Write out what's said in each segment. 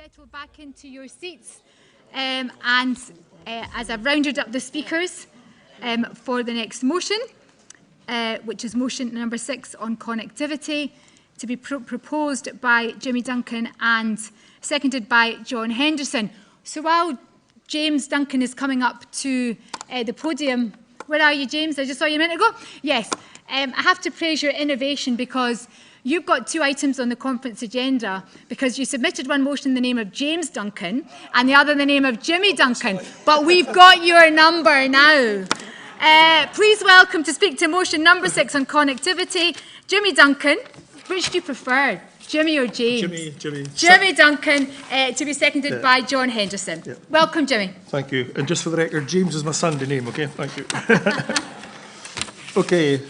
settle back into your seats. As I've rounded up the speakers for the next motion, which is motion number 6 on connectivity, to be proposed by Jimmy Duncan and seconded by John Henderson. So while James Duncan is coming up to the podium, where are you, James? I just saw you a minute ago. Yes, I have to praise your innovation because you've got 2 items on the conference agenda because you submitted one motion in the name of James Duncan and the other in the name of Jimmy Duncan. But we've got your number now. Please welcome to speak to motion number 6 on connectivity, Jimmy Duncan. Which do you prefer, Jimmy or James? Jimmy Duncan, to be seconded by John Henderson. Yeah. Welcome, Jimmy. Thank you. And just for the record, James is my Sunday name, okay? Thank you. Okay.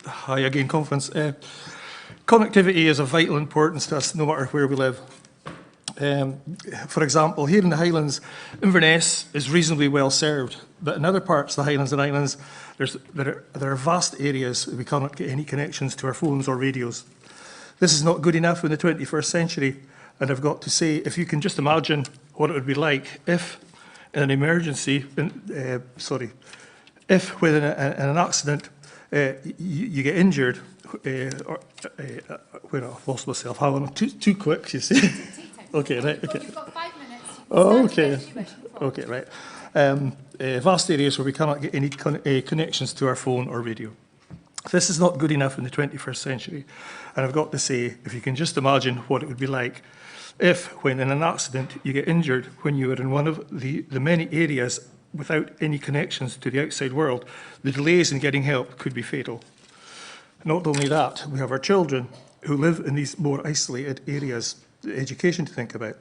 Hi again, conference. Connectivity is of vital importance to us, no matter where we live. For example, here in the Highlands, Inverness is reasonably well served, but in other parts of the Highlands and Islands, there are vast areas we cannot get any connections to our phones or radios. This is not good enough in the 21st century, and I've got to say, if you can just imagine what it would be like if, in an emergency, if with an accident you get injured, where I've lost myself. How long? Too quick, you see. Okay, right. Okay. You've got 5 minutes. Oh, okay. Okay, right. Vast areas where we cannot get any connections to our phone or radio. This is not good enough in the 21st century. And I've got to say, if you can just imagine what it would be like if, when in an accident, you get injured when you are in one of the many areas without any connections to the outside world, the delays in getting help could be fatal. Not only that, we have our children who live in these more isolated areas, the education to think about,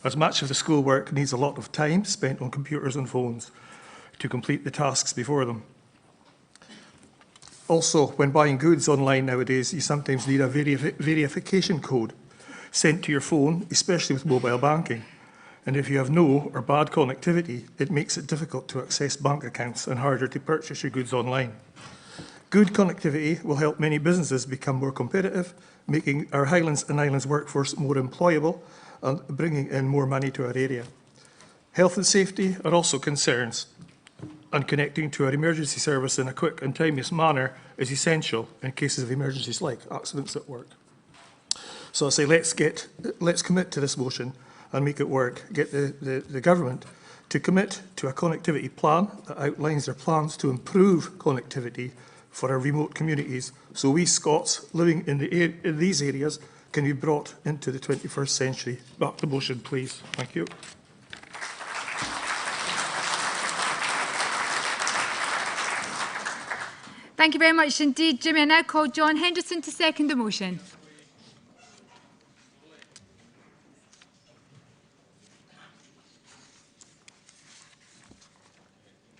as much of the schoolwork needs a lot of time spent on computers and phones to complete the tasks before them. Also, when buying goods online nowadays, you sometimes need a verification code sent to your phone, especially with mobile banking. And if you have no or bad connectivity, it makes it difficult to access bank accounts and harder to purchase your goods online. Good connectivity will help many businesses become more competitive, making our Highlands and Islands workforce more employable and bringing in more money to our area. Health and safety are also concerns, and connecting to our emergency service in a quick and timely manner is essential in cases of emergencies like accidents at work. So I say let's commit to this motion and make it work. Get the government to commit to a connectivity plan that outlines their plans to improve connectivity for our remote communities, so we Scots living in these areas can be brought into the 21st century. Back to motion, please. Thank you. Thank you very much indeed, Jimmy. I now call John Henderson to second the motion.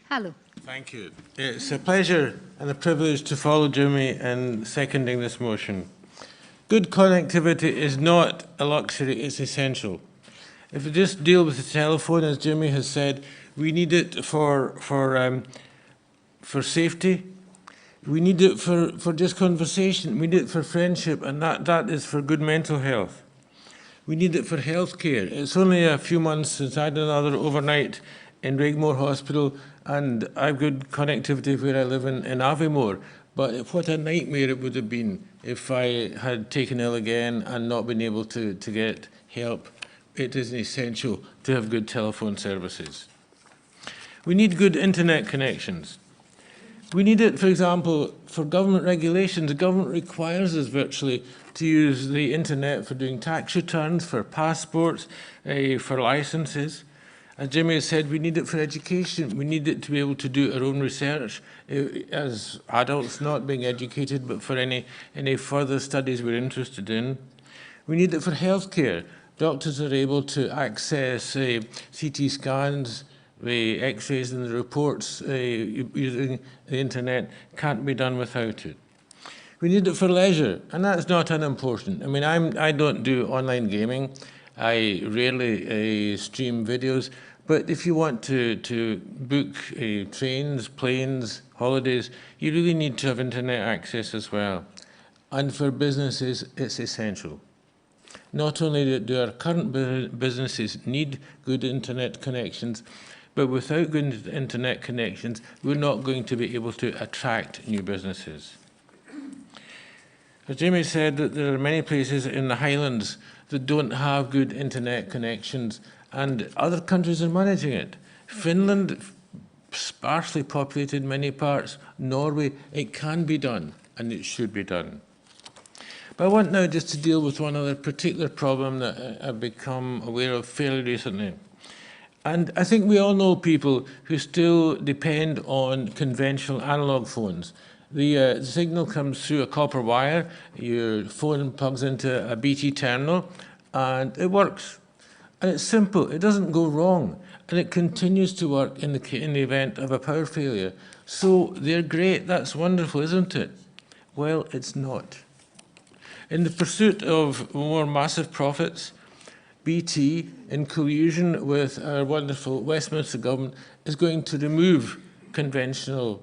Hello. Thank you. It's a pleasure and a privilege to follow Jimmy in seconding this motion. Good connectivity is not a luxury, it's essential. If we just deal with the telephone, as Jimmy has said, we need it for safety, we need it for just conversation, we need it for friendship, and that is for good mental health. We need it for healthcare. It's only a few months since I had another overnight in Regmore Hospital, and I've good connectivity where I live in Aviemore. But what a nightmare it would have been if I had taken ill again and not been able to get help. It is essential to have good telephone services. We need good internet connections. We need it, for example, for government regulations. The government requires us virtually to use the internet for doing tax returns, for passports, for licenses. As Jimmy has said, we need it for education. We need it to be able to do our own research as adults, not being educated, but for any further studies we're interested in. We need it for healthcare. Doctors are able to access CT scans, the x-rays and the reports using the internet. Can't be done without it. We need it for leisure, and that's not unimportant. I mean, I don't do online gaming. I rarely stream videos, but if you want to book trains, planes, holidays, you really need to have internet access as well. And for businesses, it's essential. Not only do our current businesses need good internet connections, but without good internet connections, we're not going to be able to attract new businesses. As Jamie said, that there are many places in the Highlands that don't have good internet connections, and other countries are managing it. Finland, sparsely populated many parts, Norway, it can be done, and it should be done. But I want now just to deal with one other particular problem that I've become aware of fairly recently. And I think we all know people who still depend on conventional analog phones. The signal comes through a copper wire, your phone plugs into a BT terminal, and it works. And it's simple, it doesn't go wrong, and it continues to work in the event of a power failure. So they're great, that's wonderful, isn't it? Well, it's not. In the pursuit of more massive profits, BT, in collusion with our wonderful Westminster government, is going to remove conventional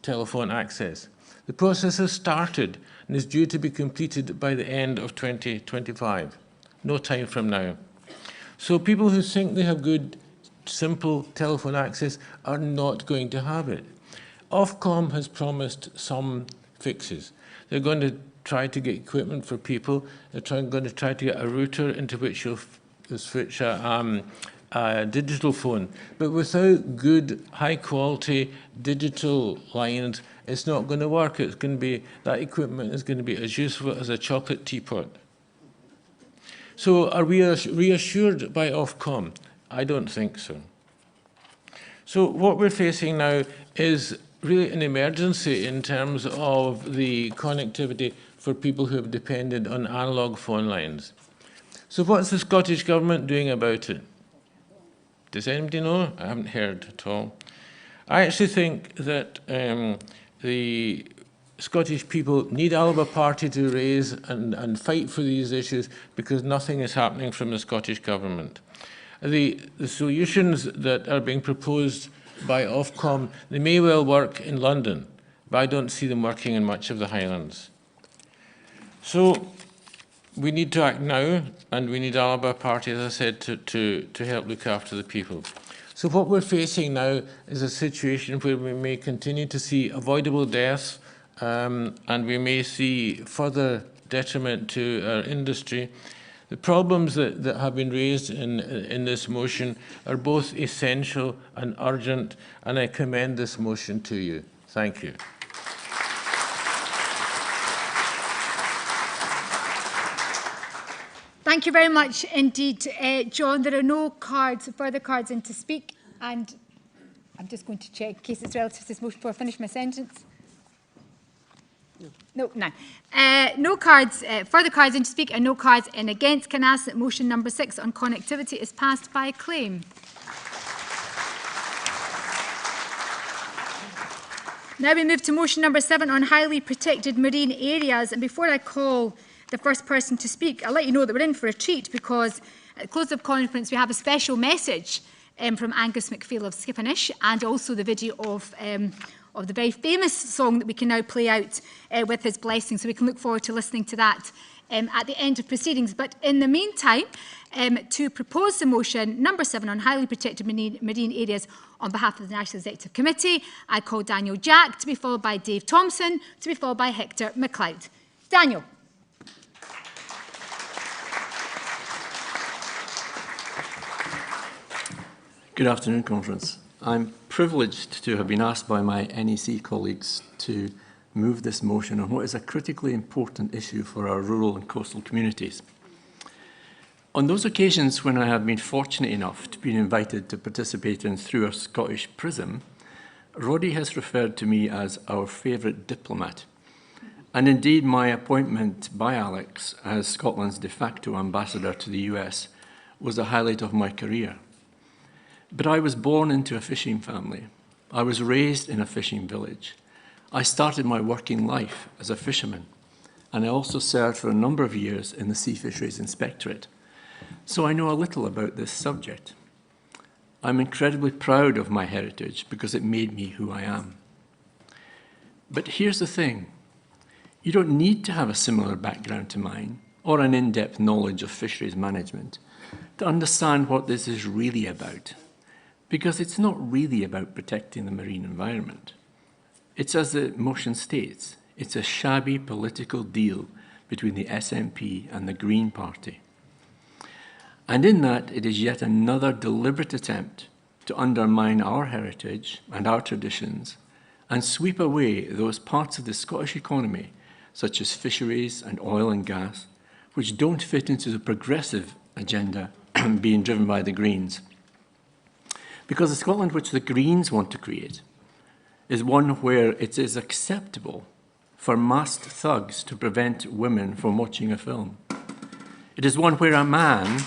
telephone access. The process has started and is due to be completed by the end of 2025. No time from now. So people who think they have good, simple telephone access are not going to have it. Ofcom has promised some fixes. They're going to try to get equipment for people. They're going to try to get a router into which you'll switch a digital phone. But without good, high-quality digital lines, it's not going to work. It's going to be, that equipment is going to be as useful as a chocolate teapot. So are we reassured by Ofcom? I don't think so. So what we're facing now is really an emergency in terms of the connectivity for people who have depended on analogue phone lines. So what's the Scottish Government doing about it? Does anybody know? I haven't heard at all. I actually think that the Scottish people need ALBA party to raise and fight for these issues because nothing is happening from the Scottish Government. The solutions that are being proposed by Ofcom, they may well work in London, but I don't see them working in much of the Highlands. So we need to act now, and we need ALBA party, as I said, to help look after the people. So what we're facing now is a situation where we may continue to see avoidable deaths, and we may see further detriment to our industry. The problems that have been raised in this motion are both essential and urgent, and I commend this motion to you. Thank you. Thank you very much indeed, John. There are no further cards in to speak, and I'm just going to check in case it's relative to this motion before I finish my sentence. No, none. No cards, further cards in to speak and no cards in against. Can I ask that motion number 6 on connectivity is passed by acclaim? Now we move to motion number 7 on highly protected marine areas. And before I call the first person to speak, I'll let you know that we're in for a treat because at the close of conference we have a special message from Angus MacPhail of Skipponish and also the video of the very famous song that we can now play out with his blessing. So we can look forward to listening to that at the end of proceedings. But in the meantime, to propose the motion number 7 on highly protected marine areas on behalf of the National Executive Committee, I call Daniel Jack, to be followed by Dave Thompson, to be followed by Hector MacLeod. Daniel. Good afternoon, Conference. I'm privileged to have been asked by my NEC colleagues to move this motion on what is a critically important issue for our rural and coastal communities. On those occasions when I have been fortunate enough to be invited to participate in Through a Scottish Prism, Roddy has referred to me as our favourite diplomat. And indeed, my appointment by Alex as Scotland's de facto ambassador to the US was a highlight of my career. But I was born into a fishing family. I was raised in a fishing village. I started my working life as a fisherman, and I also served for a number of years in the Sea Fisheries Inspectorate. So I know a little about this subject. I'm incredibly proud of my heritage because it made me who I am. But here's the thing. You don't need to have a similar background to mine or an in-depth knowledge of fisheries management to understand what this is really about. Because it's not really about protecting the marine environment. It's, as the motion states, it's a shabby political deal between the SNP and the Green Party. And in that, it is yet another deliberate attempt to undermine our heritage and our traditions and sweep away those parts of the Scottish economy, such as fisheries and oil and gas, which don't fit into the progressive agenda being driven by the Greens. Because the Scotland which the Greens want to create is one where it is acceptable for masked thugs to prevent women from watching a film. It is one where a man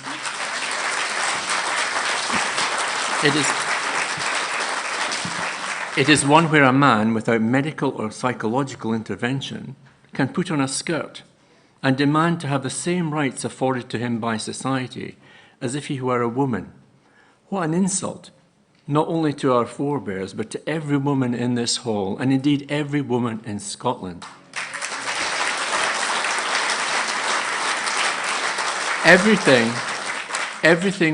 It is one where a man, without medical or psychological intervention, can put on a skirt and demand to have the same rights afforded to him by society as if he were a woman. What an insult, not only to our forebears, but to every woman in this hall, and indeed every woman in Scotland. Everything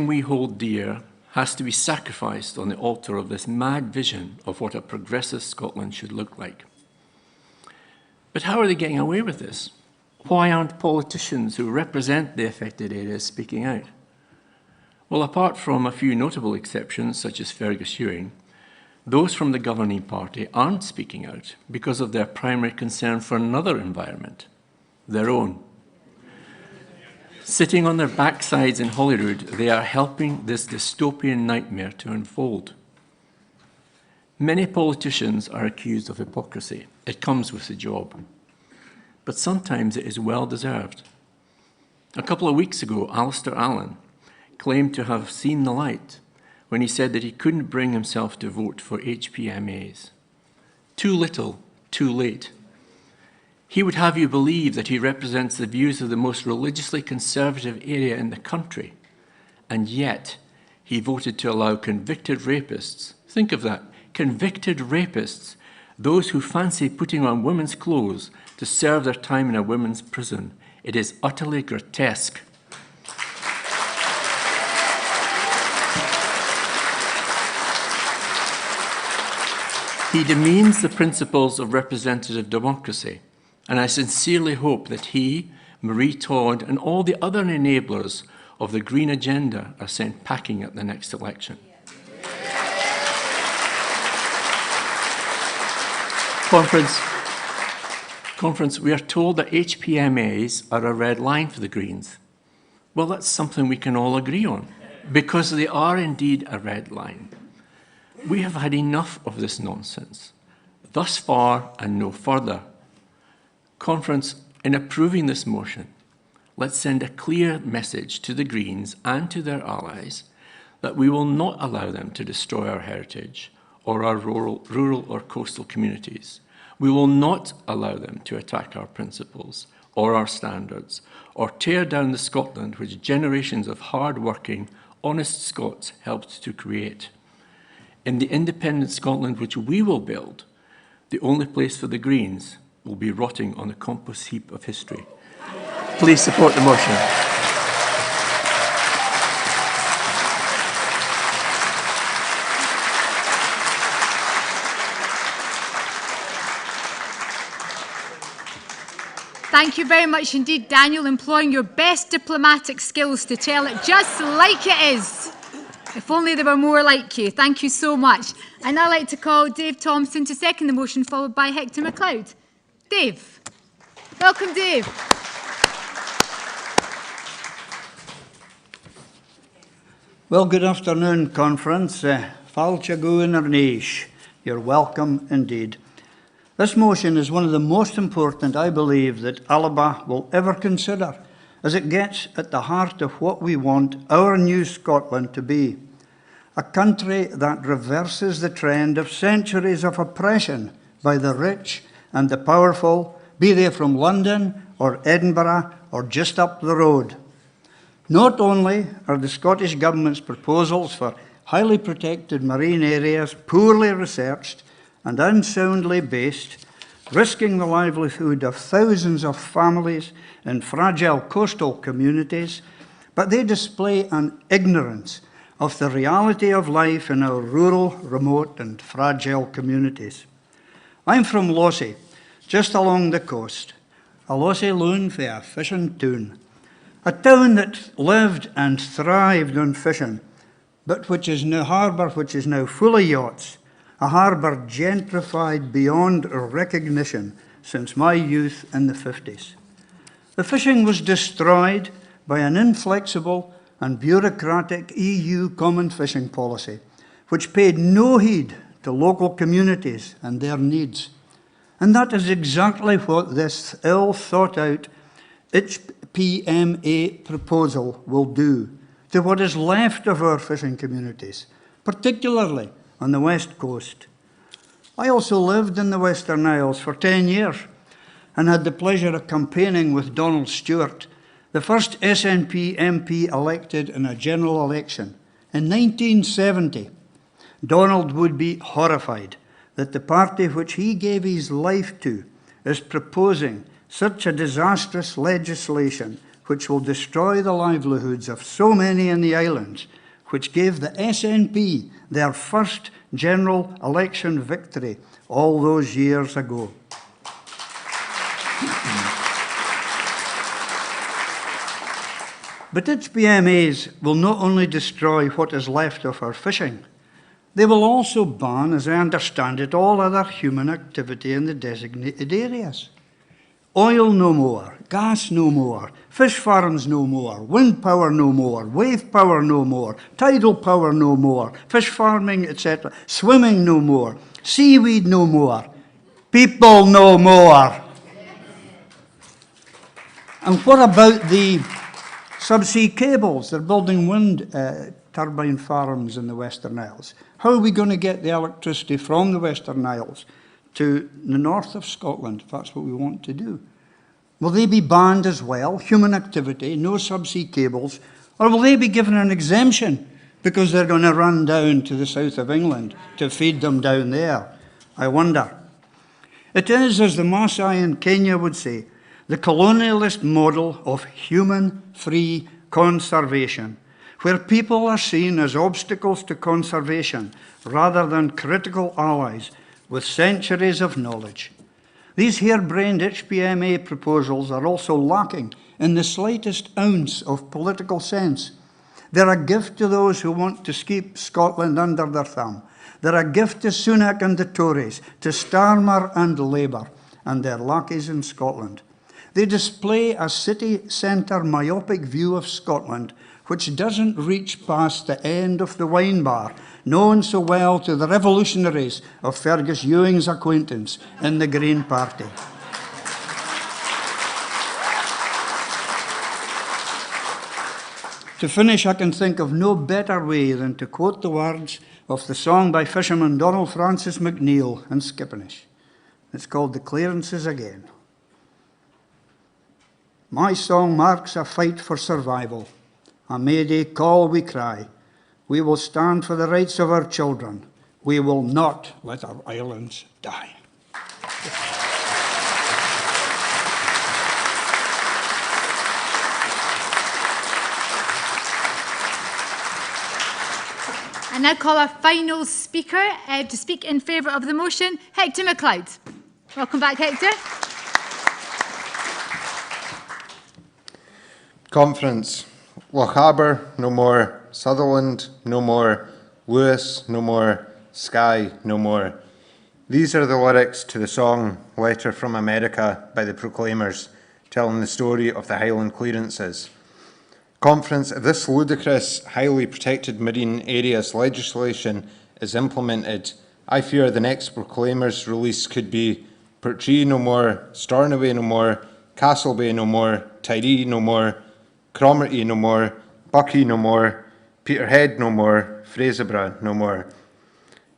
we hold dear has to be sacrificed on the altar of this mad vision of what a progressive Scotland should look like. But how are they getting away with this? Why aren't politicians who represent the affected areas speaking out? Well, apart from a few notable exceptions, such as Fergus Ewing, those from the governing party aren't speaking out because of their primary concern for another environment, their own. Sitting on their backsides in Holyrood, they are helping this dystopian nightmare to unfold. Many politicians are accused of hypocrisy. It comes with the job. But sometimes it is well deserved. A couple of weeks ago, Alistair Allen claimed to have seen the light when he said that he couldn't bring himself to vote for HPMAs. Too little, too late. He would have you believe that he represents the views of the most religiously conservative area in the country, and yet he voted to allow convicted rapists, think of that, convicted rapists, those who fancy putting on women's clothes to serve their time in a women's prison. It is utterly grotesque. He demeans the principles of representative democracy, and I sincerely hope that he, Marie Todd, and all the other enablers of the Green agenda are sent packing at the next election. Conference, we are told that HPMAs are a red line for the Greens. Well, that's something we can all agree on, because they are indeed a red line. We have had enough of this nonsense, thus far and no further. Conference, in approving this motion, let's send a clear message to the Greens and to their allies that we will not allow them to destroy our heritage or our rural or coastal communities. We will not allow them to attack our principles or our standards or tear down the Scotland which generations of hard-working, honest Scots helped to create. In the independent Scotland which we will build, the only place for the Greens will be rotting on the compost heap of history. Please support the motion. Thank you very much indeed, Daniel, employing your best diplomatic skills to tell it just like it is. If only there were more like you. Thank you so much. I'd now like to call Dave Thompson to second the motion, followed by Hector MacLeod. Dave. Welcome, Dave. Well, good afternoon, Conference. Fáilte Guin ar Níos. You're welcome indeed. This motion is one of the most important, I believe, that ALBA will ever consider, as it gets at the heart of what we want our new Scotland to be. A country that reverses the trend of centuries of oppression by the rich and the powerful, be they from London or Edinburgh or just up the road. Not only are the Scottish Government's proposals for highly protected marine areas poorly researched and unsoundly based, risking the livelihood of thousands of families in fragile coastal communities, but they display an ignorance of the reality of life in our rural, remote and fragile communities. I'm from Lossie, just along the coast, a Lossie loon for a fishing town, a town that lived and thrived on fishing, but which is now harbour which is now full of yachts, a harbour gentrified beyond recognition since my youth in the 50s. The fishing was destroyed by an inflexible and bureaucratic EU common fishing policy, which paid no heed to local communities and their needs. And that is exactly what this ill-thought-out HPMA proposal will do to what is left of our fishing communities, particularly on the West Coast. I also lived in the Western Isles for 10 years and had the pleasure of campaigning with Donald Stewart, the first SNP MP elected in a general election. In 1970, Donald would be horrified that the party which he gave his life to is proposing such a disastrous legislation which will destroy the livelihoods of so many in the islands, which gave the SNP their first general election victory all those years ago. But HPMAs will not only destroy what is left of our fishing, they will also ban, as I understand it, all other human activity in the designated areas. Oil no more, gas no more, fish farms no more, wind power no more, wave power no more, tidal power no more, fish farming, etc., swimming no more, seaweed no more, people no more. And what about the subsea cables? They're building wind turbine farms in the Western Isles. How are we going to get the electricity from the Western Isles to the north of Scotland, if that's what we want to do? Will they be banned as well, human activity, no subsea cables, or will they be given an exemption because they're going to run down to the south of England to feed them down there? I wonder. It is, as the Maasai in Kenya would say, the colonialist model of human-free conservation, where people are seen as obstacles to conservation rather than critical allies with centuries of knowledge. These harebrained HPMA proposals are also lacking in the slightest ounce of political sense. They're a gift to those who want to keep Scotland under their thumb. They're a gift to Sunak and the Tories, to Starmer and Labour, and their lackeys in Scotland. They display a city centre myopic view of Scotland which doesn't reach past the end of the wine bar, known so well to the revolutionaries of Fergus Ewing's acquaintance in the Green Party. To finish, I can think of no better way than to quote the words of the song by fisherman Donald Francis McNeill in Skipponish. It's called The Clearances Again. My song marks a fight for survival, a Mayday call we cry. We will stand for the rights of our children. We will not let our islands die. I now call our final speaker to speak in favour of the motion, Hector MacLeod. Welcome back, Hector. Conference. Lochaber, no more. Sutherland, no more. Lewis, no more. Skye, no more. These are the lyrics to the song Letter from America by the Proclaimers, telling the story of the Highland clearances. Conference, if this ludicrous, highly protected marine areas legislation is implemented, I fear the next Proclaimers release could be Portree no more, Stornoway no more, Castlebay no more, Tiree no more, Cromarty no more, Buckie no more, Peterhead no more, Fraserburgh no more.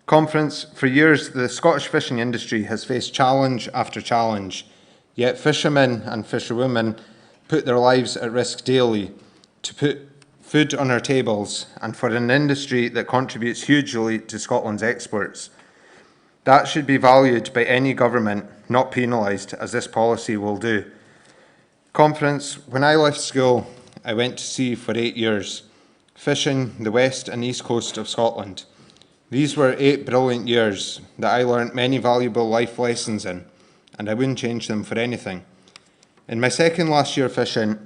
Conference, for years the Scottish fishing industry has faced challenge after challenge, yet fishermen and fisherwomen put their lives at risk daily to put food on our tables and for an industry that contributes hugely to Scotland's exports. That should be valued by any government, not penalised, as this policy will do. Conference, when I left school, I went to sea for 8 years, fishing the west and east coast of Scotland. These were 8 brilliant years that I learnt many valuable life lessons in, and I wouldn't change them for anything. In my second last year fishing,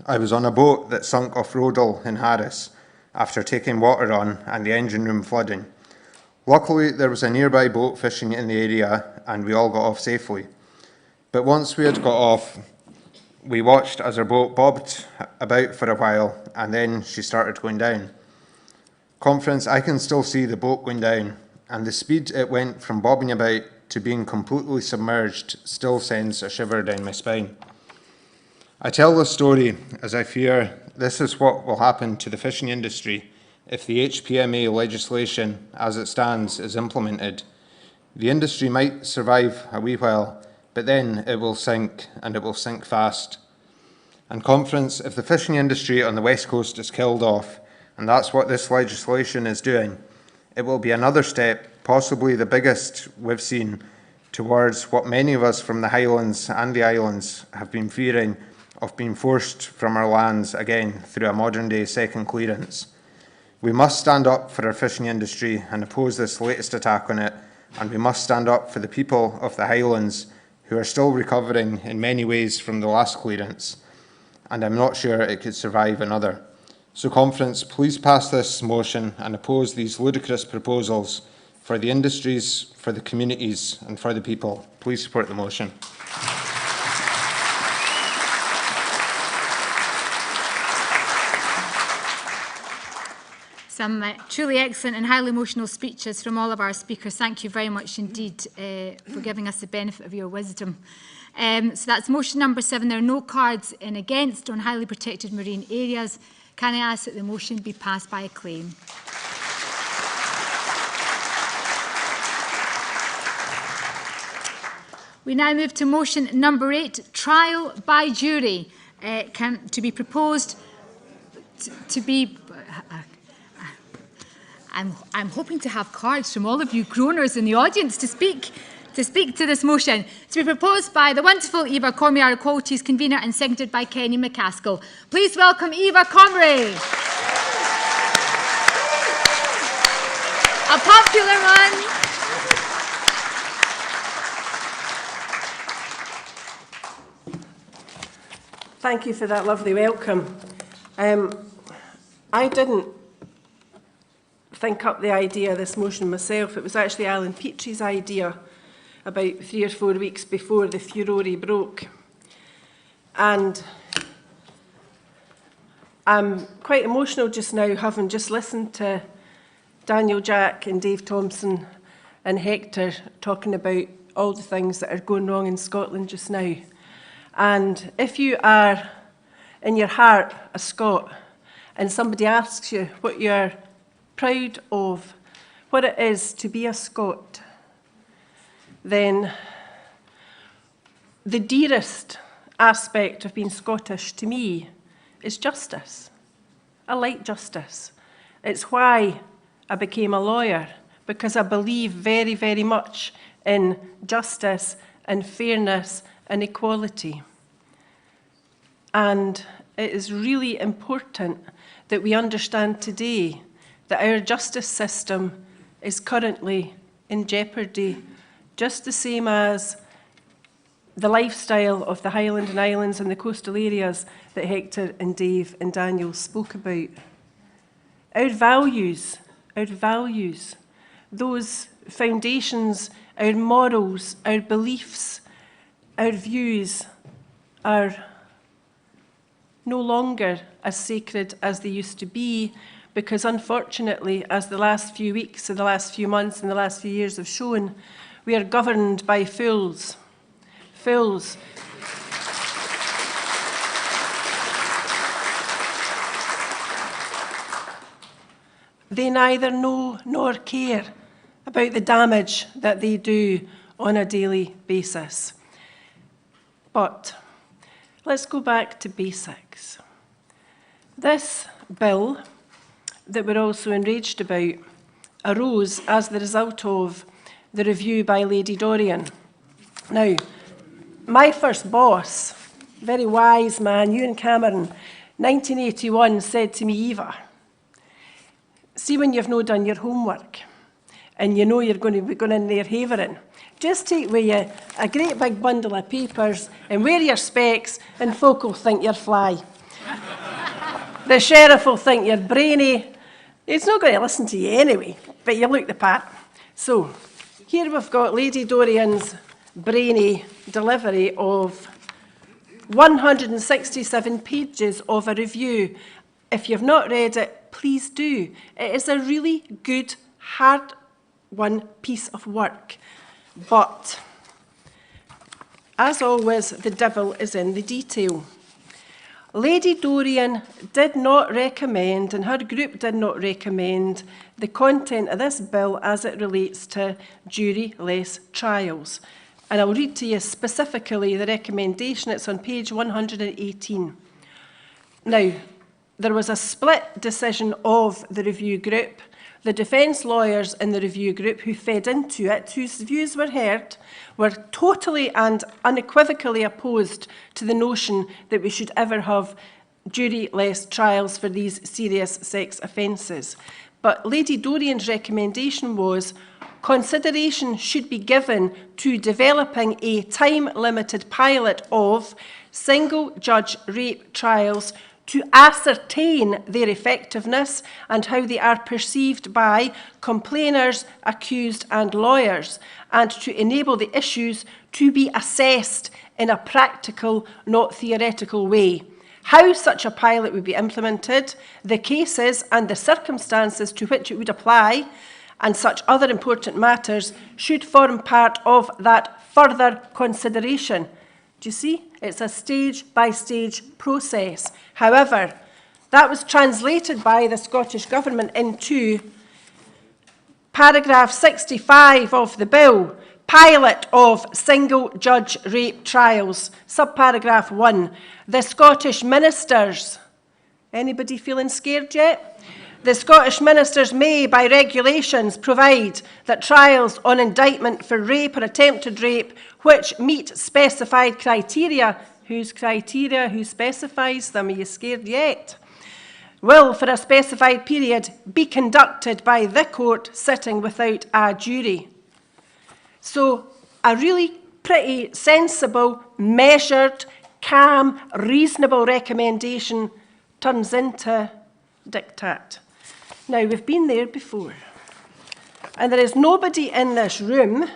I was on a boat that sunk off Rodal in Harris after taking water on and the engine room flooding. Luckily, there was a nearby boat fishing in the area and we all got off safely. But once we had got off, we watched as our boat bobbed about for a while and then she started going down. Conference, I can still see the boat going down, and the speed it went from bobbing about to being completely submerged still sends a shiver down my spine. I tell this story as I fear this is what will happen to the fishing industry if the HPMA legislation as it stands is implemented. The industry might survive a wee while, but then it will sink, and it will sink fast. And Conference, if the fishing industry on the West Coast is killed off, and that's what this legislation is doing, it will be another step, possibly the biggest we've seen, towards what many of us from the Highlands and the Islands have been fearing of being forced from our lands again through a modern-day second clearance. We must stand up for our fishing industry and oppose this latest attack on it, and we must stand up for the people of the Highlands who are still recovering in many ways from the last clearance, and I'm not sure it could survive another. So Conference, please pass this motion and oppose these ludicrous proposals for the industries, for the communities and for the people. Please support the motion. Some truly excellent and highly emotional speeches from all of our speakers. Thank you very much indeed for giving us the benefit of your wisdom. So that's motion number 7. There are no cards in against on highly protected marine areas. Can I ask that the motion be passed by acclaim? We now move to motion number 8, trial by jury, to be proposed to be... I'm hoping to have cards from all of you groaners in the audience to speak to this motion. To be proposed by the wonderful Eva Comrie, our Equalities Convener, and seconded by Kenny McCaskill. Please welcome Eva Comrie. A popular one. Thank you for that lovely welcome. I didn't think up the idea of this motion myself. It was actually Alan Petrie's idea about 3 or 4 weeks before the furore broke. And I'm quite emotional just now, having just listened to Daniel Jack and Dave Thompson and Hector talking about all the things that are going wrong in Scotland just now. And if you are, in your heart, a Scot, and somebody asks you what you're proud of, what it is to be a Scot, then the dearest aspect of being Scottish to me is justice. I like justice. It's why I became a lawyer, because I believe very, very much in justice and fairness and equality. And it is really important that we understand today that our justice system is currently in jeopardy, just the same as the lifestyle of the Highland and Islands and the coastal areas that Hector and Dave and Daniel spoke about. Our values, those foundations, our morals, our beliefs, our views are no longer as sacred as they used to be, because unfortunately, as the last few weeks and the last few months and the last few years have shown, we are governed by fools. Fools. They neither know nor care about the damage that they do on a daily basis. But let's go back to basics. This bill that we're also enraged about arose as the result of the review by Lady Dorian. Now, my first boss, very wise man, Ewan Cameron, 1981, said to me, Eva, see when you've not done your homework and you know you're going to be going in there havering, just take with you a great big bundle of papers and wear your specs and folk will think you're fly. The sheriff will think you're brainy. He's not going to listen to you anyway, but you look the part. So, here we've got Lady Dorian's brainy delivery of 167 pages of a review. If you've not read it, please do. It is a really good, hard-won piece of work. But, as always, the devil is in the detail. Lady Dorian did not recommend, and her group did not recommend, the content of this bill as it relates to jury-less trials. And I'll read to you specifically the recommendation. It's on page 118. Now, there was a split decision of the review group. The defence lawyers in the review group who fed into it, whose views were heard, were totally and unequivocally opposed to the notion that we should ever have jury-less trials for these serious sex offences. But Lady Dorian's recommendation was consideration should be given to developing a time-limited pilot of single-judge rape trials to ascertain their effectiveness and how they are perceived by complainers, accused and lawyers, and to enable the issues to be assessed in a practical, not theoretical way. How such a pilot would be implemented, the cases and the circumstances to which it would apply, and such other important matters should form part of that further consideration. Do you see? It's a stage-by-stage process. However, that was translated by the Scottish Government into paragraph 65 of the bill, pilot of single-judge rape trials, subparagraph 1. The Scottish ministers, anybody feeling scared yet? The Scottish ministers may, by regulations, provide that trials on indictment for rape or attempted rape which meet specified criteria, whose criteria, who specifies them, are you scared yet? Will, for a specified period, be conducted by the court sitting without a jury. So, a really pretty sensible, measured, calm, reasonable recommendation turns into diktat. Now, we've been there before, and there is nobody in this room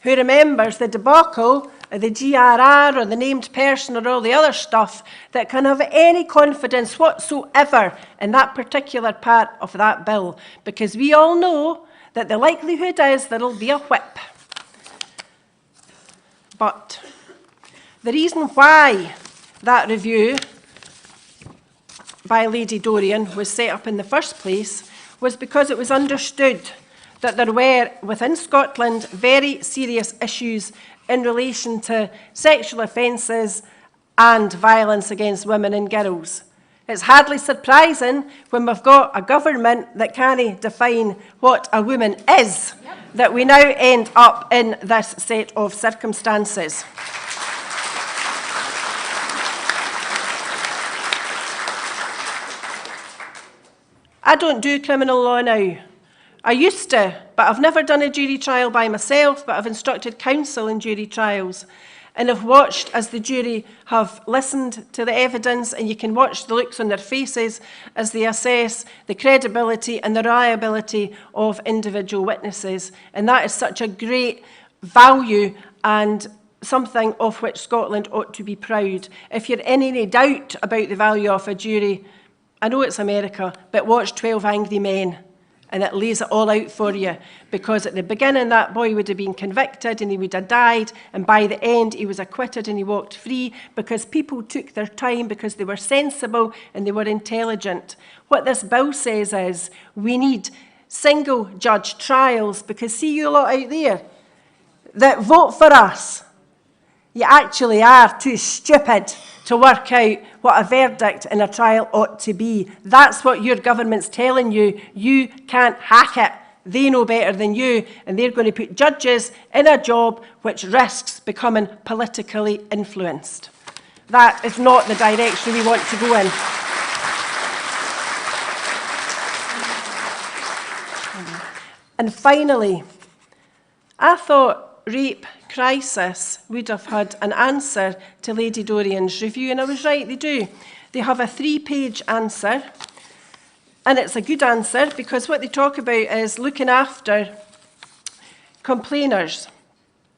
who remembers the debacle of the GRR or the named person or all the other stuff that can have any confidence whatsoever in that particular part of that bill, because we all know that the likelihood is there'll be a whip. But the reason why that review by Lady Dorian was set up in the first place was because it was understood that there were, within Scotland, very serious issues in relation to sexual offences and violence against women and girls. It's hardly surprising when we've got a government that can't define what a woman is, that we now end up in this set of circumstances. I don't do criminal law now. I used to, but I've never done a jury trial by myself, but I've instructed counsel in jury trials. And I've watched as the jury have listened to the evidence, and you can watch the looks on their faces as they assess the credibility and the reliability of individual witnesses. And that is such a great value and something of which Scotland ought to be proud. If you're in any doubt about the value of a jury, I know it's America, but watch 12 Angry Men, and it lays it all out for you. Because at the beginning, that boy would have been convicted and he would have died, and by the end, he was acquitted and he walked free because people took their time, because they were sensible and they were intelligent. What this bill says is we need single judge trials, because see you lot out there that vote for us, you actually are too stupid to work out what a verdict in a trial ought to be. That's what your government's telling you. You can't hack it. they know better than you, and they're going to put judges in a job which risks becoming politically influenced. That is not the direction we want to go in. And finally, I thought rape crisis would have had an answer to Lady Dorian's review, and I was right, they do. They have a 3-page answer, and it's a good answer because what they talk about is looking after complainers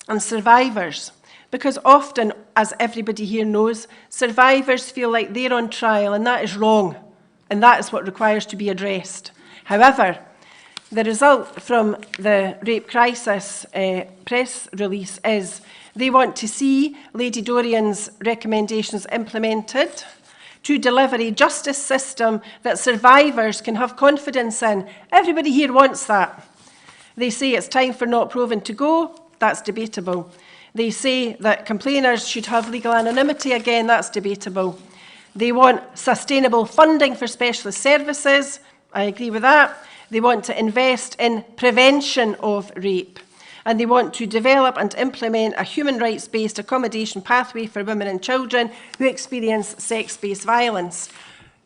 and survivors. Because often, as everybody here knows, survivors feel like they're on trial, and that is wrong, and that is what requires to be addressed. However, the result from the rape crisis press release is they want to see Lady Dorian's recommendations implemented to deliver a justice system that survivors can have confidence in. Everybody here wants that. They say it's time for not proven to go. That's debatable. They say that complainers should have legal anonymity. Again, that's debatable. They want sustainable funding for specialist services. I agree with that. They want to invest in prevention of rape. And they want to develop and implement a human rights-based accommodation pathway for women and children who experience sex-based violence.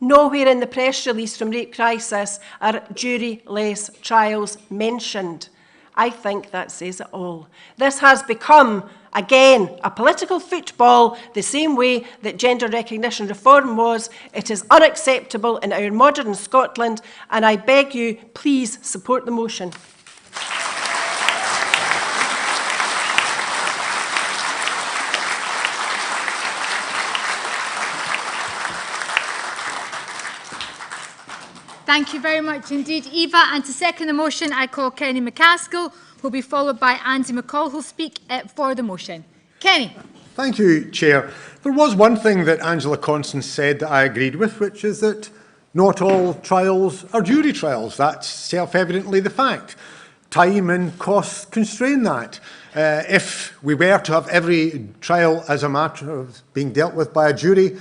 Nowhere in the press release from Rape Crisis are jury-less trials mentioned. I think that says it all. This has become, again, a political football, the same way that gender recognition reform was. It is unacceptable in our modern Scotland, and I beg you, please support the motion. Thank you very much indeed, Eva. And to second the motion, I call Kenny McCaskill, who will be followed by Andy McCall, who will speak for the motion. Kenny. Thank you, Chair. There was one thing that Angela Constance said that I agreed with, which is that not all trials are jury trials. That's self-evidently the fact. Time and costs constrain that. If we were to have every trial as a matter of being dealt with by a jury,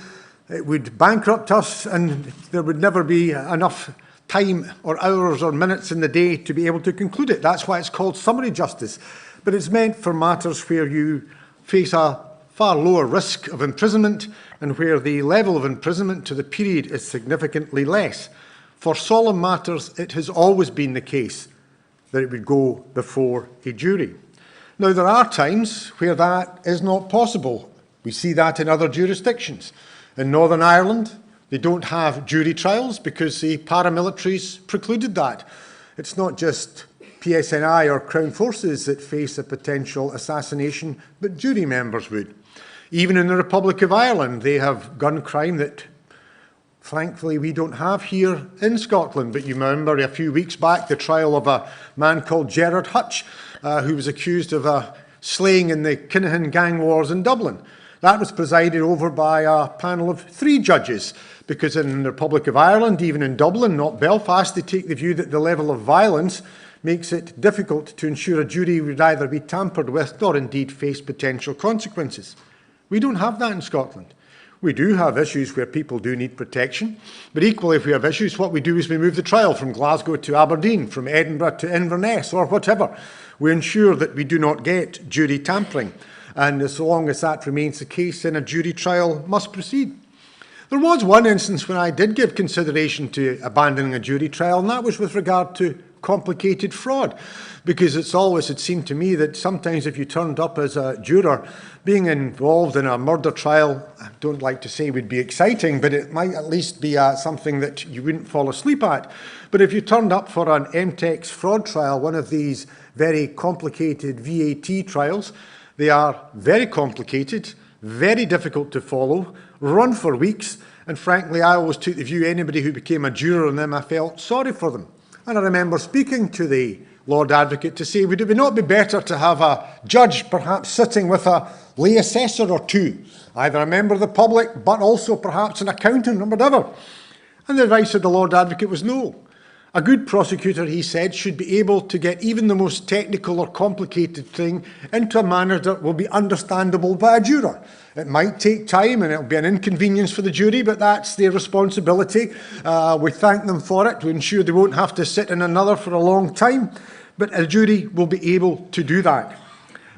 it would bankrupt us, and there would never be enough time or hours or minutes in the day to be able to conclude it. That's why it's called summary justice. But it's meant for matters where you face a far lower risk of imprisonment and where the level of imprisonment to the period is significantly less. For solemn matters, it has always been the case that it would go before a jury. Now, there are times where that is not possible. We see that in other jurisdictions. In Northern Ireland, they don't have jury trials because the paramilitaries precluded that. It's not just PSNI or Crown Forces that face a potential assassination, but jury members would. Even in the Republic of Ireland, they have gun crime that, thankfully, we don't have here in Scotland. But you remember a few weeks back the trial of a man called Gerard Hutch, who was accused of slaying in the Kinahan gang wars in Dublin. That was presided over by a panel of 3 judges, because in the Republic of Ireland, even in Dublin, not Belfast, they take the view that the level of violence makes it difficult to ensure a jury would either be tampered with or indeed face potential consequences. We don't have that in Scotland. We do have issues where people do need protection, but equally if we have issues, what we do is we move the trial from Glasgow to Aberdeen, from Edinburgh to Inverness or whatever. We ensure that we do not get jury tampering. And as long as that remains the case, then a jury trial must proceed. There was one instance when I did give consideration to abandoning a jury trial, and that was with regard to complicated fraud, because it's always, it seemed to me, that sometimes if you turned up as a juror, being involved in a murder trial, I don't like to say would be exciting, but it might at least be something that you wouldn't fall asleep at. But if you turned up for an MTEX fraud trial, one of these very complicated VAT trials, they are very complicated, very difficult to follow, run for weeks, and frankly, I always took the view anybody who became a juror in them, I felt sorry for them. And I remember speaking to the Lord Advocate to say, would it not be better to have a judge perhaps sitting with a lay assessor or 2, either a member of the public, but also perhaps an accountant or whatever? And the advice of the Lord Advocate was no. A good prosecutor, he said, should be able to get even the most technical or complicated thing into a manner that will be understandable by a juror. It might take time and it'll be an inconvenience for the jury, but that's their responsibility. We thank them for it to ensure they won't have to sit in another for a long time. but a jury will be able to do that.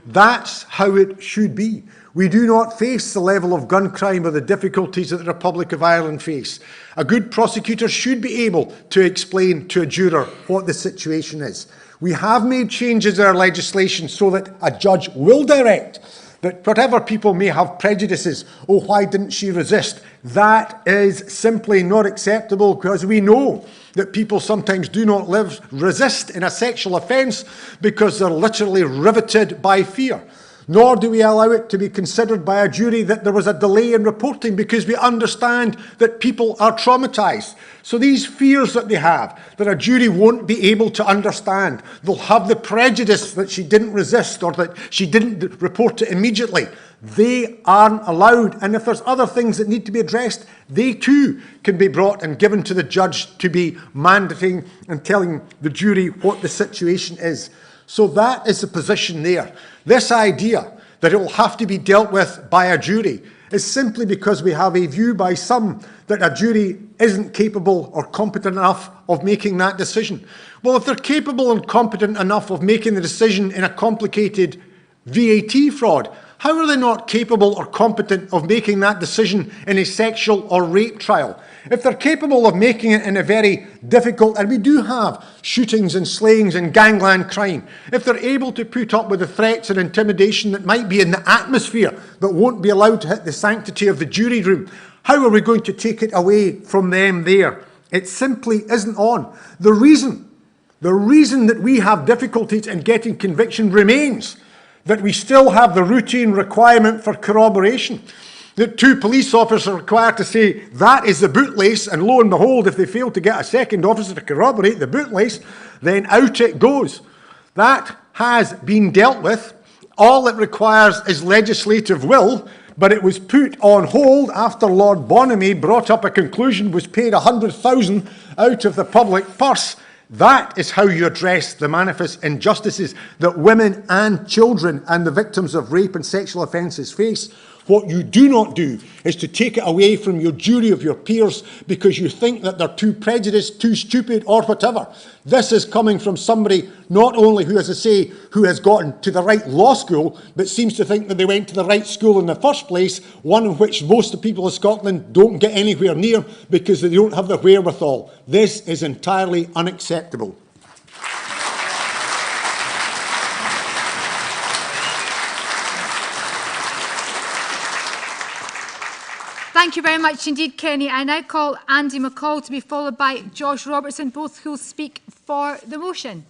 That's how it should be. We do not face the level of gun crime or the difficulties that the Republic of Ireland face. A good prosecutor should be able to explain to a juror what the situation is. We have made changes in our legislation so that a judge will direct that whatever people may have prejudices, oh, why didn't she resist? That is simply not acceptable, because we know that people sometimes do not resist in a sexual offence because they're literally riveted by fear. Nor do we allow it to be considered by a jury that there was a delay in reporting, because we understand that people are traumatised. So these fears that they have, that a jury won't be able to understand, they'll have the prejudice that she didn't resist or that she didn't report it immediately. They aren't allowed. And if there's other things that need to be addressed, they too can be brought and given to the judge to be mandating and telling the jury what the situation is. So that is the position there. This idea that it will have to be dealt with by a jury is simply because we have a view by some that a jury isn't capable or competent enough of making that decision. Well, if they're capable and competent enough of making the decision in a complicated VAT fraud, how are they not capable or competent of making that decision in a sexual or rape trial? If they're capable of making it in a very difficult, and we do have shootings and slayings and gangland crime, if they're able to put up with the threats and intimidation that might be in the atmosphere but won't be allowed to hit the sanctity of the jury room, how are we going to take it away from them there? It simply isn't on. The reason that we have difficulties in getting conviction remains that we still have the routine requirement for corroboration. That two police officers are required to say, that is the bootlace, and lo and behold, if they fail to get a second officer to corroborate the bootlace, then out it goes. That has been dealt with. All it requires is legislative will, but it was put on hold after Lord Bonamy brought up a conclusion, was paid 100,000 out of the public purse. That is how you address the manifest injustices that women and children and the victims of rape and sexual offences face. What you do not do is to take it away from your jury of your peers because you think that they're too prejudiced, too stupid, or whatever. This is coming from somebody not only who, as I say, who has gotten to the right law school, but seems to think that they went to the right school in the first place, one in which most of the people of Scotland don't get anywhere near because they don't have the wherewithal. This is entirely unacceptable. Thank you very much indeed, Kenny. I now call Andy McCall to be followed by Josh Robertson, both who will speak for the motion.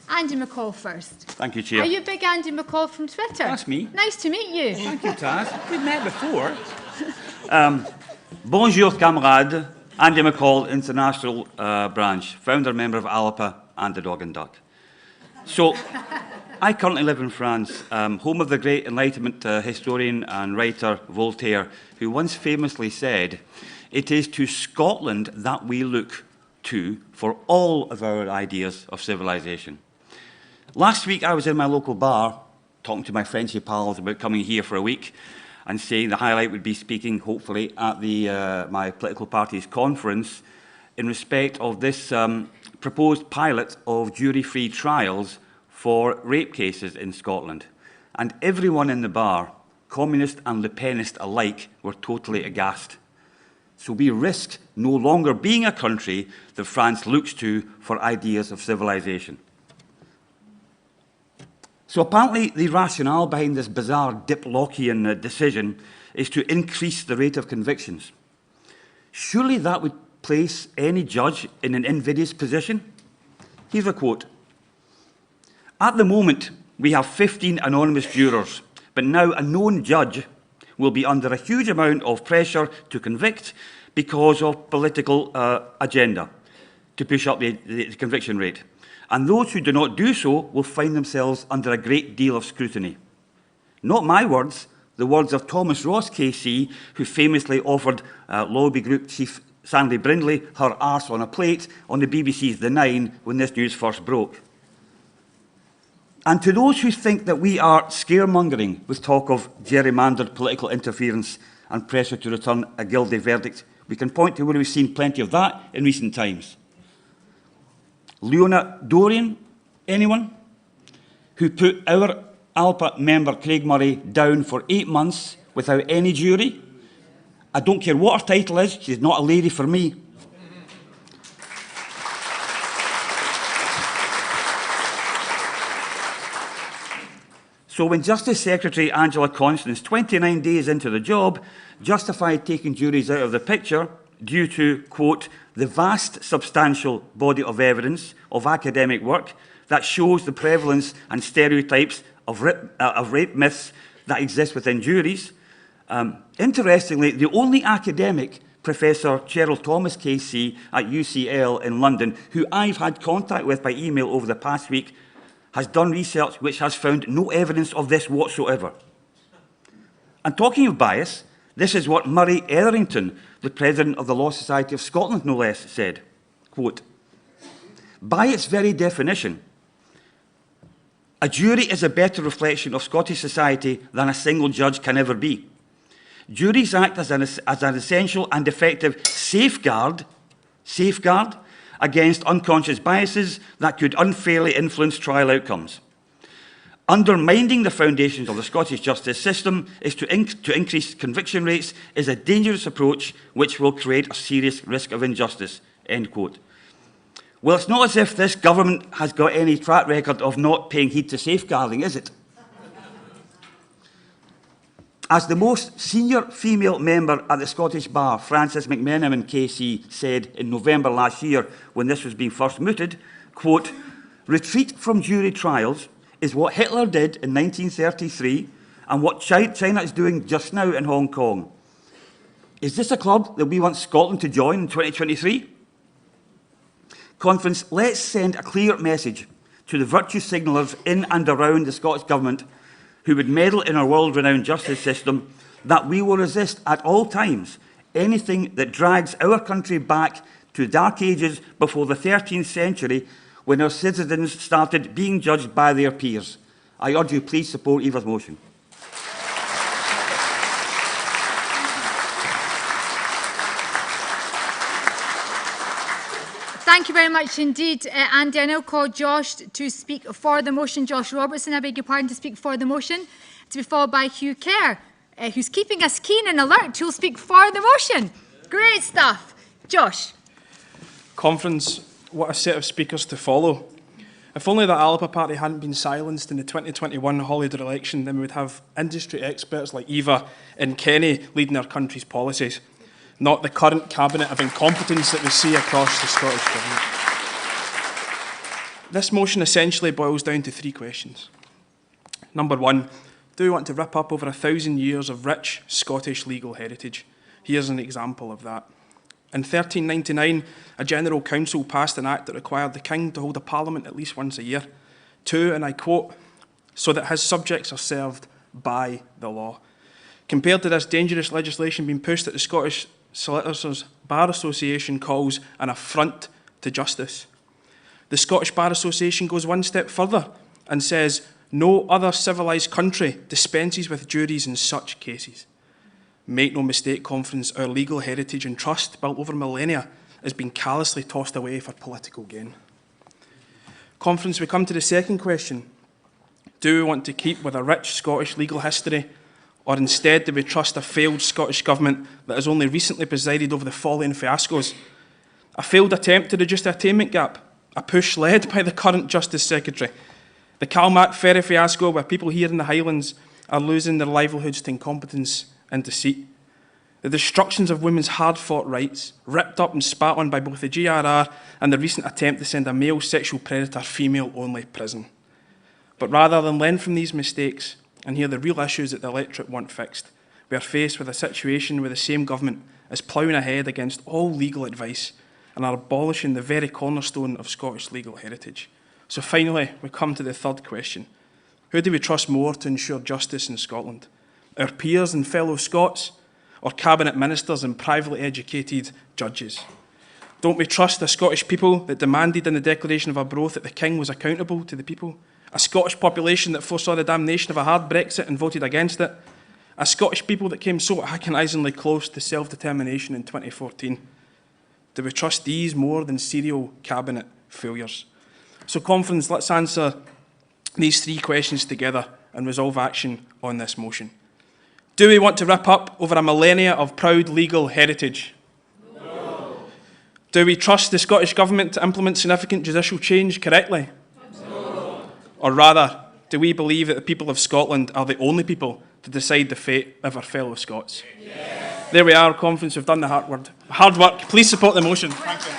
Andy McCall first. Thank you, Chair. Are you big Andy McCall from Twitter? That's me. Nice to meet you. Thank you, Taz. We've met before. Bonjour, camarades. Andy McCall, International Branch, founder member of ALBA and the Dog and Duck. So, I currently live in France, home of the great Enlightenment historian and writer Voltaire, who once famously said, "It is to Scotland that we look to for all of our ideas of civilization." Last week I was in my local bar talking to my Frenchy pals about coming here for a week and saying the highlight would be speaking, hopefully, at my political party's conference in respect of this proposed pilot of jury-free trials for rape cases in Scotland. And everyone in the bar, communist and Le Penist alike, were totally aghast. So we risked no longer being a country that France looks to for ideas of civilization. So apparently the rationale behind this bizarre Diplockian decision is to increase the rate of convictions. Surely that would place any judge in an invidious position? Here's a quote. "At the moment, we have 15 anonymous jurors, but now a known judge will be under a huge amount of pressure to convict because of political agenda to push up the conviction rate. And those who do not do so will find themselves under a great deal of scrutiny." Not my words, the words of Thomas Ross KC, who famously offered lobby group chief Sandy Brindley her arse on a plate on the BBC's The Nine when this news first broke. And to those who think that we are scaremongering with talk of gerrymandered political interference and pressure to return a guilty verdict, we can point to where we've seen plenty of that in recent times. Leona Dorian, Anyone who put our ALBA member Craig Murray down for 8 months without any jury, I don't care what her title is, she's not a lady for me. So when Justice Secretary Angela Constance, 29 days into the job, justified taking juries out of the picture due to, quote, the vast substantial body of evidence of academic work that shows the prevalence and stereotypes of rape myths that exist within juries. Interestingly, the only academic, Professor Cheryl Thomas KC at UCL in London, who I've had contact with by email over the past week, has done research which has found no evidence of this whatsoever. And talking of bias, this is what Murray Etherington, the president of the Law Society of Scotland, no less, said, quote, by its very definition, a jury is a better reflection of Scottish society than a single judge can ever be. Juries act as an essential and effective safeguard against unconscious biases that could unfairly influence trial outcomes. Undermining the foundations of the Scottish justice system is to increase conviction rates is a dangerous approach which will create a serious risk of injustice, end quote. Well, it's not as if this government has got any track record of not paying heed to safeguarding, is it? As the most senior female member at the Scottish Bar, Frances McMenamin KC, said in November last year when this was being first mooted, quote, retreat from jury trials is what Hitler did in 1933 and what China is doing just now in Hong Kong. Is this a club that we want Scotland to join in 2023? Conference, let's send a clear message to the virtue signallers in and around the Scottish Government who would meddle in our world-renowned justice system that we will resist at all times anything that drags our country back to dark ages before the 13th century when our citizens started being judged by their peers. I urge you, please support Eva's motion. Thank you very much indeed, Andy. I now call Josh to speak for the motion. Josh Robertson, I beg your pardon, to speak for the motion, to be followed by Hugh Kerr, who's keeping us keen and alert, who'll speak for the motion. Great stuff. Josh. Conference, what a set of speakers to follow. If only the ALBA party hadn't been silenced in the 2021 Holyrood election, then we would have industry experts like Eva and Kenny leading our country's policies, not the current cabinet of incompetence that we see across the Scottish Government. This motion essentially boils down to 3 questions. Number 1, do we want to rip up over 1,000 years of rich Scottish legal heritage? Here's an example of that. In 1399, a General Council passed an act that required the King to hold a parliament at least once a year to, and I quote, so that his subjects are served by the law. Compared to this dangerous legislation being pushed at the Scottish Solicitors Bar Association calls an affront to justice. The Scottish Bar Association goes one step further and says no other civilised country dispenses with juries in such cases. Make no mistake, Conference, our legal heritage and trust built over millennia has been callously tossed away for political gain. Conference, we come to the second question. Do we want to keep with a rich Scottish legal history, or instead do we trust a failed Scottish Government that has only recently presided over the following fiascos? A failed attempt to reduce the attainment gap, a push led by the current Justice Secretary, the Calmac ferry fiasco where people here in the Highlands are losing their livelihoods to incompetence and deceit, the destructions of women's hard-fought rights, ripped up and spat on by both the GRR and the recent attempt to send a male sexual predator female-only prison. But rather than learn from these mistakes and hear the real issues that the electorate want fixed, we are faced with a situation where the same government is ploughing ahead against all legal advice and are abolishing the very cornerstone of Scottish legal heritage. So finally, we come to the third question. Who do we trust more to ensure justice in Scotland? Our peers and fellow Scots, or cabinet ministers and privately educated judges? Don't we trust the Scottish people that demanded in the Declaration of Arbroath that the King was accountable to the people? A Scottish population that foresaw the damnation of a hard Brexit and voted against it? A Scottish people that came so agonisingly close to self-determination in 2014? Do we trust these more than serial cabinet failures? So, conference, let's answer these 3 questions together and resolve action on this motion. Do we want to rip up over a millennia of proud legal heritage? No. Do we trust the Scottish Government to implement significant judicial change correctly? No. Or rather, do we believe that the people of Scotland are the only people to decide the fate of our fellow Scots? Yes. There we are, conference. We've done the hard work. Please support the motion. Thank you.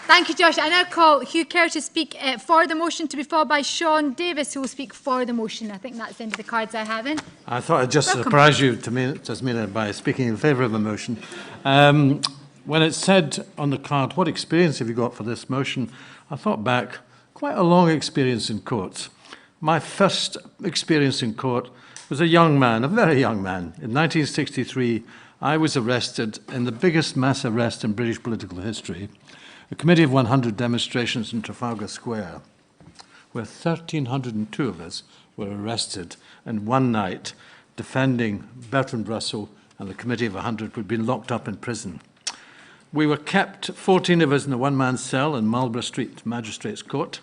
Thank you, Josh. I now call Hugh Kerr to speak for the motion, to be followed by Sean Davis, who will speak for the motion. I think that's the end of the cards I have in. I thought I'd just surprise you, Tasmina, by speaking in favour of the motion. When it said on the card, what experience have you got for this motion? I thought back, quite a long experience in courts. My first experience in court was a young man, a very young man. In 1963, I was arrested in the biggest mass arrest in British political history, a committee of 100 demonstrations in Trafalgar Square, where 1,302 of us were arrested in one night, defending Bertrand Russell and the committee of 100 who had been locked up in prison. We were kept, 14 of us, in a one-man cell in Marlborough Street Magistrates Court,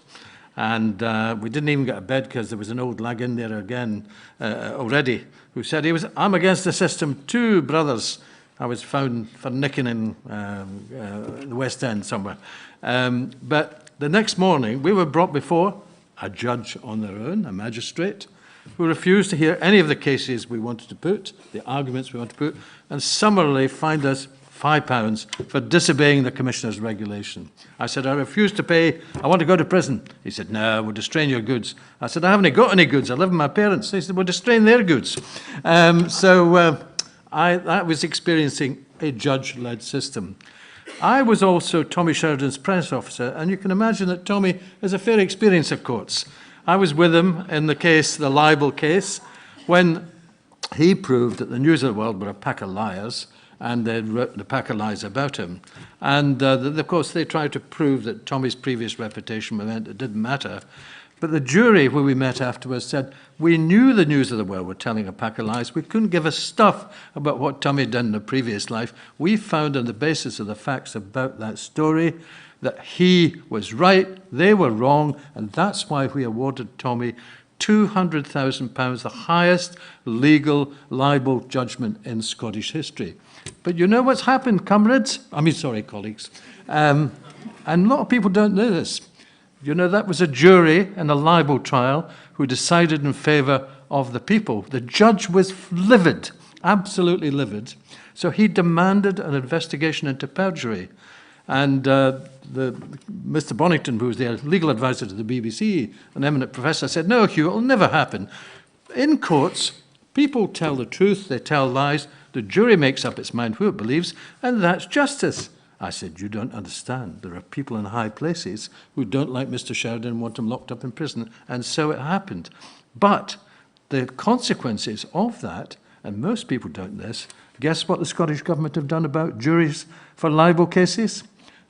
and we didn't even get a bed because there was an old lag in there again already who said I'm against the system. 2 brothers I was found for nicking in the West End somewhere. But the next morning, we were brought before a judge on their own, a magistrate, who refused to hear any of the cases we wanted to put, the arguments we wanted to put, and summarily fined us £5 for disobeying the Commissioner's regulation. I said, I refuse to pay, I want to go to prison. He said, no, we'll distrain your goods. I said, I haven't got any goods, I live with my parents. He said, we'll distrain their goods. I was experiencing a judge-led system. I was also Tommy Sheridan's press officer, and you can imagine that Tommy has a fair experience of courts. I was with him in the case, the libel case, when he proved that the News of the World were a pack of liars, and they'd written a pack of lies about him. And, of course, they tried to prove that Tommy's previous reputation meant it didn't matter. But the jury, who we met afterwards, said, we knew the News of the World were telling a pack of lies. We couldn't give a stuff about what Tommy had done in a previous life. We found on the basis of the facts about that story that he was right, they were wrong, and that's why we awarded Tommy £200,000, the highest legal libel judgment in Scottish history. But you know what's happened, colleagues? And a lot of people don't know this. You know, that was a jury in a libel trial who decided in favour of the people. The judge was livid, absolutely livid. So he demanded an investigation into perjury. And Mr. Bonington, who was the legal advisor to the BBC, an eminent professor, said, no, Hugh, it'll never happen. In courts, people tell the truth, they tell lies, the jury makes up its mind who it believes, and that's justice. I said, you don't understand. There are people in high places who don't like Mr. Sheridan and want him locked up in prison, and so it happened. But the consequences of that, and most people don't know this, guess what the Scottish Government have done about juries for libel cases?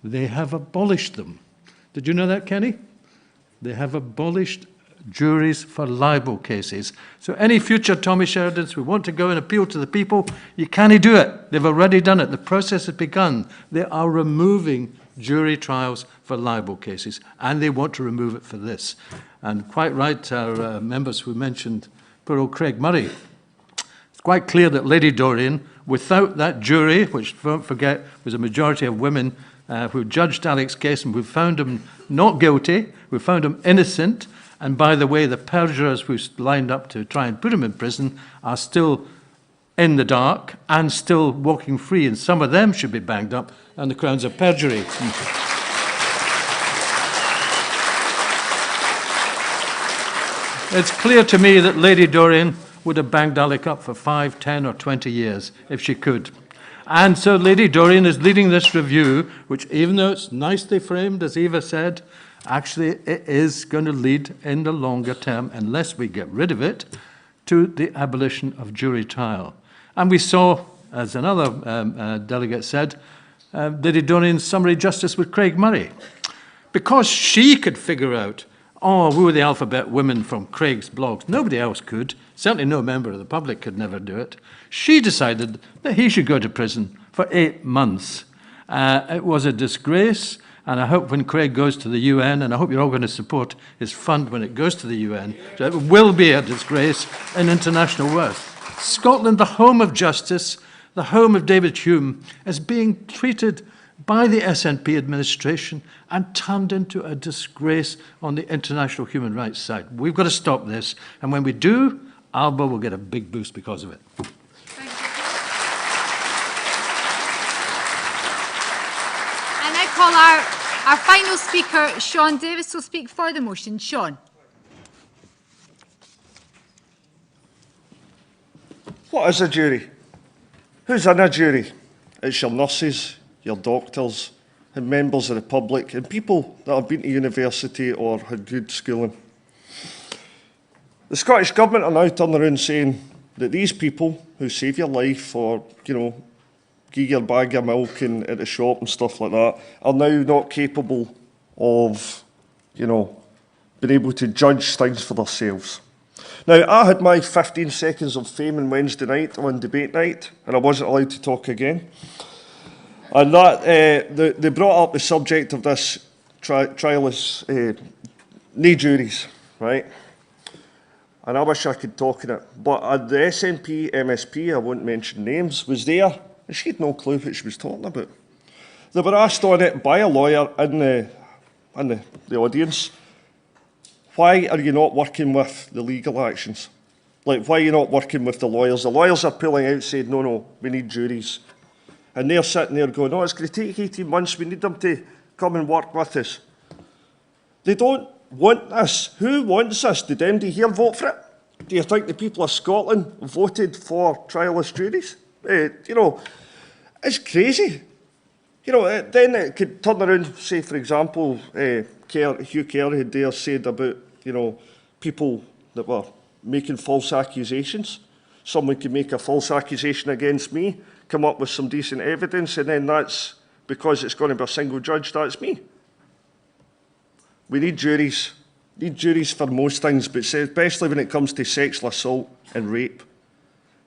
They have abolished them. Did you know that, Kenny? They have abolished juries for libel cases. So any future Tommy Sheridans who want to go and appeal to the people, you can't do it. They've already done it. The process has begun. They are removing jury trials for libel cases, and they want to remove it for this. And quite right, our members who mentioned poor old Craig Murray. It's quite clear that Lady Dorian, without that jury, which don't forget was a majority of women who judged Alex's case and who found him not guilty, who found him innocent, and by the way, the perjurers who lined up to try and put him in prison are still in the dark and still walking free, and some of them should be banged up on the grounds of perjury. It's clear to me that Lady Dorian would have banged Alec up for 5, 10 or 20 years if she could. And so Lady Dorian is leading this review, which even though it's nicely framed, as Eva said, actually it is going to lead in the longer term, unless we get rid of it, to the abolition of jury trial. And we saw, as another delegate said, Lady Dorian's summary justice with Craig Murray. Because she could figure out oh, woo the alphabet women from Craig's blogs. Nobody else could. Certainly no member of the public could never do it. She decided that he should go to prison for 8 months. It was a disgrace, and I hope when Craig goes to the UN, and I hope you're all going to support his fund when it goes to the UN, it will be a disgrace in international worth. Scotland, the home of justice, the home of David Hume, is being treated by the SNP administration and turned into a disgrace on the international human rights side. We've got to stop this, and when we do, ALBA will get a big boost because of it. Thank you. And I call our final speaker, Sean Davis, will speak for the motion. Sean. What is a jury? Who's in a jury? It's your nurses, your doctors, and members of the public, and people that have been to university or had good schooling. The Scottish Government are now turning around saying that these people who save your life or, you know, give your bag of milk at the shop and stuff like that are now not capable of, you know, being able to judge things for themselves. Now, I had my 15 seconds of fame on Wednesday night on debate night, and I wasn't allowed to talk again. And that they brought up the subject of this trial as no juries, right? And I wish I could talk in it. But the SNP MSP, I won't mention names, was there, and she had no clue what she was talking about. They were asked on it by a lawyer in the audience, why are you not working with the legal actions? Like, why are you not working with the lawyers? The lawyers are pulling out saying, no, we need juries. And they're sitting there going, it's going to take 18 months, we need them to come and work with us. They don't want this. Who wants this? Did MD here vote for it? Do you think the people of Scotland voted for trialist juries? You know, it's crazy. You know, then it could turn around, say, for example, Hugh Kerr had there said about, you know, people that were making false accusations. Someone could make a false accusation against me, come up with some decent evidence, and then that's, because it's going to be a single judge, that's me. We need juries. Need juries for most things, but especially when it comes to sexual assault and rape,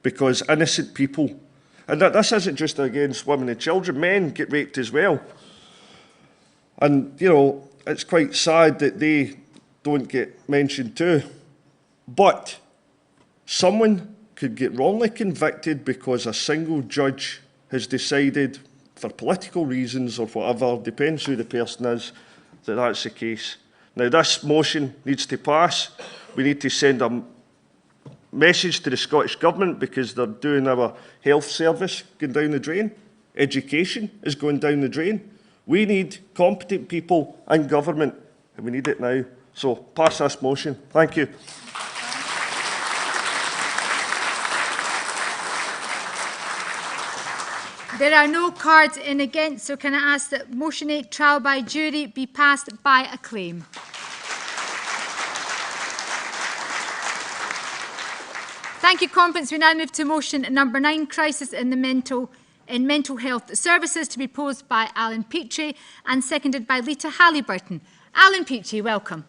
because innocent people, and this isn't just against women and children, men get raped as well. And, you know, it's quite sad that they don't get mentioned too. But someone could get wrongly convicted because a single judge has decided, for political reasons or whatever, depends who the person is, that that's the case. Now, this motion needs to pass. We need to send a message to the Scottish Government, because they're doing our health service going down the drain. Education is going down the drain. We need competent people in government, and we need it now. So pass this motion. Thank you. There are no cards in against, so can I ask that motion 8, trial by jury, be passed by acclaim? Thank you, Conference. We now move to motion number 9, crisis in mental health services, to be posed by Alan Petrie and seconded by Lita Halliburton. Alan Petrie, welcome.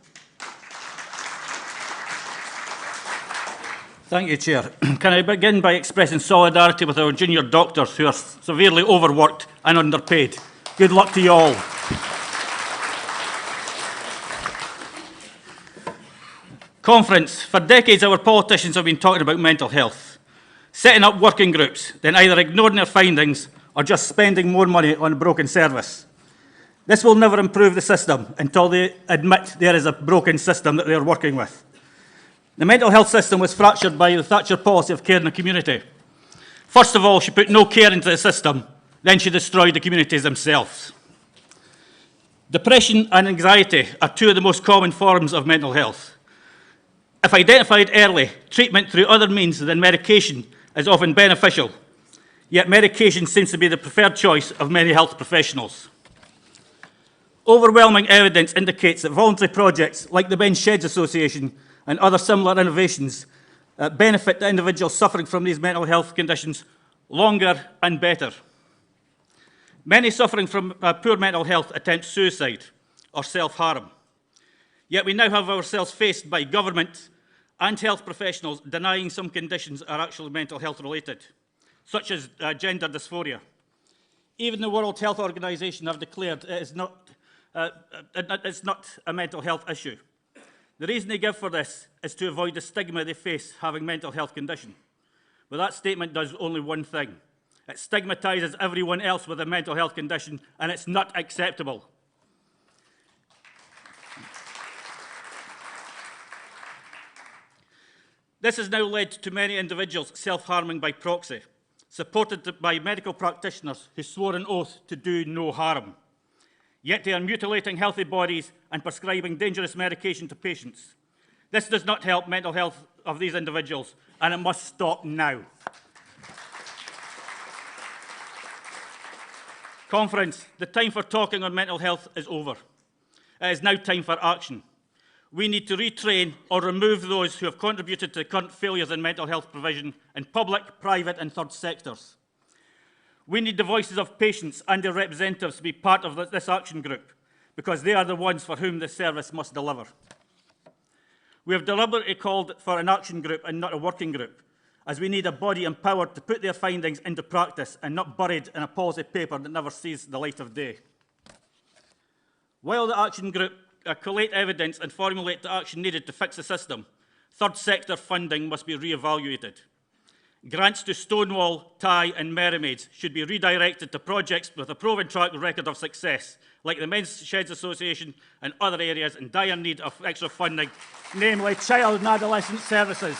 Thank you, Chair. Can I begin by expressing solidarity with our junior doctors who are severely overworked and underpaid? Good luck to you all. Conference. For decades, our politicians have been talking about mental health, setting up working groups, then either ignoring their findings or just spending more money on a broken service. This will never improve the system until they admit there is a broken system that they are working with. The mental health system was fractured by the Thatcher policy of care in the community. First of all, she put no care into the system, then she destroyed the communities themselves. Depression and anxiety are two of the most common forms of mental health. If identified early, treatment through other means than medication is often beneficial, yet medication seems to be the preferred choice of many health professionals. Overwhelming evidence indicates that voluntary projects like the Ben Sheds Association and other similar innovations benefit the individuals suffering from these mental health conditions longer and better. Many suffering from poor mental health attempt suicide or self-harm. Yet we now have ourselves faced by government and health professionals denying some conditions are actually mental health related, such as gender dysphoria. Even the World Health Organization have declared it's not a mental health issue. The reason they give for this is to avoid the stigma they face having mental health condition. But that statement does only one thing. It stigmatises everyone else with a mental health condition, and it's not acceptable. This has now led to many individuals self-harming by proxy, supported by medical practitioners who swore an oath to do no harm. Yet they are mutilating healthy bodies and prescribing dangerous medication to patients. This does not help mental health of these individuals, and it must stop now. Conference, the time for talking on mental health is over. It is now time for action. We need to retrain or remove those who have contributed to the current failures in mental health provision in public, private and third sectors. We need the voices of patients and their representatives to be part of this action group, because they are the ones for whom this service must deliver. We have deliberately called for an action group and not a working group, as we need a body empowered to put their findings into practice and not buried in a policy paper that never sees the light of day. While the action group collate evidence and formulate the action needed to fix the system, third sector funding must be re-evaluated. Grants to Stonewall, Thai and Mermaids should be redirected to projects with a proven track record of success, like the Men's Sheds Association and other areas in dire need of extra funding, namely child and adolescent services.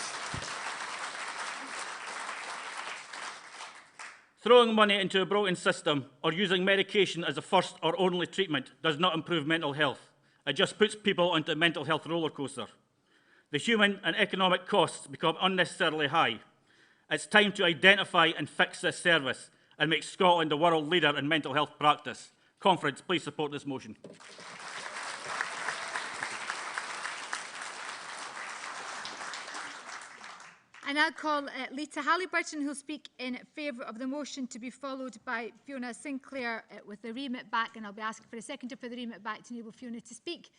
Throwing money into a broken system or using medication as a first or only treatment does not improve mental health. It just puts people onto a mental health roller coaster. The human and economic costs become unnecessarily high. It's time to identify and fix this service and make Scotland a world leader in mental health practice. Conference, please support this motion. I now call Lita Halliburton, who will speak in favour of the motion, to be followed by Fiona Sinclair with the remit back, and I'll be asking for a seconder for the remit back to enable Fiona to speak.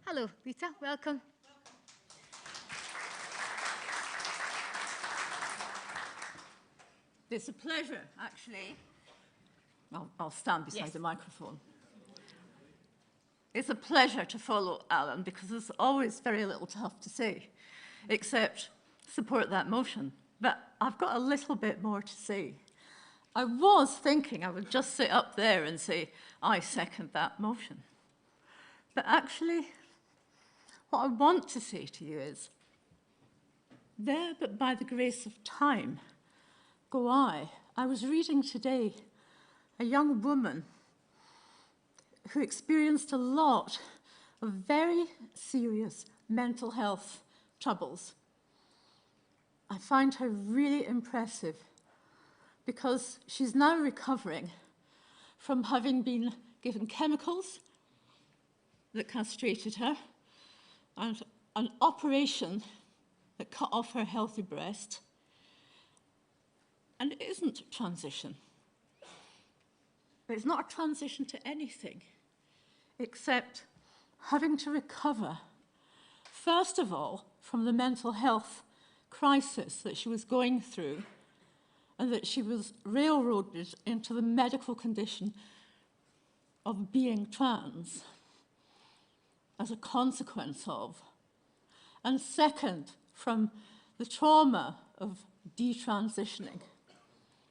Hello, Lita, welcome. It's a pleasure, actually. I'll stand beside the microphone. It's a pleasure to follow Alan, because there's always very little to have to say, except support that motion. But I've got a little bit more to say. I was thinking I would just sit up there and say, I second that motion. But actually, what I want to say to you is, there but by the grace of time, go I. I was reading today a young woman who experienced a lot of very serious mental health troubles. I find her really impressive because she's now recovering from having been given chemicals that castrated her and an operation that cut off her healthy breast. And it isn't a transition. It's not a transition to anything except having to recover, first of all, from the mental health crisis that she was going through, and that she was railroaded into the medical condition of being trans as a consequence of. And second, from the trauma of detransitioning.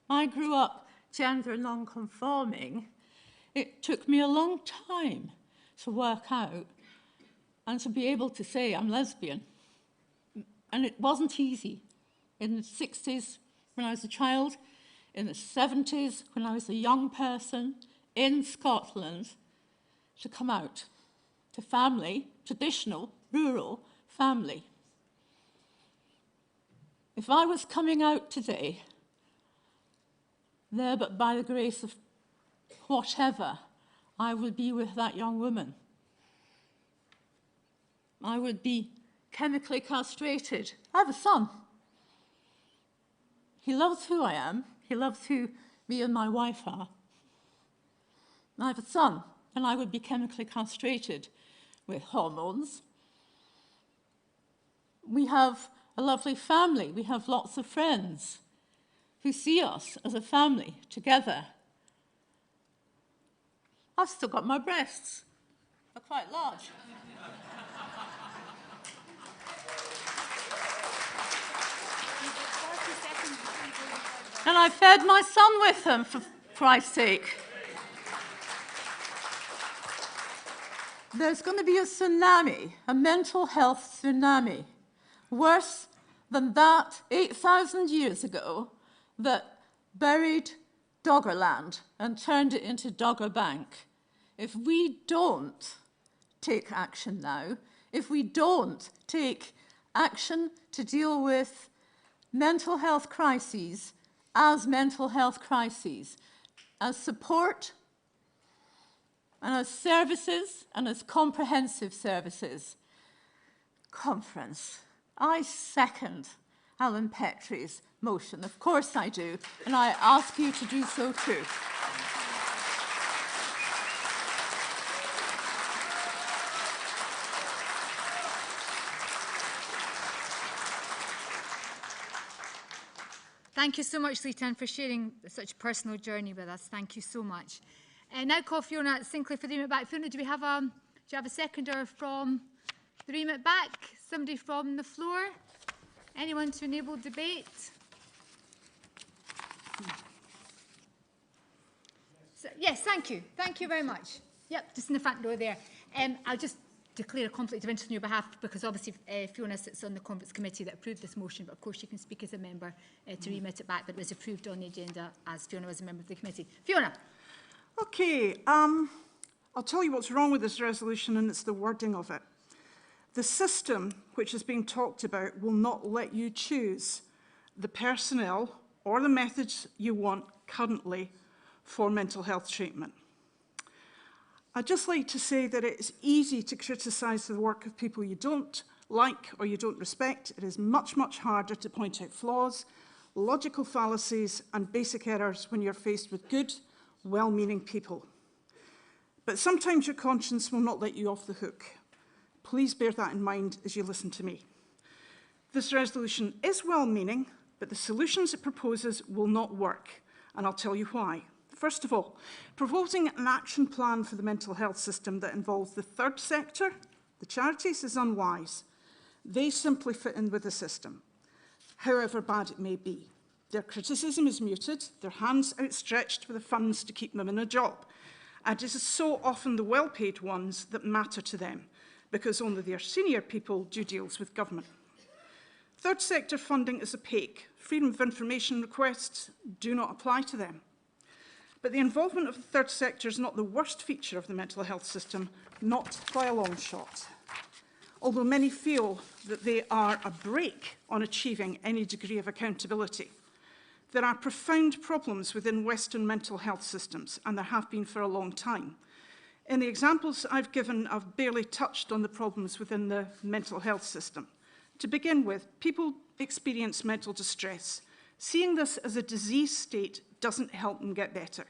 I grew up gender non-conforming. It took me a long time to work out and to be able to say I'm lesbian. And it wasn't easy. In the 60s, when I was a child, in the 70s, when I was a young person, in Scotland, to come out to family, traditional, rural family. If I was coming out today, there but by the grace of whatever, I would be with that young woman. I would be chemically castrated. I have a son. He loves who I am. He loves who me and my wife are. I have a son, and I would be chemically castrated with hormones We have a lovely family. We have lots of friends who see us as a family together. I've still got my breasts. They're quite large. And I fed my son with them, for Christ's sake. There's going to be a tsunami, a mental health tsunami, worse than that 8,000 years ago that buried Doggerland and turned it into Dogger Bank. If we don't take action now, if we don't take action to deal with mental health crises as mental health crises, as support and as services and as comprehensive services. Conference. I second Alan Petrie's motion. Of course I do, and I ask you to do so too. Thank you so much, Leeton, for sharing such a personal journey with us. Thank you so much. Now call Fiona Sinclair for the remit back. Fiona, do you have a seconder from the remit back? Somebody from the floor? Anyone to enable debate? So, yes, thank you. Thank you very much. Yep, just in the front row there. I'll just declare a conflict of interest on your behalf because obviously Fiona sits on the Conference Committee that approved this motion, but of course you can speak as a member to remit it back, but it was approved on the agenda as Fiona was a member of the committee. Fiona. Okay, I'll tell you what's wrong with this resolution, and it's the wording of it. The system which is being talked about will not let you choose the personnel or the methods you want currently for mental health treatment. I'd just like to say that it's easy to criticise the work of people you don't like or you don't respect. It is much, much harder to point out flaws, logical fallacies and basic errors when you're faced with good, well-meaning people. But sometimes your conscience will not let you off the hook. Please bear that in mind as you listen to me. This resolution is well-meaning, but the solutions it proposes will not work, and I'll tell you why. First of all, proposing an action plan for the mental health system that involves the third sector, the charities, is unwise. They simply fit in with the system, however bad it may be. Their criticism is muted, their hands outstretched for the funds to keep them in a job. And it is so often the well-paid ones that matter to them, because only their senior people do deals with government. Third sector funding is opaque. Freedom of information requests do not apply to them. But the involvement of the third sector is not the worst feature of the mental health system, not by a long shot. Although many feel that they are a brake on achieving any degree of accountability. There are profound problems within Western mental health systems, and there have been for a long time. In the examples I've given, I've barely touched on the problems within the mental health system. To begin with, people experience mental distress. Seeing this as a disease state doesn't help them get better.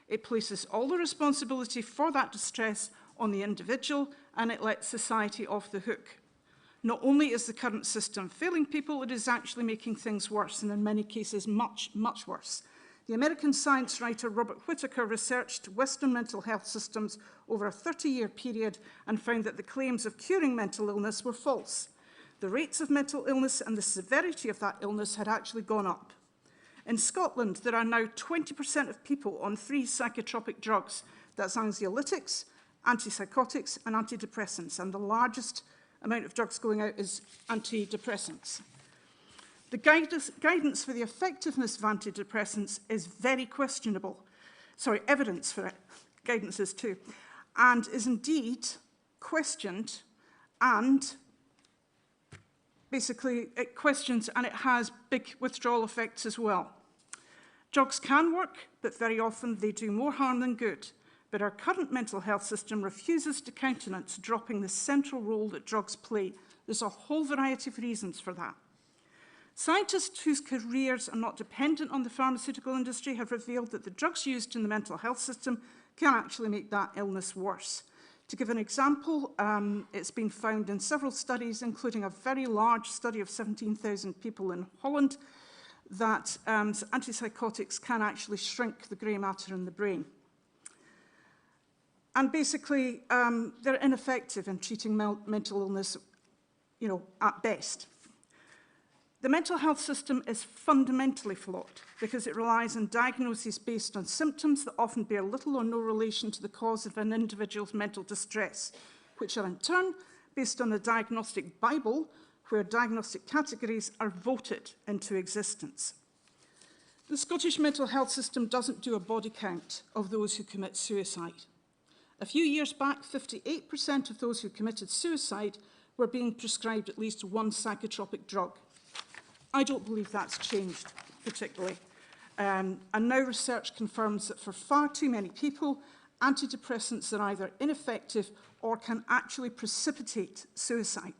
It places all the responsibility for that distress on the individual, and it lets society off the hook. Not only is the current system failing people, it is actually making things worse, and in many cases much, much worse. The American science writer Robert Whittaker researched Western mental health systems over a 30-year period and found that the claims of curing mental illness were false. The rates of mental illness and the severity of that illness had actually gone up. In Scotland, there are now 20% of people on 3 psychotropic drugs. That's anxiolytics, antipsychotics, and antidepressants, and the largest amount of drugs going out is antidepressants. The guidance for the effectiveness of antidepressants is very questionable. Sorry, evidence for it, guidance is too, and is indeed questioned, and basically it questions and it has big withdrawal effects as well. Drugs can work, but very often they do more harm than good. But our current mental health system refuses to countenance dropping the central role that drugs play. There's a whole variety of reasons for that. Scientists whose careers are not dependent on the pharmaceutical industry have revealed that the drugs used in the mental health system can actually make that illness worse. To give an example, it's been found in several studies, including a very large study of 17,000 people in Holland, that antipsychotics can actually shrink the grey matter in the brain. And basically, they're ineffective in treating mental illness, you know, at best. The mental health system is fundamentally flawed because it relies on diagnoses based on symptoms that often bear little or no relation to the cause of an individual's mental distress, which are in turn based on a diagnostic Bible where diagnostic categories are voted into existence. The Scottish mental health system doesn't do a body count of those who commit suicide. A few years back, 58% of those who committed suicide were being prescribed at least one psychotropic drug. I don't believe that's changed particularly. And now research confirms that for far too many people, antidepressants are either ineffective or can actually precipitate suicide.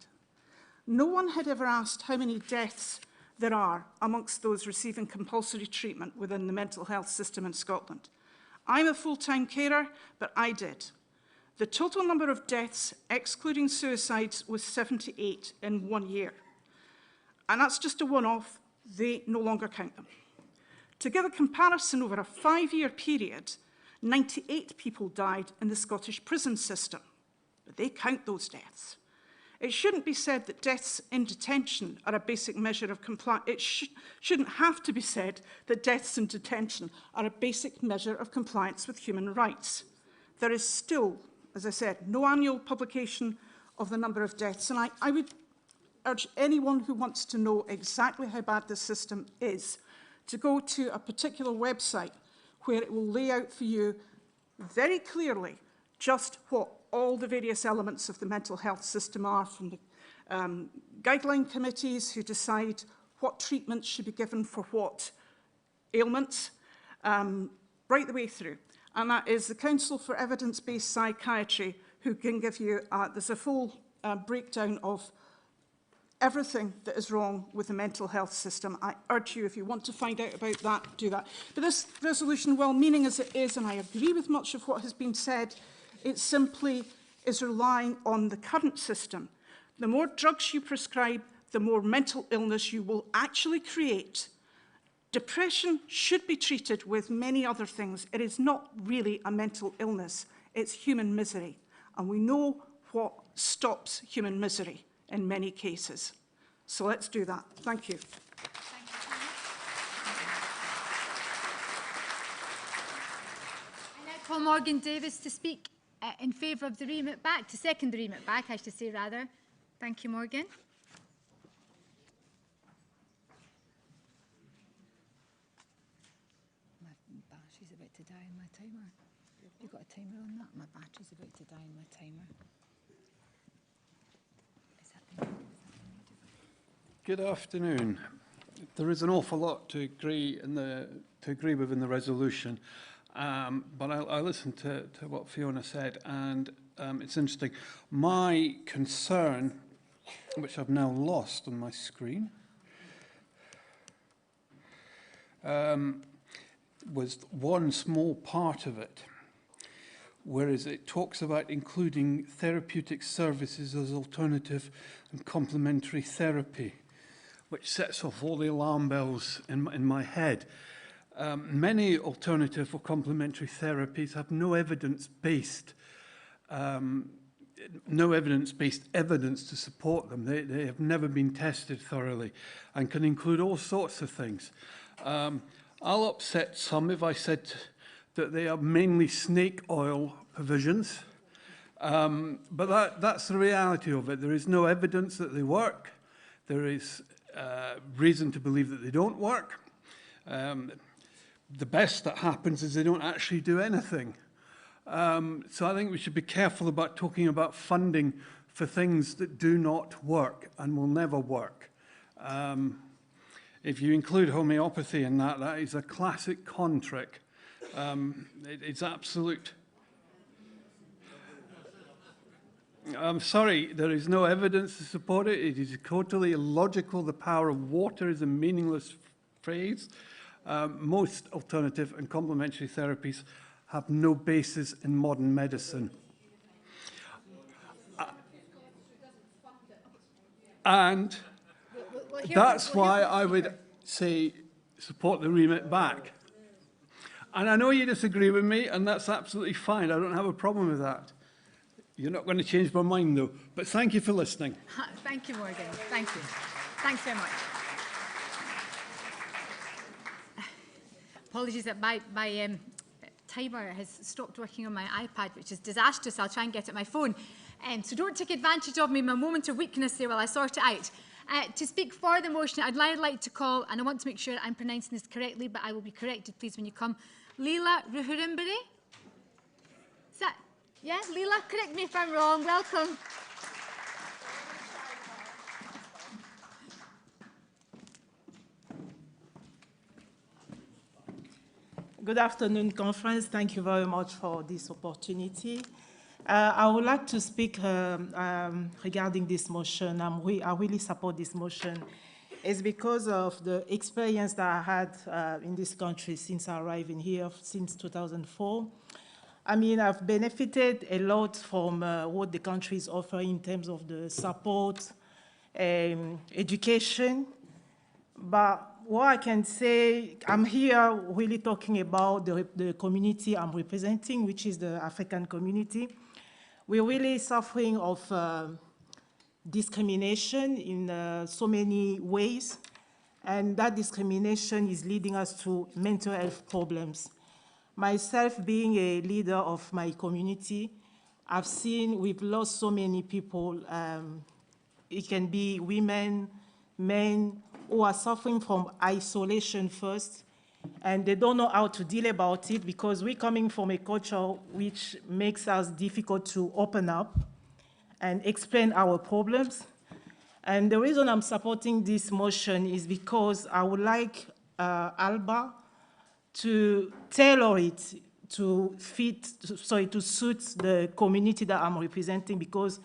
No one had ever asked how many deaths there are amongst those receiving compulsory treatment within the mental health system in Scotland. I'm a full-time carer, but I did. The total number of deaths, excluding suicides, was 78 in 1 year. And that's just a one-off. They no longer count them. To give a comparison, over a 5-year period, 98 people died in the Scottish prison system, but they count those deaths. It shouldn't be said that deaths in detention are a basic measure of compliance. It shouldn't have to be said that deaths in detention are a basic measure of compliance with human rights. There is still, as I said, no annual publication of the number of deaths, and I would urge anyone who wants to know exactly how bad the system is to go to a particular website where it will lay out for you very clearly just what all the various elements of the mental health system are, from the guideline committees who decide what treatments should be given for what ailments, right the way through. And that is the Council for Evidence-Based Psychiatry, who can give you, there's a full breakdown of everything that is wrong with the mental health system. I urge you, if you want to find out about that, do that. But this resolution, well-meaning as it is, and I agree with much of what has been said, it simply is relying on the current system. The more drugs you prescribe, the more mental illness you will actually create. Depression should be treated with many other things. It is not really a mental illness. It's human misery. And we know what stops human misery in many cases. So let's do that. Thank you. I now call Morgan Davis to speak in favour of the remit back, to second the remit back, I should say rather. Thank you, Morgan. My battery's about to die in my timer. You've got a timer on that? My battery's about to die in my timer. Good afternoon. There is an awful lot to agree with in the resolution, but I listened to what Fiona said, and it's interesting. My concern, which I've now lost on my screen, was one small part of it, whereas it talks about including therapeutic services as alternative and complementary therapy, which sets off all the alarm bells in my head. Many alternative or complementary therapies have no evidence-based evidence to support them. They have never been tested thoroughly and can include all sorts of things. I'll upset some if I said that they are mainly snake oil provisions, but that's the reality of it. There is no evidence that they work. There is reason to believe that they don't work. The best that happens is they don't actually do anything. So I think we should be careful about talking about funding for things that do not work and will never work. If you include homeopathy in that, that is a classic con trick. It's absolute. I'm sorry, there is no evidence to support it. It is totally illogical. The power of water is a meaningless phrase. Most alternative and complementary therapies have no basis in modern medicine. And that's why I would say support the remit back. And I know you disagree with me, and that's absolutely fine. I don't have a problem with that. You're not going to change my mind, though. But thank you for listening. Thank you, Morgan. Thank you. Thanks very much. Apologies that my timer has stopped working on my iPad, which is disastrous. I'll try and get it on my phone. So don't take advantage of me in my moment of weakness there while I sort it out. To speak for the motion, I'd like to call, and I want to make sure I'm pronouncing this correctly, but I will be corrected, please, when you come. Leela Ruhurimbiri? Is that, yeah, Leela? Correct me if I'm wrong. Welcome. Good afternoon, conference. Thank you very much for this opportunity. I would like to speak regarding this motion. I really support this motion. It's because of the experience that I had in this country since I arrived in here, since 2004. I mean, I've benefited a lot from what the country is offering in terms of the support, education. But what I can say, I'm here really talking about the community I'm representing, which is the African community. We're really suffering of discrimination in so many ways, and that discrimination is leading us to mental health problems. Myself being a leader of my community, I've seen we've lost so many people. It can be women, men, who are suffering from isolation first, and they don't know how to deal about it because we're coming from a culture which makes us difficult to open up and explain our problems. And the reason I'm supporting this motion is because I would like ALBA to tailor it to to suit the community that I'm representing, because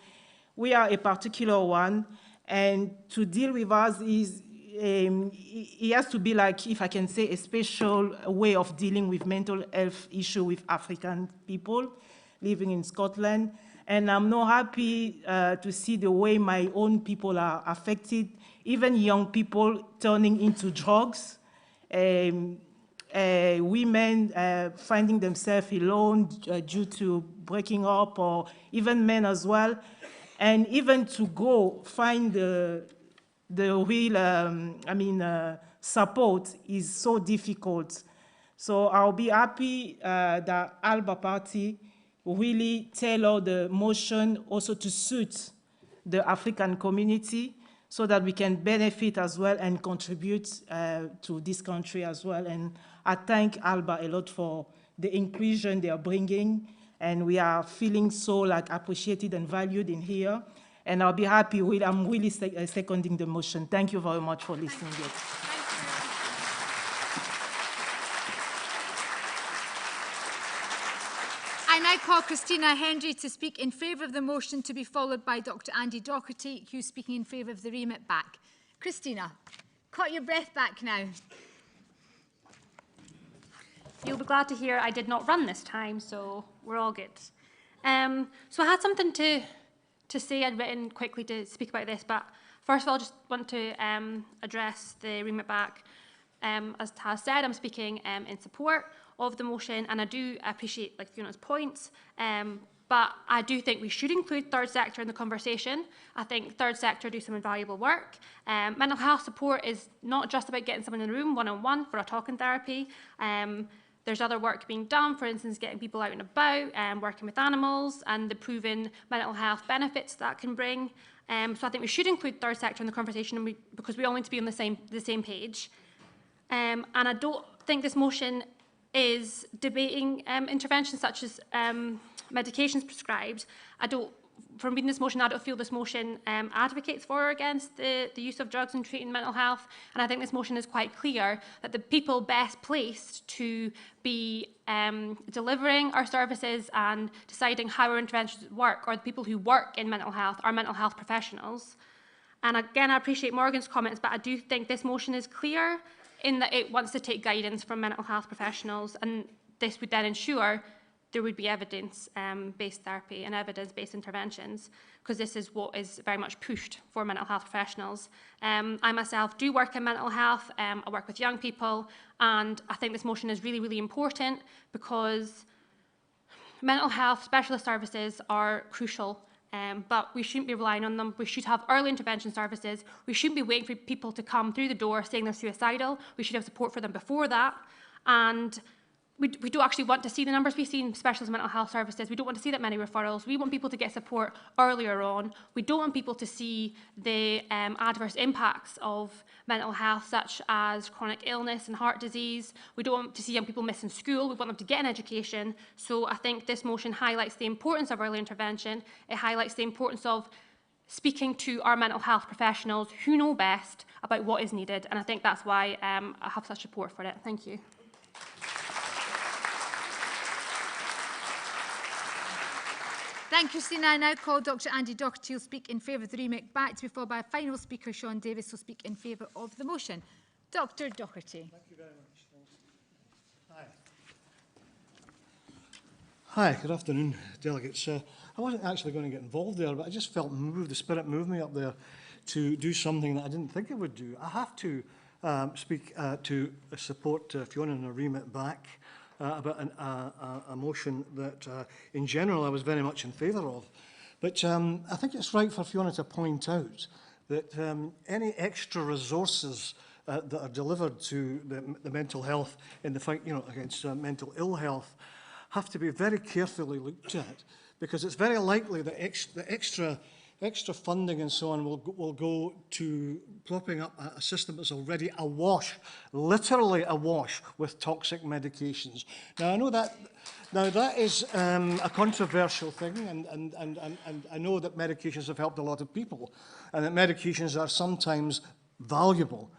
we are a particular one, and to deal with us is it has to be like, if I can say, a special way of dealing with mental health issue with African people living in Scotland. And I'm not happy to see the way my own people are affected, even young people turning into drugs, women finding themselves alone due to breaking up, or even men as well. And even to go find the real, support is so difficult. So I'll be happy that ALBA party really tailor the motion also to suit the African community, so that we can benefit as well and contribute to this country as well. And I thank ALBA a lot for the inclusion they are bringing, and we are feeling so appreciated and valued in here. And I'll be happy. I'm really seconding the motion. Thank you very much for listening. I now call Christina Hendry to speak in favour of the motion, to be followed by Dr. Andy Doherty, who's speaking in favour of the remit back. Christina, caught your breath back now. You'll be glad to hear I did not run this time, so we're all good. So I had something to say. I'd written quickly to speak about this, but first of all, I just want to address the remit back. As Taz said, I'm speaking in support of the motion, and I do appreciate Fiona's points, but I do think we should include third sector in the conversation. I think third sector do some invaluable work. Mental health support is not just about getting someone in the room one-on-one for a talking therapy. There's other work being done, for instance, getting people out and about, working with animals, and the proven mental health benefits that can bring. So I think we should include third sector in the conversation, because we all need to be on the same page. And I don't think this motion is debating interventions such as medications prescribed. From reading this motion, I don't feel this motion advocates for or against the use of drugs in treating mental health. And I think this motion is quite clear that the people best placed to be delivering our services and deciding how our interventions work are the people who work in mental health, our mental health professionals. And again, I appreciate Morgan's comments, but I do think this motion is clear in that it wants to take guidance from mental health professionals, and this would then ensure there would be evidence-based therapy and evidence-based interventions, because this is what is very much pushed for mental health professionals. I myself do work in mental health. I work with young people, and I think this motion is really, really important because mental health specialist services are crucial, but we shouldn't be relying on them. We should have early intervention services. We shouldn't be waiting for people to come through the door saying they're suicidal. We should have support for them before that. And we don't actually want to see the numbers we see in specialist mental health services. We don't want to see that many referrals. We want people to get support earlier on. We don't want people to see the adverse impacts of mental health, such as chronic illness and heart disease. We don't want to see young people missing school. We want them to get an education. So I think this motion highlights the importance of early intervention. It highlights the importance of speaking to our mental health professionals who know best about what is needed. And I think that's why I have such support for it. Thank you. Thank you, Christina. I now call Dr Andy Doherty will speak in favour of the remit back to be followed by a final speaker, Sean Davis, will speak in favour of the motion. Dr Doherty. Thank you very much. Thanks. Hi, good afternoon, delegates. I wasn't actually going to get involved there, but I just felt moved, the spirit moved me up there to do something that I didn't think I would do. I have to speak to support Fiona and her remit back. About a motion that, in general, I was very much in favour of. But I think it's right for Fiona to point out that any extra resources that are delivered to the mental health in the fight, against mental ill health have to be very carefully looked at, because it's very likely that the extra funding and so on will go to propping up a system that's already awash, literally awash with toxic medications. Now, I know that is a controversial thing, and I know that medications have helped a lot of people, and that medications are sometimes valuable.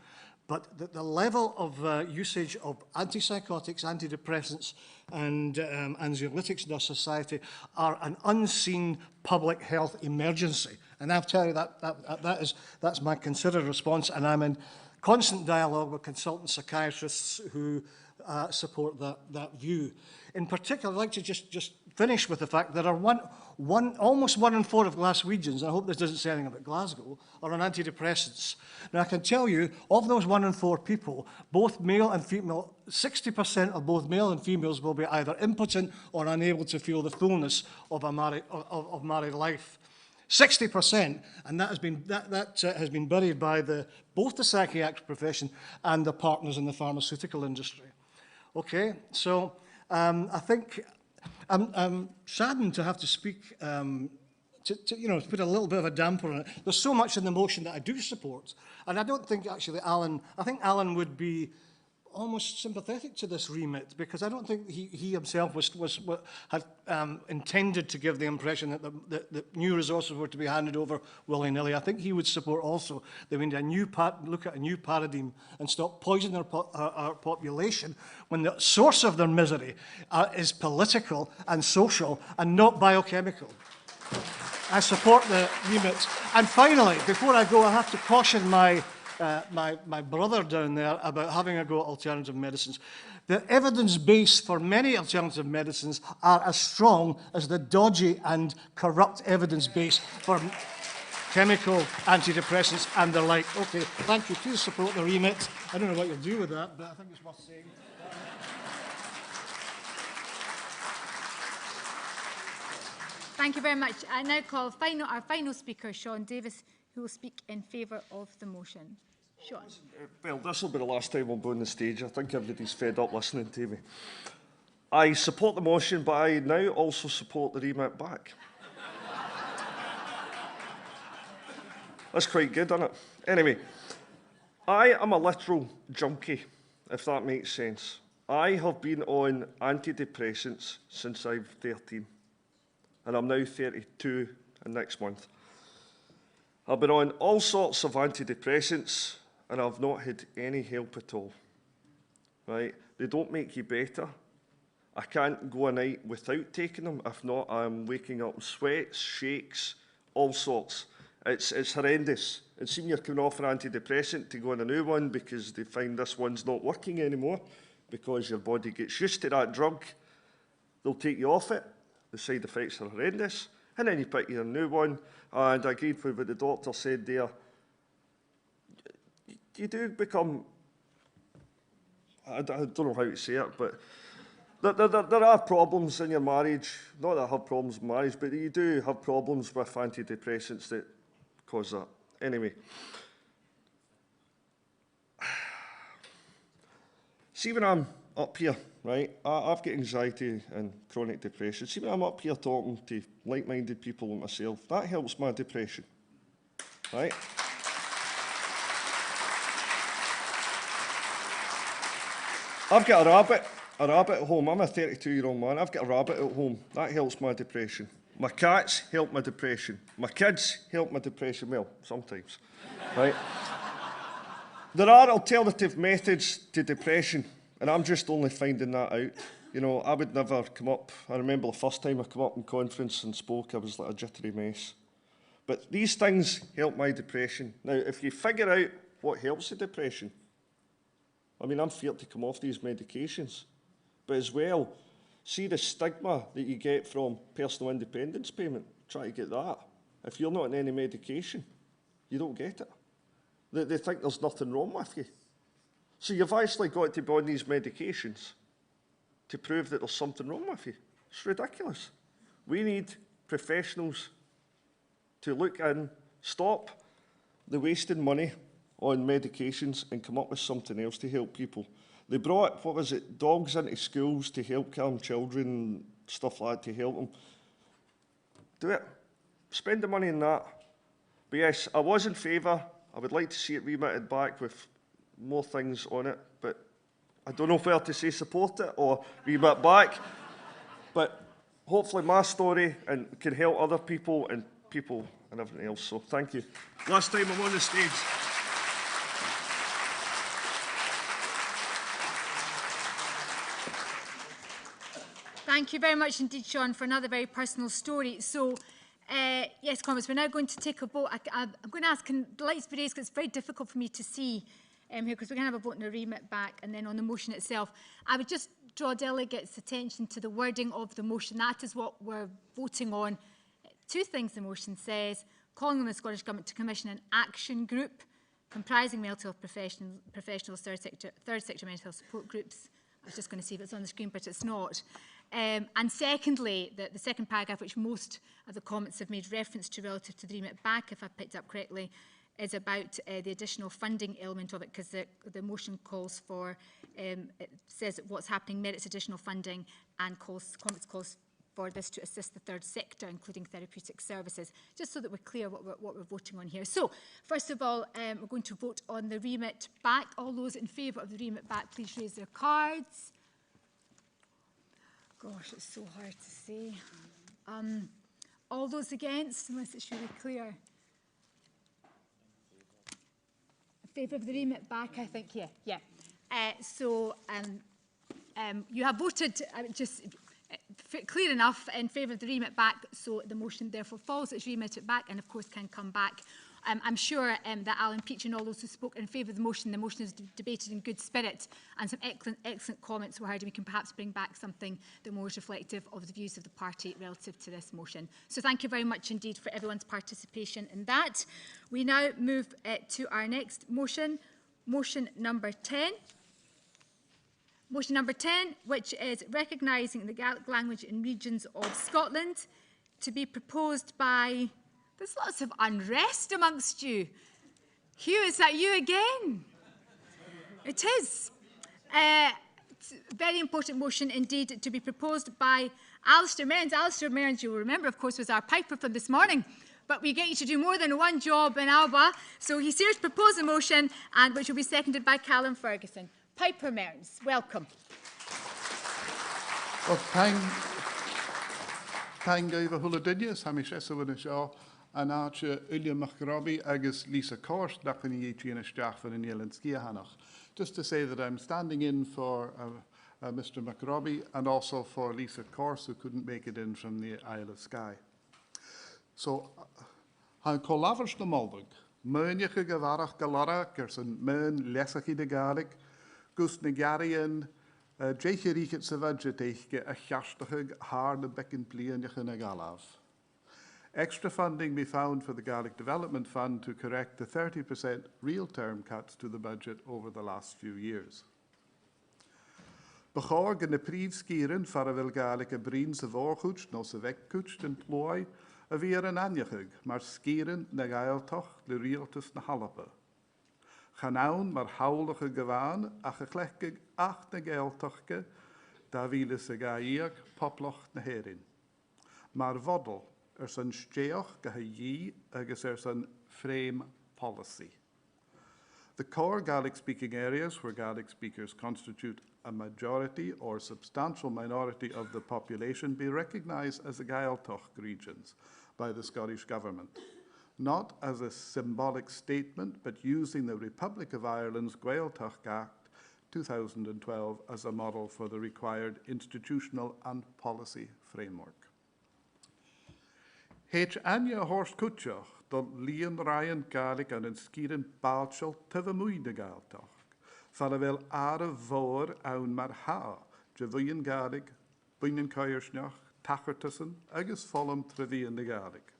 But the level of usage of antipsychotics, antidepressants, and anxiolytics in our society are an unseen public health emergency. And I'll tell you that's my considered response, and I'm in constant dialogue with consultant psychiatrists who support that view. In particular, I'd like to just finish with the fact that almost 1 in 4 of Glaswegians, and I hope this doesn't say anything about Glasgow, are on antidepressants. Now, I can tell you, of those 1 in 4 people, both male and female, 60% of both male and females will be either impotent or unable to feel the fullness of married life. 60%, and that has been buried by both the psychiatric profession and the partners in the pharmaceutical industry. Okay, so I think I'm saddened to have to speak, to put a little bit of a damper on it. There's so much in the motion that I do support, and I don't think actually I think Alan would be almost sympathetic to this remit, because I don't think he himself had intended to give the impression that new resources were to be handed over willy-nilly. I think he would support also that we need look at a new paradigm and stop poisoning our population when the source of their misery is political and social and not biochemical. I support the remit. And finally, before I go, I have to caution my brother down there about having a go at alternative medicines. The evidence base for many alternative medicines are as strong as the dodgy and corrupt evidence base for chemical antidepressants and the like. Okay, thank you. Please support the remit. I don't know what you'll do with that, but I think it's worth saying. Thank you very much. I now call our final speaker, Sean Davis, who will speak in favour of the motion. Sean. Well, this will be the last time I'll go on the stage. I think everybody's fed up listening to me. I support the motion, but I now also support the remit back. That's quite good, isn't it? Anyway, I am a literal junkie, if that makes sense. I have been on antidepressants since I'm 13, and I'm now 32 next month. I've been on all sorts of antidepressants, and I've not had any help at all. Right? They don't make you better. I can't go a night without taking them. If not, I'm waking up in sweats, shakes, all sorts. It's horrendous. And seeing you're coming off an antidepressant to go on a new one because they find this one's not working anymore because your body gets used to that drug, They'll take you off it, the side effects are horrendous, and then you pick your new one, and I agreed with what the doctor said there. You do become, I don't know how to say it, but there are problems in your marriage. Not that I have problems in marriage, but you do have problems with antidepressants that cause that. Anyway. See, when I'm up here, right, I've got anxiety and chronic depression. See, when I'm up here talking to like-minded people like myself, that helps my depression, right? I've got a rabbit at home. I'm a 32-year-old man. I've got a rabbit at home. That helps my depression. My cats help my depression. My kids help my depression. Well, sometimes, right? There are alternative methods to depression, and I'm just only finding that out. You know, I would never come up. I remember the first time I came up in conference and spoke, I was like a jittery mess. But these things help my depression. Now, if you figure out what helps the depression, I mean, I'm feared to come off these medications. But as well, see the stigma that you get from personal independence payment. Try to get that. If you're not on any medication, you don't get it. They think there's nothing wrong with you. So you've actually got to be on these medications to prove that there's something wrong with you. It's ridiculous. We need professionals to look in, stop the wasting money on medications and come up with something else to help people. They brought, what was it, dogs into schools to help calm children, stuff like that, to help them. Do it. Spend the money on that. But yes, I was in favour. I would like to see it remitted back with more things on it, but I don't know whether to say support it or remit back. But hopefully my story can help other people and everything else. So thank you. Last time I'm on the stage. Thank you very much indeed, Sean, for another very personal story. So, yes, comments. We're now going to take a vote. I'm going to ask, can the lights be raised, because it's very difficult for me to see here, because we're going to have a vote on the remit back and then on the motion itself. I would just draw delegates' attention to the wording of the motion. That is what we're voting on. Two things the motion says: calling on the Scottish Government to commission an action group comprising mental health professionals, third sector mental health support groups. I was just going to see if it's on the screen, but it's not. And secondly, the second paragraph, which most of the comments have made reference to relative to the remit back, if I picked up correctly, is about the additional funding element of it, because the motion calls for, it says that what's happening merits additional funding, and comments calls for this to assist the third sector, including therapeutic services, just so that we're clear what we're voting on here. So, first of all, we're going to vote on the remit back. All those in favour of the remit back, please raise their cards. Gosh, it's so hard to say. All those against, unless it's really clear. In favour of the remit back, I think, yeah. So you have voted clear enough in favour of the remit back, so the motion therefore falls. It's remitted back and, of course, can come back. I'm sure that Alan Peach and all those who spoke in favour of the motion is debated in good spirit, and some excellent comments were heard, and we can perhaps bring back something that more is reflective of the views of the party relative to this motion. So thank you very much indeed for everyone's participation in that. We now move to our next motion, motion number 10. Motion number 10, which is recognising the Gaelic language in regions of Scotland, to be proposed by... There's lots of unrest amongst you. Hugh, is that you again? It is. Very important motion indeed, to be proposed by Alistair Mearns. Alistair Mearns, you'll remember, of course, was our piper from this morning. But we get you to do more than one job in ALBA. So he's here to propose a motion, and which will be seconded by Callum Ferguson. Piper Mearns, welcome. Well, thank you, Huladidias, Hamish Esawin and Archer Ilya Macrobi, Agus Lisa Kors, Dakini Trina Stachvan and Yelenski Hanach. Just to say that I'm standing in for Mr. Macrobi and also for Lisa Kors, who couldn't make it in from the Isle of Skye. So, Han Colavers de Mulvig, Mönjige Gevarach Galara, Gerson Mön Lesaki de Gaelic, Gus Negarian, Dreiche rieket se budgeteiche a chastachig haar de bekken plianich in a galaf. Extra funding be found for the Gaelic Development Fund to correct the 30% real-term cuts to the budget over the last few years. Begorg in de priefskieren farvel Gaelic a brien se voorgoedst no se wegkoetst en plooi a weer een anjachig, maar skieren na gaeltoch de realtus na halappe. Ganaun maar houlige gewaan a geglekkig acht na gaeltochke da wiele se gaaier poploch na herin. Maar voddel zijn steoch gehaji agus zijn frame policy. The core Gaelic-speaking areas where Gaelic speakers constitute a majority or substantial minority of the population be recognised as the Gaeltacht regions by the Scottish Government, not as a symbolic statement, but using the Republic of Ireland's Gaeltacht Act 2012 as a model for the required institutional and policy framework. Heet Anja Horst Kutjoch, dat Lian Ryan Gaelic en een skieren baaltjel te vermoeide Gaeltacht. Van wel aarde voor aan maar ha, je wien Gaelic, binnen kuiersnach, tachertussen, agus vollem trevien de Gaelic.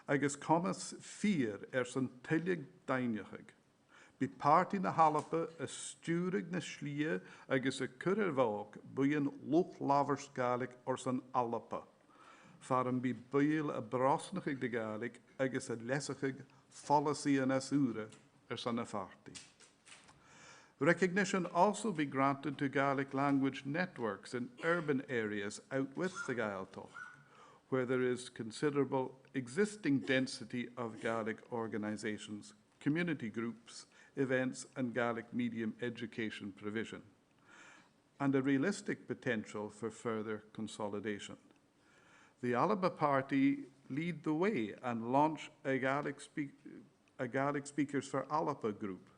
Agus commas 4 zijn tillig deinigig. Bij party na halappe, a sturig na schlie, agus a kurerwalk, binnen looplavers Gaelic or zijn allappe. Varum by buil a brosnachig de Gaelic, agus a lessachig policy and asure son a farty. Recognition also be granted to Gaelic language networks in urban areas out with the Gaeltacht, where there is considerable existing density of Gaelic organisations, community groups, events and Gaelic medium education provision, and a realistic potential for further consolidation. The ALBA party lead the way and launch a Gaelic Speakers for ALBA group,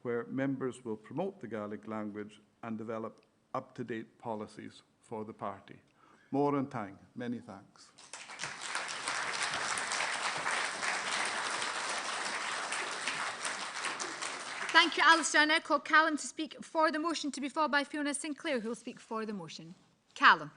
where members will promote the Gaelic language and develop up-to-date policies for the party. More and tang, many thanks. Thank you, Alistair. I now call Callum to speak for the motion, to be followed by Fiona Sinclair, who will speak for the motion. Callum.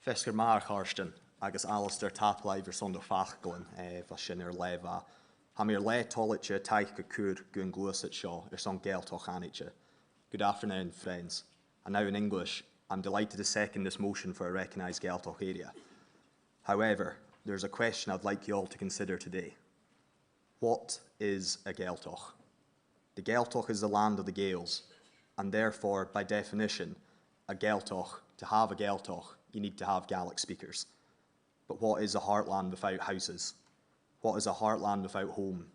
Fesgur mar Harston, agus Alistair taplai ver son de fachglen, va sin leva. Ha mir le tolitje taich go cwr gwn glusit shaw, son Gaeltacht anitje. Good afternoon, friends. And now in English, I'm delighted to second this motion for a recognised Gaeltacht area. However, there's a question I'd like you all to consider today. What is a Gaeltacht? The Gaeltacht is the land of the Gaels, and therefore, by definition, a Gaeltacht, to have a Gaeltacht, you need to have Gaelic speakers. But what is a heartland without houses? What is a heartland without homes?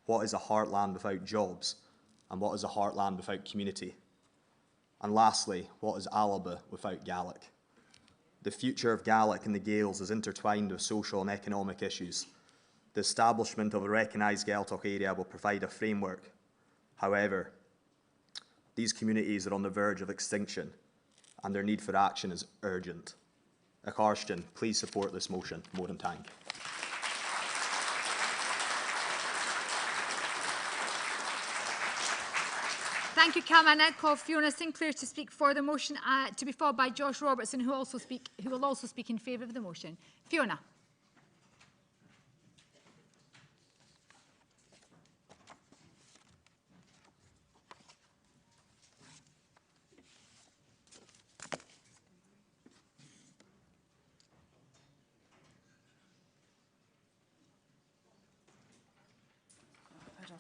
What is a heartland without jobs? And what is a heartland without community? And lastly, what is ALBA without Gaelic? The future of Gaelic and the Gaels is intertwined with social and economic issues. The establishment of a recognised Gaeltacht area will provide a framework. However, these communities are on the verge of extinction, and their need for action is urgent. Akarston, please support this motion. More than thank. Thank you, Callum. I now call Fiona Sinclair to speak for the motion, to be followed by Josh Robertson, who will also speak in favour of the motion. Fiona.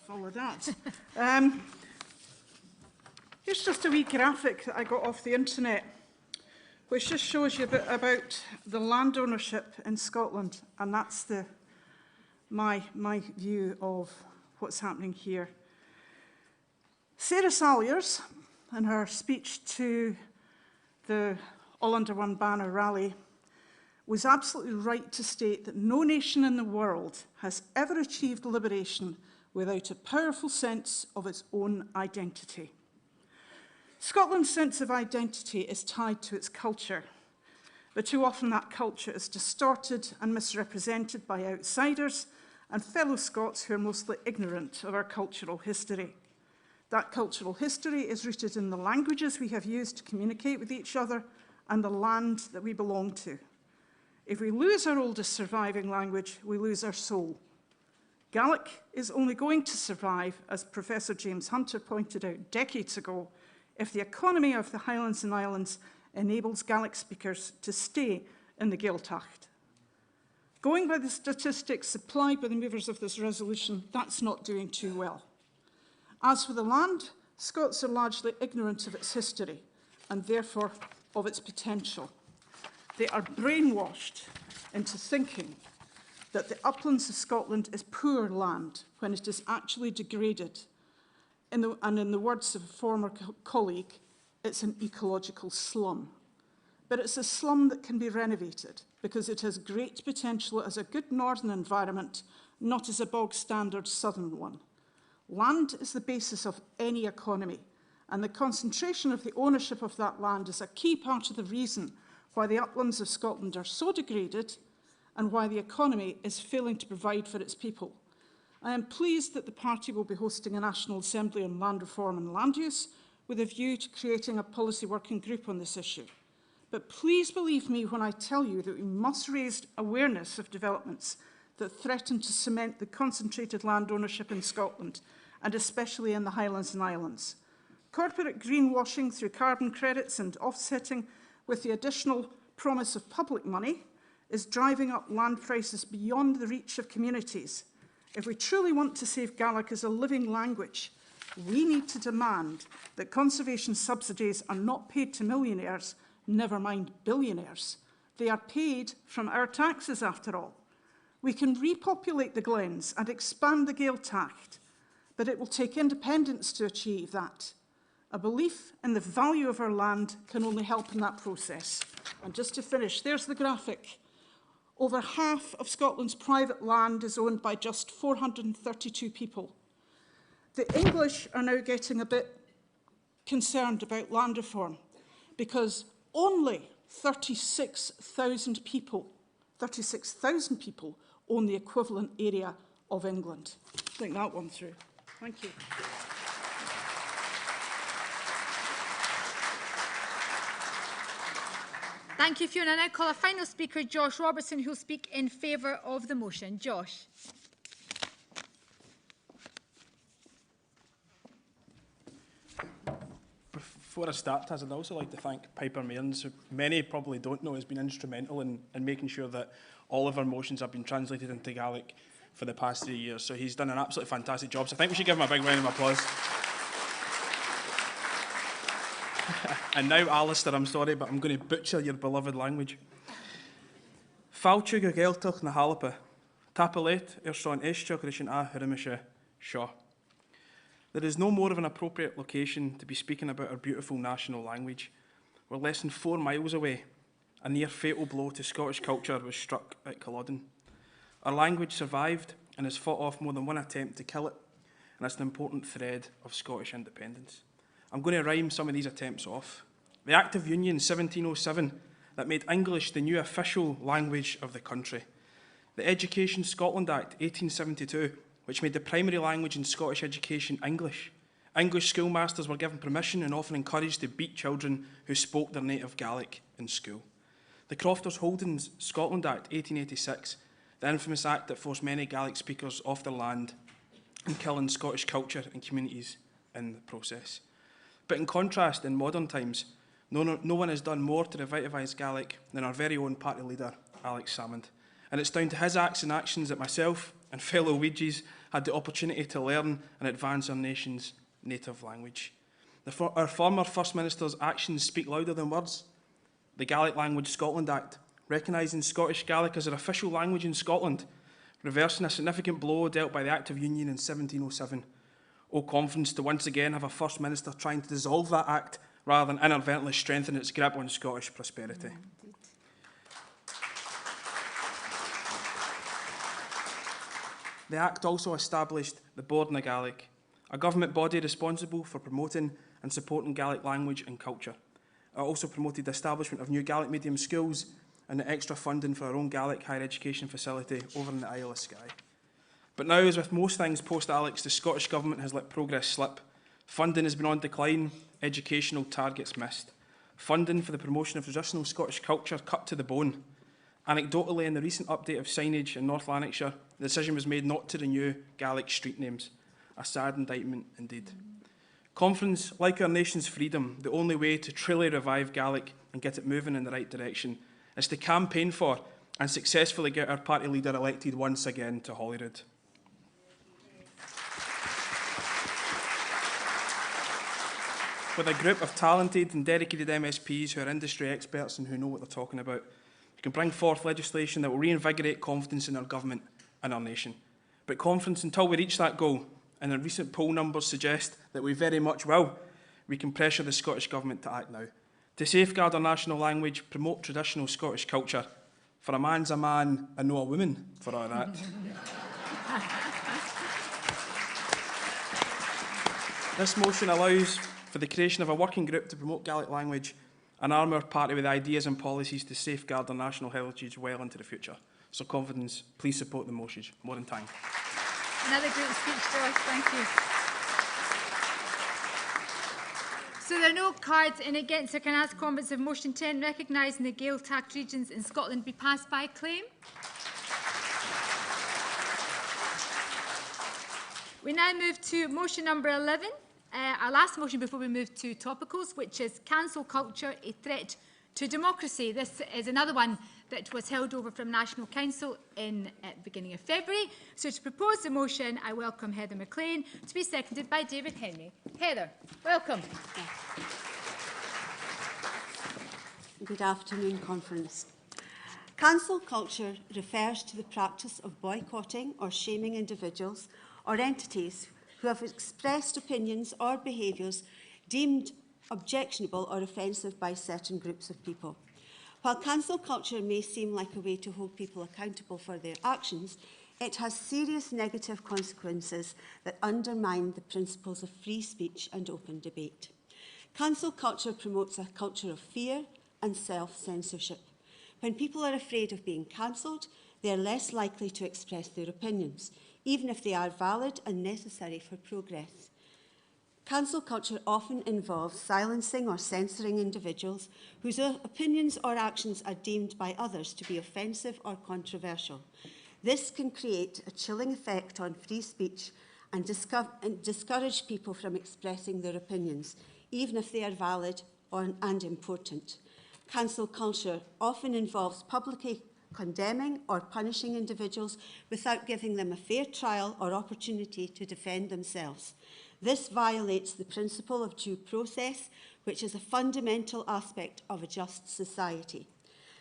Follow that. Here's just a wee graphic that I got off the internet, which just shows you a bit about the land ownership in Scotland, and that's my view of what's happening here. Sarah Salyers, in her speech to the All Under One Banner rally, was absolutely right to state that no nation in the world has ever achieved liberation without a powerful sense of its own identity. Scotland's sense of identity is tied to its culture, But too often that culture is distorted and misrepresented by outsiders and fellow Scots who are mostly ignorant of our cultural history. That cultural history is rooted in the languages we have used to communicate with each other and the land that we belong to. If we lose our oldest surviving language, we lose our soul. Gaelic is only going to survive, as Professor James Hunter pointed out decades ago, if the economy of the Highlands and Islands enables Gaelic speakers to stay in the Gaeltacht. Going by the statistics supplied by the movers of this resolution, that's not doing too well. As for the land, Scots are largely ignorant of its history and therefore of its potential. They are brainwashed into thinking that the uplands of Scotland is poor land when it is actually degraded. And in the words of a former colleague, it's an ecological slum. But it's a slum that can be renovated because it has great potential as a good northern environment, not as a bog-standard southern one. Land is the basis of any economy, and the concentration of the ownership of that land is a key part of the reason why the uplands of Scotland are so degraded and why the economy is failing to provide for its people. I am pleased that the party will be hosting a National Assembly on land reform and land use with a view to creating a policy working group on this issue. But please believe me when I tell you that we must raise awareness of developments that threaten to cement the concentrated land ownership in Scotland, and especially in the Highlands and Islands. Corporate greenwashing through carbon credits and offsetting with the additional promise of public money is driving up land prices beyond the reach of communities. If we truly want to save Gaelic as a living language, we need to demand that conservation subsidies are not paid to millionaires, never mind billionaires. They are paid from our taxes, after all. We can repopulate the glens and expand the Gaeltacht, but it will take independence to achieve that. A belief in the value of our land can only help in that process. And just to finish, there's the graphic. Over half of Scotland's private land is owned by just 432 people. The English are now getting a bit concerned about land reform because only 36,000 people own the equivalent area of England. Think that one through. Thank you. Thank you, Fiona. I now call our final speaker, Josh Robertson, who will speak in favour of the motion. Josh. Before I start, I'd also like to thank Piper Mearns, who many probably don't know has been instrumental in making sure that all of our motions have been translated into Gaelic for the past 3 years. So he's done an absolutely fantastic job. So I think we should give him a big round of applause. And now, Alistair, I'm sorry, but I'm going to butcher your beloved language. Fáilte go Gaeltach na ALBA, Tapalet son Eisteo Grishin a Hirimisha Shaw. There is no more of an appropriate location to be speaking about our beautiful national language. We're less than 4 miles away. A near fatal blow to Scottish culture was struck at Culloden. Our language survived and has fought off more than one attempt to kill it, and it's an important thread of Scottish independence. I'm going to rhyme some of these attempts off. The Act of Union 1707 that made English the new official language of the country. The Education Scotland Act 1872, which made the primary language in Scottish education English. English schoolmasters were given permission and often encouraged to beat children who spoke their native Gaelic in school. The Crofters Holdings Scotland Act 1886, the infamous act that forced many Gaelic speakers off their land and killing Scottish culture and communities in the process. But in contrast, in modern times, no one has done more to revitalise Gaelic than our very own party leader, Alex Salmond. And it's down to his acts and actions that myself and fellow Ouija's had the opportunity to learn and advance our nation's native language. Our former First Minister's actions speak louder than words. The Gaelic Language Scotland Act, recognising Scottish Gaelic as an official language in Scotland, reversing a significant blow dealt by the Act of Union in 1707. Oh, conference to once again have a First Minister trying to dissolve that Act rather than inadvertently strengthen its grip on Scottish prosperity. The Act also established the Board na Gaelic, a government body responsible for promoting and supporting Gaelic language and culture. It also promoted the establishment of new Gaelic medium schools and the extra funding for our own Gaelic higher education facility over in the Isle of Skye. But now, as with most things post-Alex, the Scottish Government has let progress slip. Funding has been on decline, educational targets missed. Funding for the promotion of traditional Scottish culture cut to the bone. Anecdotally, in the recent update of signage in North Lanarkshire, the decision was made not to renew Gaelic street names. A sad indictment indeed. Conference, like our nation's freedom, the only way to truly revive Gaelic and get it moving in the right direction is to campaign for and successfully get our party leader elected once again to Holyrood. With a group of talented and dedicated MSPs who are industry experts and who know what they're talking about, we can bring forth legislation that will reinvigorate confidence in our government and our nation. But confidence until we reach that goal, and the recent poll numbers suggest that we very much will, we can pressure the Scottish Government to act now. To safeguard our national language, promote traditional Scottish culture. For a man's a man and no a woman for all that. This motion allows for the creation of a working group to promote Gaelic language and arm our party with ideas and policies to safeguard our national heritage well into the future. So confidence, please support the motion. More than time. Another great speech for us, thank you. So there are no cards in against. I can ask comments of motion 10, recognising the Gaeltacht regions in Scotland, be passed by acclaim. We now move to motion number 11. Our last motion before we move to topicals, which is cancel culture, a threat to democracy. This is another one that was held over from National Council in the beginning of February. So to propose the motion, I welcome Heather McLean, to be seconded by David Henry. Heather, welcome. Good afternoon, conference. Cancel culture refers to the practice of boycotting or shaming individuals or entities who have expressed opinions or behaviours deemed objectionable or offensive by certain groups of people. While cancel culture may seem like a way to hold people accountable for their actions, it has serious negative consequences that undermine the principles of free speech and open debate. Cancel culture promotes a culture of fear and self-censorship. When people are afraid of being cancelled, they are less likely to express their opinions, even if they are valid and necessary for progress. Cancel culture often involves silencing or censoring individuals whose opinions or actions are deemed by others to be offensive or controversial. This can create a chilling effect on free speech and discourage people from expressing their opinions, even if they are valid and important. Cancel culture often involves publicly condemning or punishing individuals without giving them a fair trial or opportunity to defend themselves. This violates the principle of due process, which is a fundamental aspect of a just society.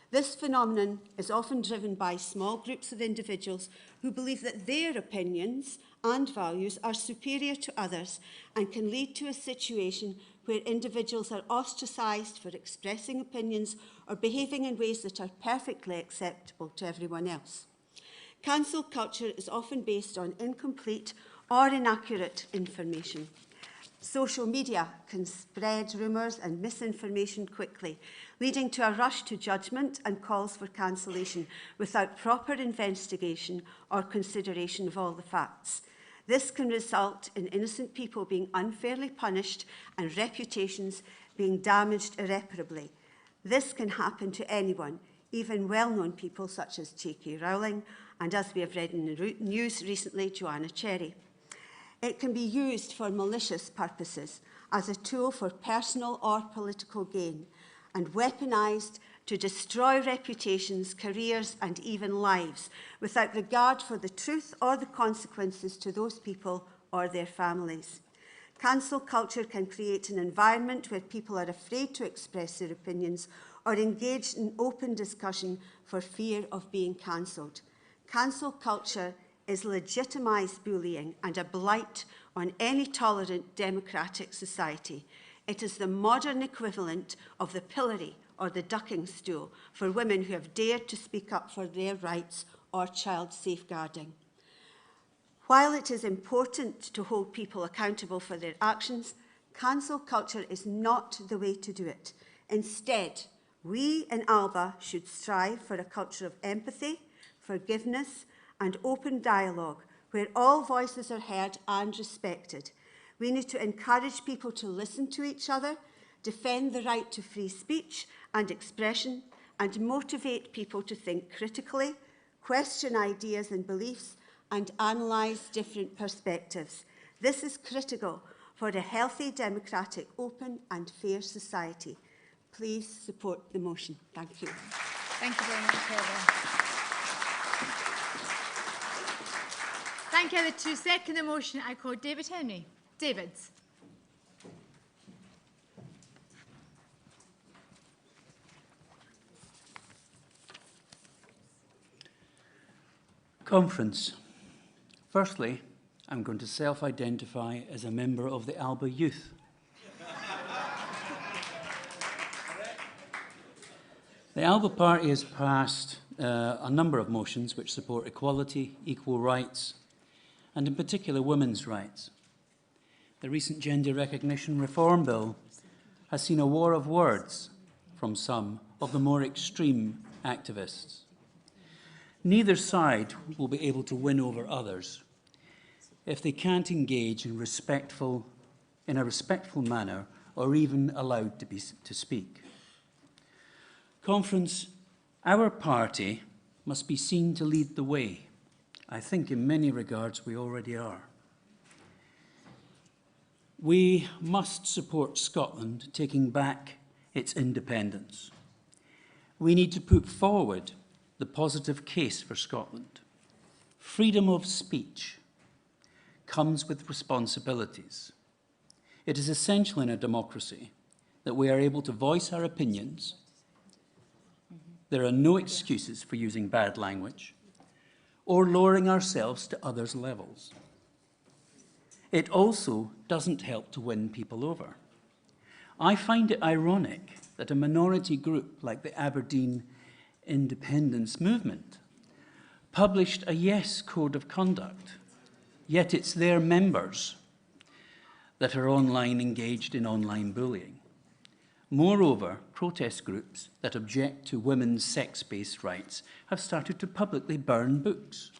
This phenomenon is often driven by small groups of individuals who believe that their opinions and values are superior to others and can lead to a situation where individuals are ostracised for expressing opinions or behaving in ways that are perfectly acceptable to everyone else. Cancel culture is often based on incomplete or inaccurate information. Social media can spread rumours and misinformation quickly, leading to a rush to judgment and calls for cancellation without proper investigation or consideration of all the facts. This can result in innocent people being unfairly punished and reputations being damaged irreparably. This can happen to anyone, even well-known people such as J.K. Rowling and, as we have read in the news recently, Joanna Cherry. It can be used for malicious purposes as a tool for personal or political gain and weaponised to destroy reputations, careers and even lives without regard for the truth or the consequences to those people or their families. Cancel culture can create an environment where people are afraid to express their opinions or engage in open discussion for fear of being cancelled. Cancel culture is legitimised bullying and a blight on any tolerant democratic society. It is the modern equivalent of the pillory or the ducking stool for women who have dared to speak up for their rights or child safeguarding. While it is important to hold people accountable for their actions, cancel culture is not the way to do it. Instead, We in ALBA should strive for a culture of empathy, forgiveness and open dialogue where all voices are heard and respected. We need to encourage people to listen to each other, defend the right to free speech and expression, and motivate people to think critically, question ideas and beliefs, and analyse different perspectives. This is critical for a healthy, democratic, open and fair society. Please support the motion. Thank you. Thank you very much, Heather. Thank you, Heather. To second the motion, I call David Henry. David. Conference. Firstly, I'm going to self-identify as a member of the ALBA youth. The ALBA Party has passed a number of motions which support equality, equal rights, and in particular women's rights. The recent Gender Recognition Reform Bill has seen a war of words from some of the more extreme activists. Neither side will be able to win over others if they can't engage in a respectful manner or even allowed to speak. Conference, our party must be seen to lead the way. I think in many regards we already are. We must support Scotland taking back its independence. We need to put forward the positive case for Scotland. Freedom of speech comes with responsibilities. It is essential in a democracy that we are able to voice our opinions. There are no excuses for using bad language or lowering ourselves to others' levels. It also doesn't help to win people over. I find it ironic that a minority group like the Aberdeen Independence Movement published a Yes Code of Conduct, yet it's their members that are online engaged in online bullying. Moreover, protest groups that object to women's sex-based rights have started to publicly burn books.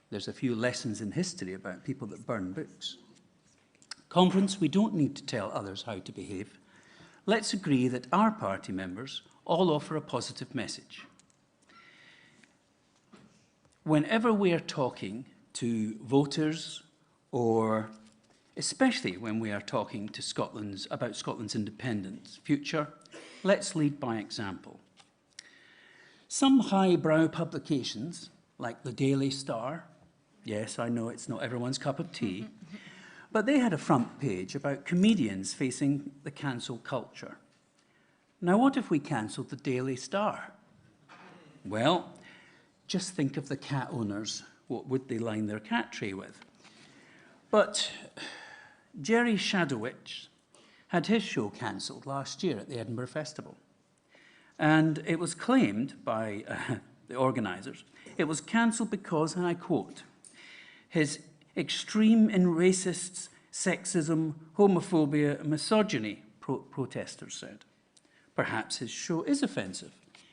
There's a few lessons in history about people that burn books. Conference, we don't need to tell others how to behave. Let's agree that our party members all offer a positive message. Whenever we are talking to voters, or especially when we are talking to about Scotland's independence future, let's lead by example. Some highbrow publications, like the Daily Star, yes, I know it's not everyone's cup of tea, but they had a front page about comedians facing the cancel culture. Now, what if we cancelled the Daily Star? Well, just think of the cat owners. What would they line their cat tray with? But Jerry Shadowich had his show cancelled last year at the Edinburgh Festival. And it was claimed by the organisers, it was cancelled because, and I quote, his extreme in racists, sexism, homophobia, and misogyny, protesters said. Perhaps his show is offensive,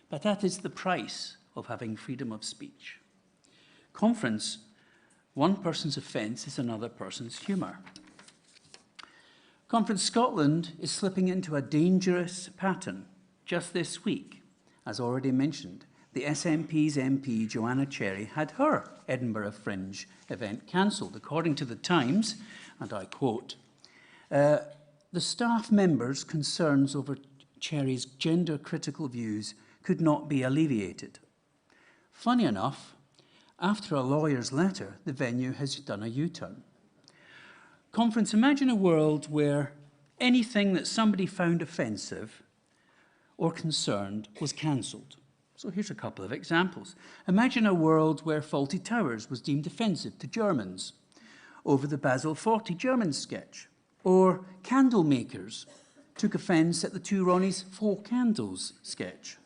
but that is the price of having freedom of speech. Conference, one person's offence is another person's humour. Conference, Scotland is slipping into a dangerous pattern. Just this week, as already mentioned, the SNP's MP, Joanna Cherry, had her Edinburgh Fringe event cancelled. According to the Times, and I quote, the staff members' concerns over Cherry's gender-critical views could not be alleviated. Funny enough, after a lawyer's letter, the venue has done a U-turn. Conference, imagine a world where anything that somebody found offensive or concerned was cancelled. So here's a couple of examples. Imagine a world where Fawlty Towers was deemed offensive to Germans over the Basel 40 German sketch, or candle makers took offence at the Two Ronnies 4 Candles sketch.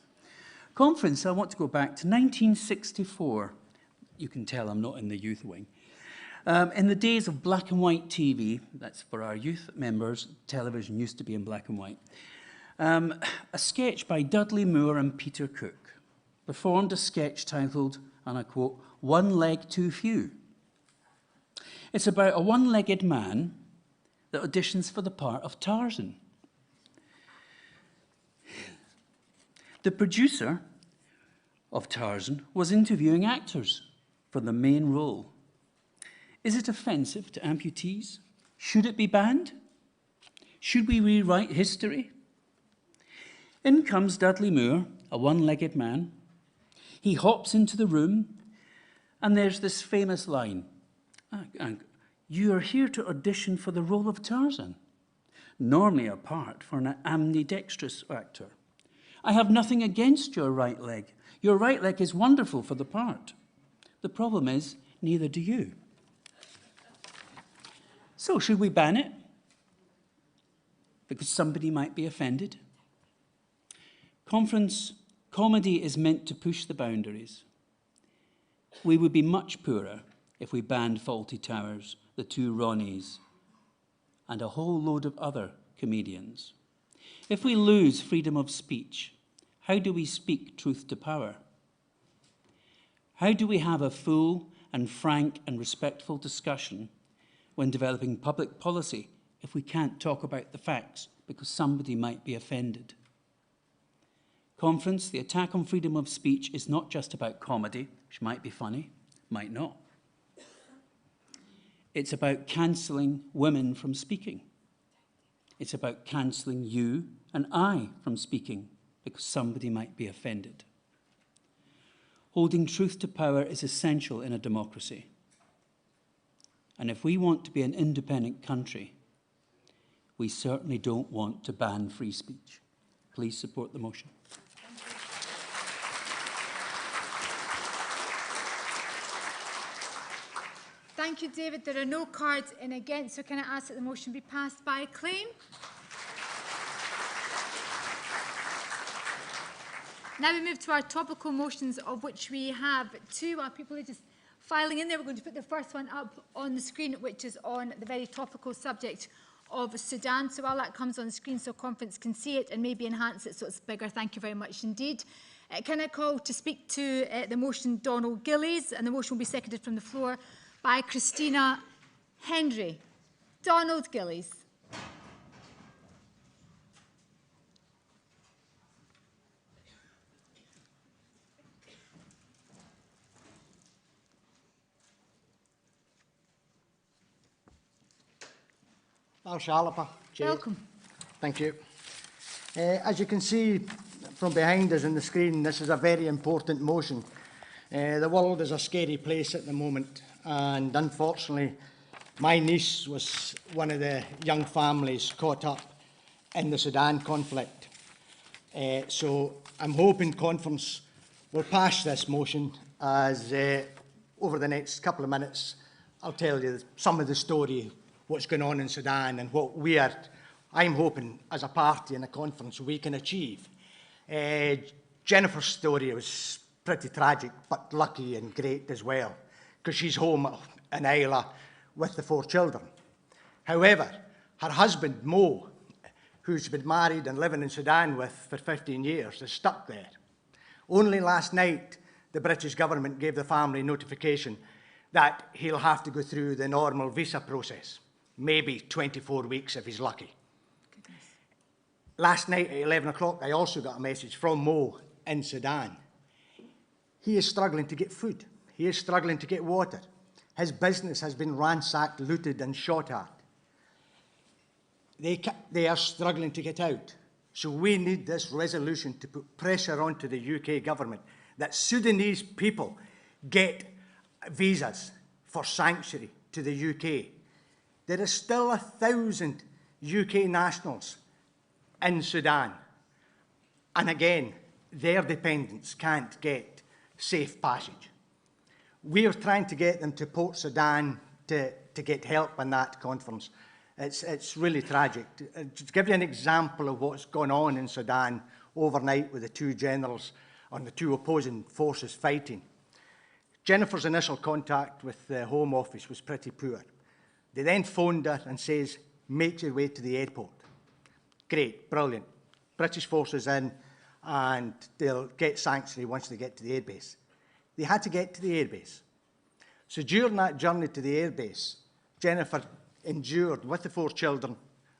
Conference, I want to go back to 1964. You can tell I'm not in the youth wing. In the days of black and white TV, that's for our youth members, television used to be in black and white. A sketch by Dudley Moore and Peter Cook performed a sketch titled, and I quote, "One Leg Too Few." It's about a one-legged man that auditions for the part of Tarzan. The producer of Tarzan was interviewing actors for the main role. Is it offensive to amputees? Should it be banned? Should we rewrite history? In comes Dudley Moore, a one-legged man. He hops into the room, and there's this famous line. "You are here to audition for the role of Tarzan, normally a part for an ambidextrous actor. I have nothing against your right leg. Your right leg is wonderful for the part. The problem is, neither do you." So should we ban it? Because somebody might be offended? Conference, comedy is meant to push the boundaries. We would be much poorer if we banned Fawlty Towers, the two Ronnies, and a whole load of other comedians. If we lose freedom of speech, how do we speak truth to power? How do we have a full and frank and respectful discussion when developing public policy if we can't talk about the facts because somebody might be offended? Conference, the attack on freedom of speech is not just about comedy, which might be funny, might not. It's about cancelling women from speaking. It's about cancelling you and I from speaking because somebody might be offended. Holding truth to power is essential in a democracy. And if we want to be an independent country, we certainly don't want to ban free speech. Please support the motion. Thank you, David. There are no cards in against, so can I ask that the motion be passed by acclaim? Now we move to our topical motions, of which we have two. While people are just filing in there, we're going to put the first one up on the screen, which is on the very topical subject of Sudan. So while that comes on the screen so conference can see it and maybe enhance it so it's bigger, thank you very much indeed. Can I call to speak to the motion Donald Gillies, and the motion will be seconded from the floor by Christina Henry. Donald Gillies. ALBA, Chair. Welcome. Thank you. As you can see from behind us on the screen, this is a very important motion. The world is a scary place at the moment, and unfortunately, my niece was one of the young families caught up in the Sudan conflict. So I'm hoping conference will pass this motion as over the next couple of minutes I'll tell you some of the story, what's going on in Sudan and what I'm hoping as a party in a conference we can achieve. Jennifer's story was pretty tragic, but lucky and great as well, because she's home in Isla with the 4 children. However, her husband, Mo, who's been married and living in Sudan with for 15 years, is stuck there. Only last night, the British government gave the family notification that he'll have to go through the normal visa process, maybe 24 weeks if he's lucky. Goodness. Last night at 11 o'clock, I also got a message from Mo in Sudan. He is struggling to get food. He is struggling to get water. His business has been ransacked, looted and shot at. They are struggling to get out. So we need this resolution to put pressure onto the UK government that Sudanese people get visas for sanctuary to the UK. There is still 1,000 UK nationals in Sudan. And again, their dependents can't get safe passage. We are trying to get them to Port Sudan to get help in that conference. It's really tragic. To give you an example of what's gone on in Sudan overnight with the 2 generals on the 2 opposing forces fighting. Jennifer's initial contact with the Home Office was pretty poor. They then phoned her and says, make your way to the airport. Great, brilliant. British forces in, and they'll get sanctuary once they get to the airbase. They had to get to the airbase. So during that journey to the airbase, Jennifer endured, with the 4 children,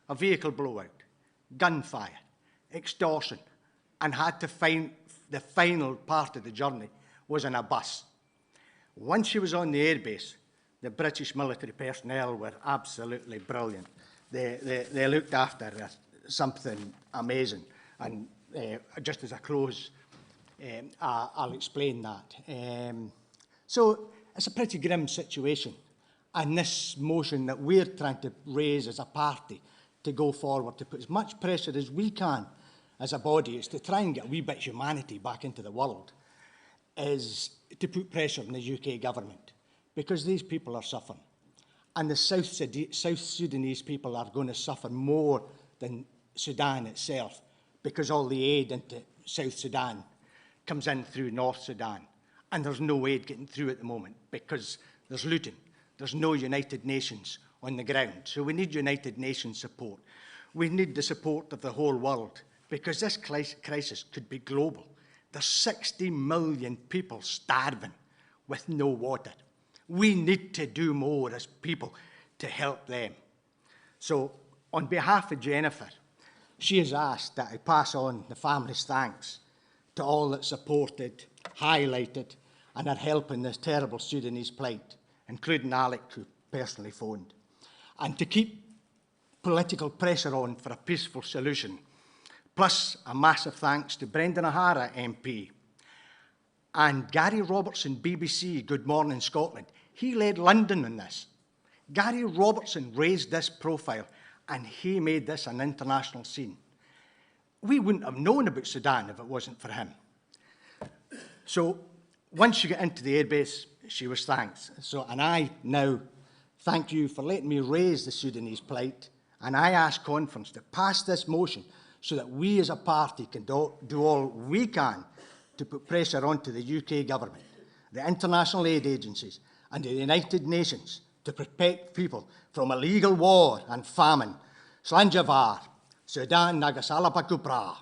a vehicle blowout, gunfire, extortion, and had to find the final part of the journey was in a bus. Once she was on the airbase, the British military personnel were absolutely brilliant. They looked after her, something amazing. And just as a close, I'll explain that. So it's a pretty grim situation. And this motion that we're trying to raise as a party to go forward, to put as much pressure as we can as a body, is to try and get a wee bit of humanity back into the world, is to put pressure on the UK government, because these people are suffering. And the South Sudanese people are going to suffer more than Sudan itself, because all the aid into South Sudan comes in through North Sudan. And there's no aid getting through at the moment because there's looting. There's no United Nations on the ground. So we need United Nations support. We need the support of the whole world, because this crisis could be global. There's 60 million people starving with no water. We need to do more as people to help them. So on behalf of Jennifer, she has asked that I pass on the family's thanks to all that supported, highlighted, and are helping this terrible Sudanese plight, including Alec, who personally phoned, and to keep political pressure on for a peaceful solution. Plus, a massive thanks to Brendan O'Hara MP and Gary Robertson, BBC, Good Morning Scotland. He led London on this. Gary Robertson raised this profile, and he made this an international scene. We wouldn't have known about Sudan if it wasn't for him. So once you get into the airbase, she was thanked. And I now thank you for letting me raise the Sudanese plight, and I ask conference to pass this motion so that we as a party can do all we can to put pressure onto the UK government, the international aid agencies, and the United Nations to protect people from illegal war and famine. Slanjavar, Sudan Nagasala Kubra.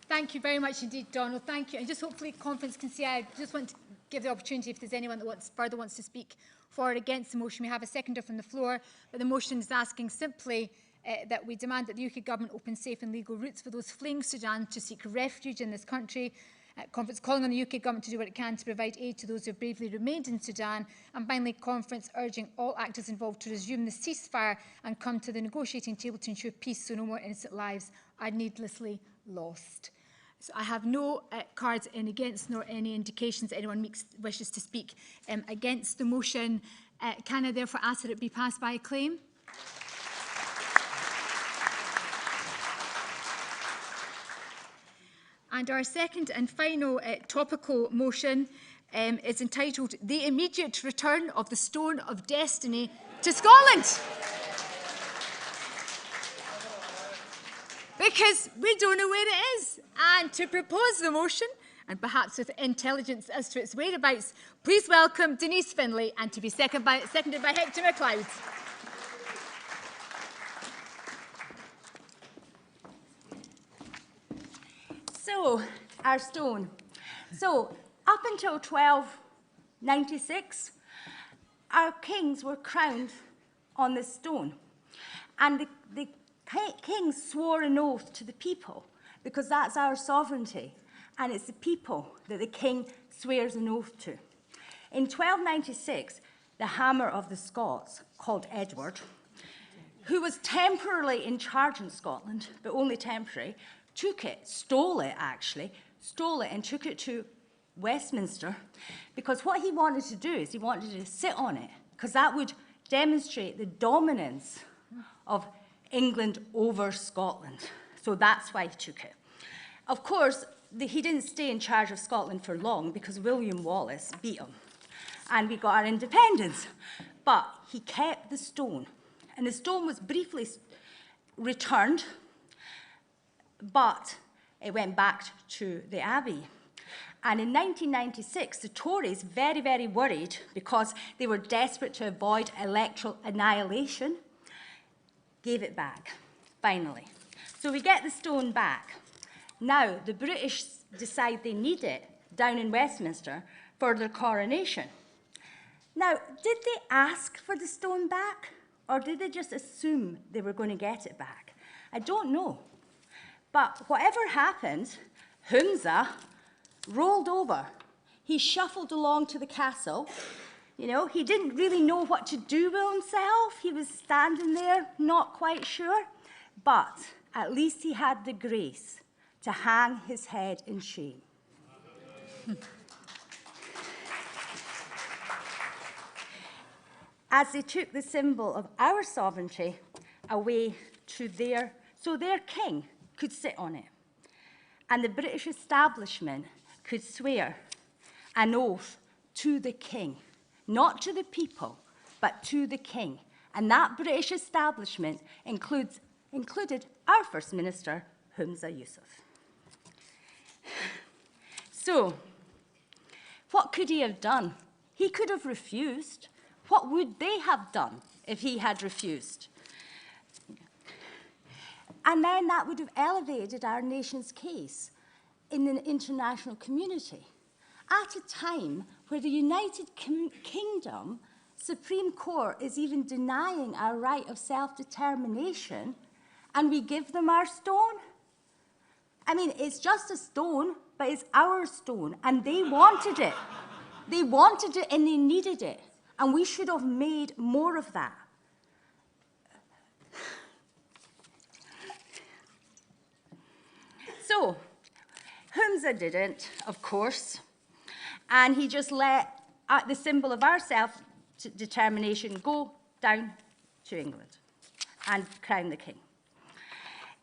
Thank you very much indeed, Donald. Thank you. And just hopefully conference can see, I just want to give the opportunity if there's anyone that further wants to speak for or against the motion. We have a seconder from the floor, but the motion is asking simply that we demand that the UK government open safe and legal routes for those fleeing Sudan to seek refuge in this country. Conference calling on the UK government to do what it can to provide aid to those who have bravely remained in Sudan. And finally, conference urging all actors involved to resume the ceasefire and come to the negotiating table to ensure peace so no more innocent lives are needlessly lost. So I have no cards in against nor any indications that anyone wishes to speak against the motion. Can I therefore ask that it be passed by acclaim? And our second and final topical motion is entitled The Immediate Return of the Stone of Destiny to Scotland. Because we don't know where it is. And to propose the motion, and perhaps with intelligence as to its whereabouts, please welcome Denise Finlay, and to be seconded by Hector MacLeod. So, our stone. So, up until 1296, our kings were crowned on this stone. And the kings swore an oath to the people, because that's our sovereignty. And it's the people that the king swears an oath to. In 1296, the hammer of the Scots, called Edward, who was temporarily in charge in Scotland, but only temporary, took it, stole it and took it to Westminster, because what he wanted to do is he wanted to sit on it, because that would demonstrate the dominance of England over Scotland. So that's why he took it. Of course, he didn't stay in charge of Scotland for long, because William Wallace beat him, and we got our independence. But he kept the stone, and the stone was briefly returned, but it went back to the Abbey. And in 1996, the Tories, very, very worried because they were desperate to avoid electoral annihilation, gave it back, finally. So we get the stone back. Now, the British decide they need it down in Westminster for their coronation. Now, did they ask for the stone back, or did they just assume they were going to get it back? I don't know. But whatever happened, Humza rolled over. He shuffled along to the castle. You know, he didn't really know what to do with himself. He was standing there, not quite sure. But at least he had the grace to hang his head in shame. As they took the symbol of our sovereignty away to so their king could sit on it. And the British establishment could swear an oath to the king, not to the people, but to the king. And that British establishment included our First Minister, Humza Yousaf. So, what could he have done? He could have refused. What would they have done if he had refused? And then that would have elevated our nation's case in the international community at a time where the United Kingdom Supreme Court is even denying our right of self-determination, and we give them our stone. I mean, it's just a stone, but it's our stone, and they wanted it. They wanted it and they needed it, and we should have made more of that. So, Humza didn't, of course, and he just let the symbol of our self-determination go down to England and crown the king.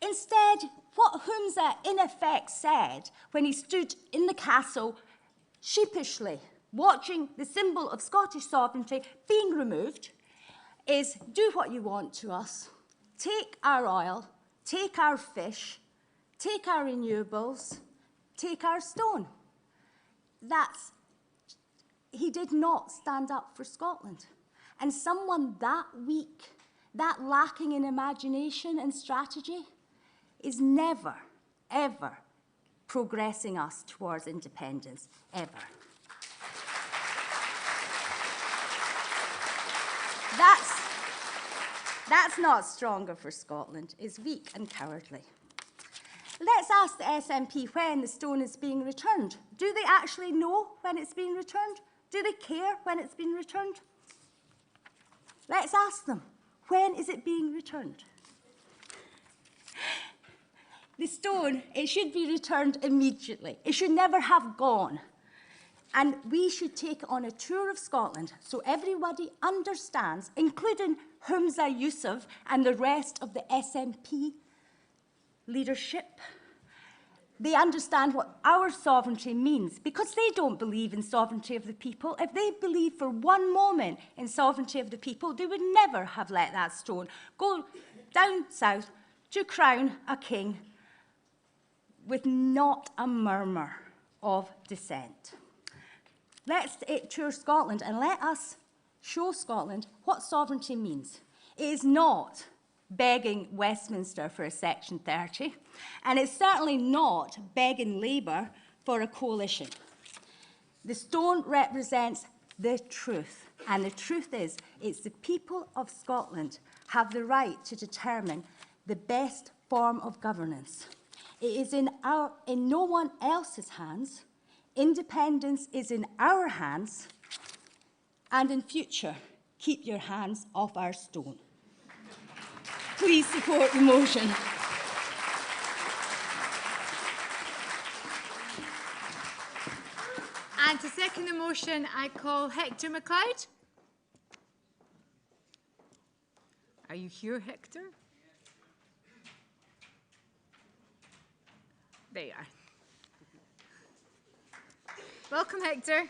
Instead, what Humza in effect said when he stood in the castle sheepishly watching the symbol of Scottish sovereignty being removed is, do what you want to us, take our oil, take our fish, take our renewables, take our stone. He did not stand up for Scotland. And someone that weak, that lacking in imagination and strategy, is never, ever progressing us towards independence, ever. That's not stronger for Scotland. It's weak and cowardly. Let's ask the SNP when the stone is being returned. Do they actually know when it's being returned? Do they care when it's been returned? Let's ask them, when is it being returned? The stone, it should be returned immediately. It should never have gone. And we should take on a tour of Scotland so everybody understands, including Humza Yousaf and the rest of the SNP leadership. They understand what our sovereignty means, because they don't believe in sovereignty of the people. If they believed for one moment in sovereignty of the people, they would never have let that stone go down south to crown a king with not a murmur of dissent. Let's tour Scotland and let us show Scotland what sovereignty means. It is not begging Westminster for a Section 30, and it's certainly not begging Labour for a coalition. The stone represents the truth, and the truth is, it's the people of Scotland have the right to determine the best form of governance. It is in no one else's hands. Independence is in our hands, and in future, keep your hands off our stone. Please support the motion. And to second the motion, I call Hector MacLeod. Are you here, Hector? There you are. Welcome, Hector.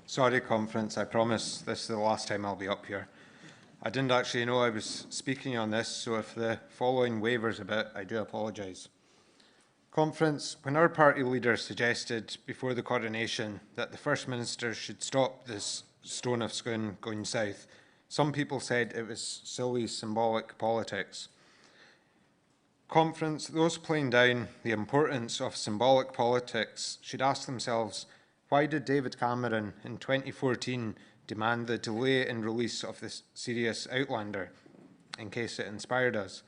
Sorry, Conference, I promise this is the last time I'll be up here. I didn't actually know I was speaking on this, so if the following wavers a bit, I do apologise. Conference, when our party leader suggested before the coronation that the First Minister should stop this stone of Scone going south, some people said it was silly symbolic politics. Conference, those playing down the importance of symbolic politics should ask themselves, why did David Cameron in 2014 demand the delay in release of this serious Outlander, in case it inspired us?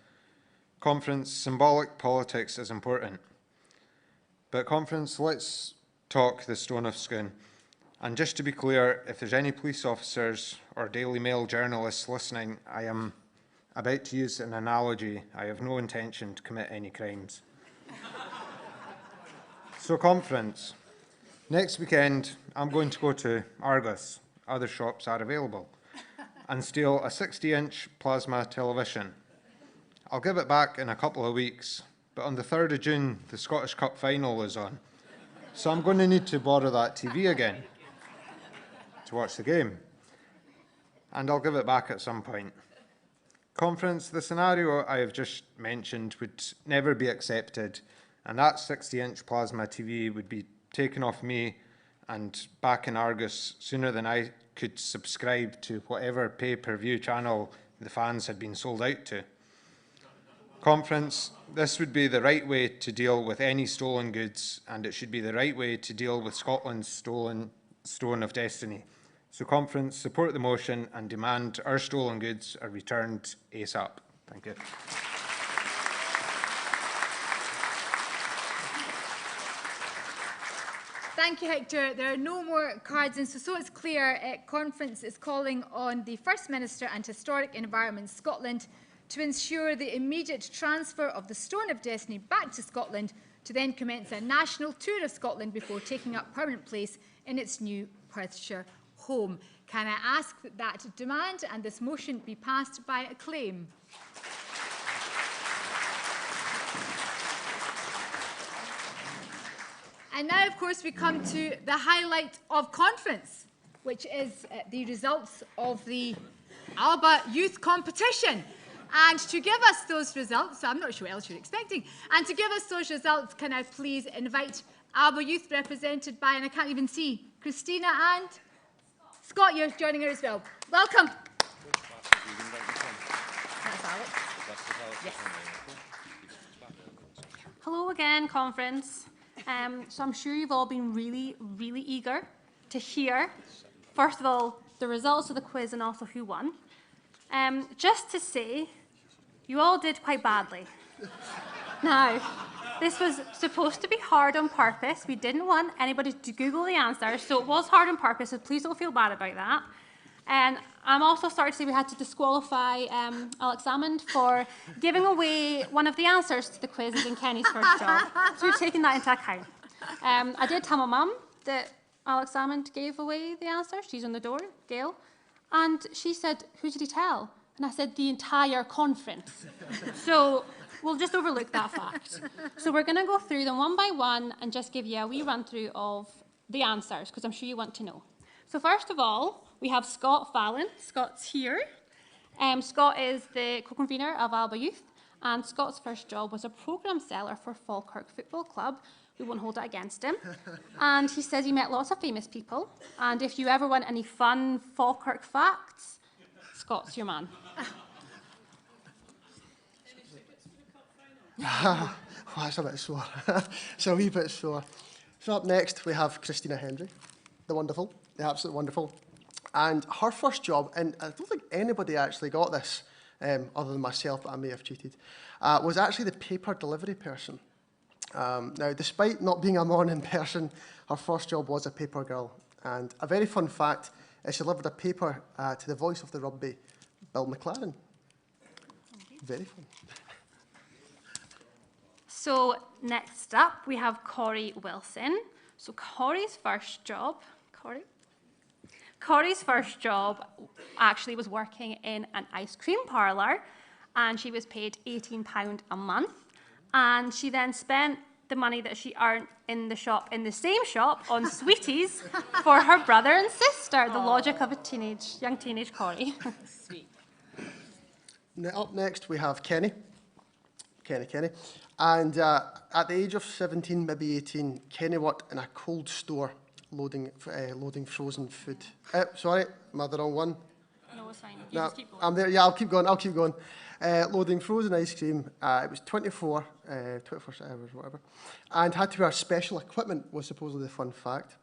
Conference, symbolic politics is important. But conference, let's talk the Stone of Scone. And just to be clear, if there's any police officers or Daily Mail journalists listening, I am about to use an analogy. I have no intention to commit any crimes. So conference, next weekend I'm going to go to Argos, other shops are available, and steal a 60-inch plasma television. I'll give it back in a couple of weeks, but on the 3rd of June, the Scottish Cup final is on. So I'm going to need to borrow that TV again to watch the game. And I'll give it back at some point. Conference, the scenario I have just mentioned would never be accepted, and that 60-inch plasma TV would be taken off me and back in Argos sooner than I could subscribe to whatever pay-per-view channel the fans had been sold out to. Conference, this would be the right way to deal with any stolen goods, and it should be the right way to deal with Scotland's stolen stone of destiny. So conference, support the motion and demand our stolen goods are returned ASAP. Thank you. Thank you, Hector. There are no more cards in, so it's clear, conference is calling on the First Minister and Historic Environment Scotland to ensure the immediate transfer of the Stone of Destiny back to Scotland, to then commence a national tour of Scotland before taking up permanent place in its new Perthshire home. Can I ask that that demand and this motion be passed by acclaim? And now, of course, we come to the highlight of conference, which is the results of the ALBA youth competition. And to give us those results, I'm not sure what else you're expecting, and to give us those results, can I please invite ALBA Youth represented by, and I can't even see, Christina and Scott, you're joining her as well. Welcome. Yes. Hello again, conference. So I'm sure you've all been really, really eager to hear, first of all, the results of the quiz and also who won. Just to say, you all did quite badly. Now, this was supposed to be hard on purpose. We didn't want anybody to Google the answers, so it was hard on purpose, so please don't feel bad about that. And I'm also sorry to say we had to disqualify Alex Salmond for giving away one of the answers to the quiz in Kenny's first job. So we're taking that into account. I did tell my mum that Alex Salmond gave away the answer. She's on the door, Gail. And she said, who did he tell? And I said, the entire conference. So we'll just overlook that fact. So we're going to go through them one by one and just give you a wee run through of the answers, because I'm sure you want to know. So first of all, we have Scott Fallon. Scott's here. Scott is the co-convener of ALBA Youth, and Scott's first job was a programme seller for Falkirk Football Club. We won't hold that against him. And he says he met lots of famous people, and if you ever want any fun Falkirk facts, Scott's your man. Oh, that's a bit sore. It's a wee bit sore. So up next, we have Christina Hendry, the wonderful, the absolutely wonderful. And her first job, and I don't think anybody actually got this, other than myself, but I may have cheated, was actually the paper delivery person. Now, despite not being a morning person, her first job was a paper girl. And a very fun fact is she delivered a paper to the voice of the rugby, Bill McLaren. Very fun. So next up, we have Corey Wilson. So Corey's first job, Corey's first job actually was working in an ice cream parlour, and she was paid £18 a month. And she then spent the money that she earned in the shop, in the same shop, on sweeties for her brother and sister. The logic of a young teenage Corey. Sweet. Up next, we have Kenny. Kenny. And at the age of 17, maybe 18, Kenny worked in a cold store loading frozen food. Sorry, am I the wrong one? No, it's fine. You just keep going. I'm there. Yeah, I'll keep going. Loading frozen ice cream. It was 24 hours, whatever. And had to wear special equipment, was supposedly the fun fact.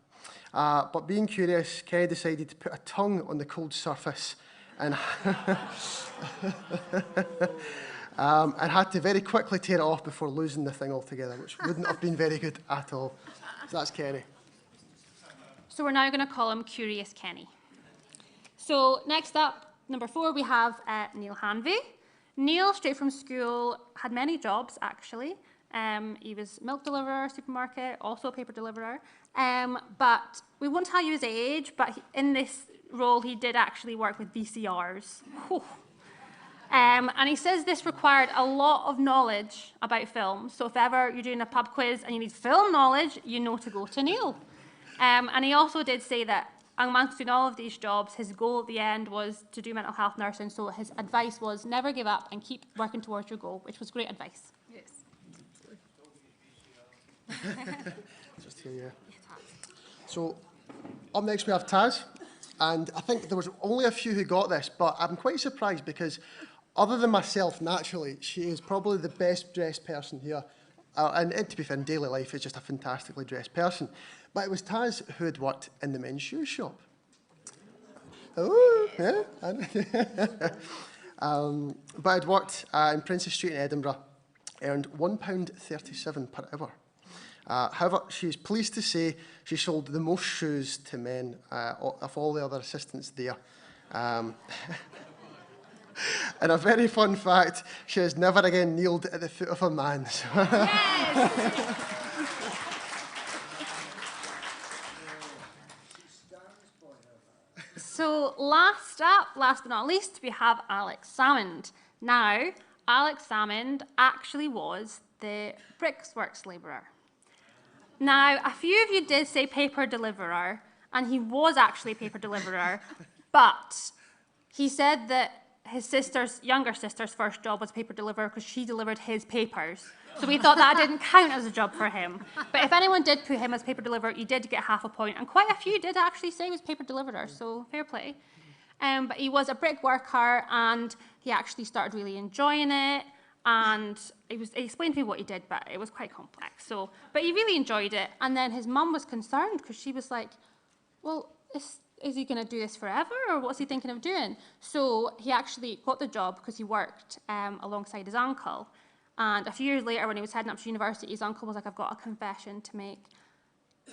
But being curious, Kenny decided to put a tongue on the cold surface and, and had to very quickly tear it off before losing the thing altogether, which wouldn't have been very good at all. So that's Kenny. So we're now going to call him Curious Kenny. So next up, number 4, we have Neil Hanvey. Neil, straight from school, had many jobs, actually. He was milk deliverer, supermarket, also paper deliverer. But we won't tell you his age, but in this role, he did actually work with VCRs. And he says this required a lot of knowledge about film. So if ever you're doing a pub quiz and you need film knowledge, you know to go to Neil. And he also did say that amongst doing all of these jobs, his goal at the end was to do mental health nursing. So his advice was never give up and keep working towards your goal, which was great advice. Yes. Just here, yeah. So up next we have Taz. And I think there was only a few who got this, but I'm quite surprised because other than myself, naturally, she is probably the best dressed person here. And to be fair, in daily life, is just a fantastically dressed person. But it was Taz who had worked in the men's shoe shop. Oh, yeah. But I'd worked in Princess Street in Edinburgh, earned £1.37 per hour. However, she's pleased to say she sold the most shoes to men of all the other assistants there. And a very fun fact, she has never again kneeled at the foot of a man. Yes! So last but not least, we have Alex Salmond. Now, Alex Salmond actually was the Brickworks labourer. Now, a few of you did say paper deliverer, and he was actually a paper deliverer, but he said that his younger sister's first job was paper deliverer because she delivered his papers. So we thought that didn't count as a job for him. But if anyone did put him as paper deliverer, you did get half a point, and quite a few did actually say he was paper deliverer, so fair play. But he was a brick worker, and he actually started really enjoying it. And he explained to me what he did, but it was quite complex. But he really enjoyed it. And then his mum was concerned because she was like, well, is he going to do this forever, or what's he thinking of doing? So he actually got the job because he worked alongside his uncle. And a few years later, when he was heading up to university, his uncle was like, I've got a confession to make.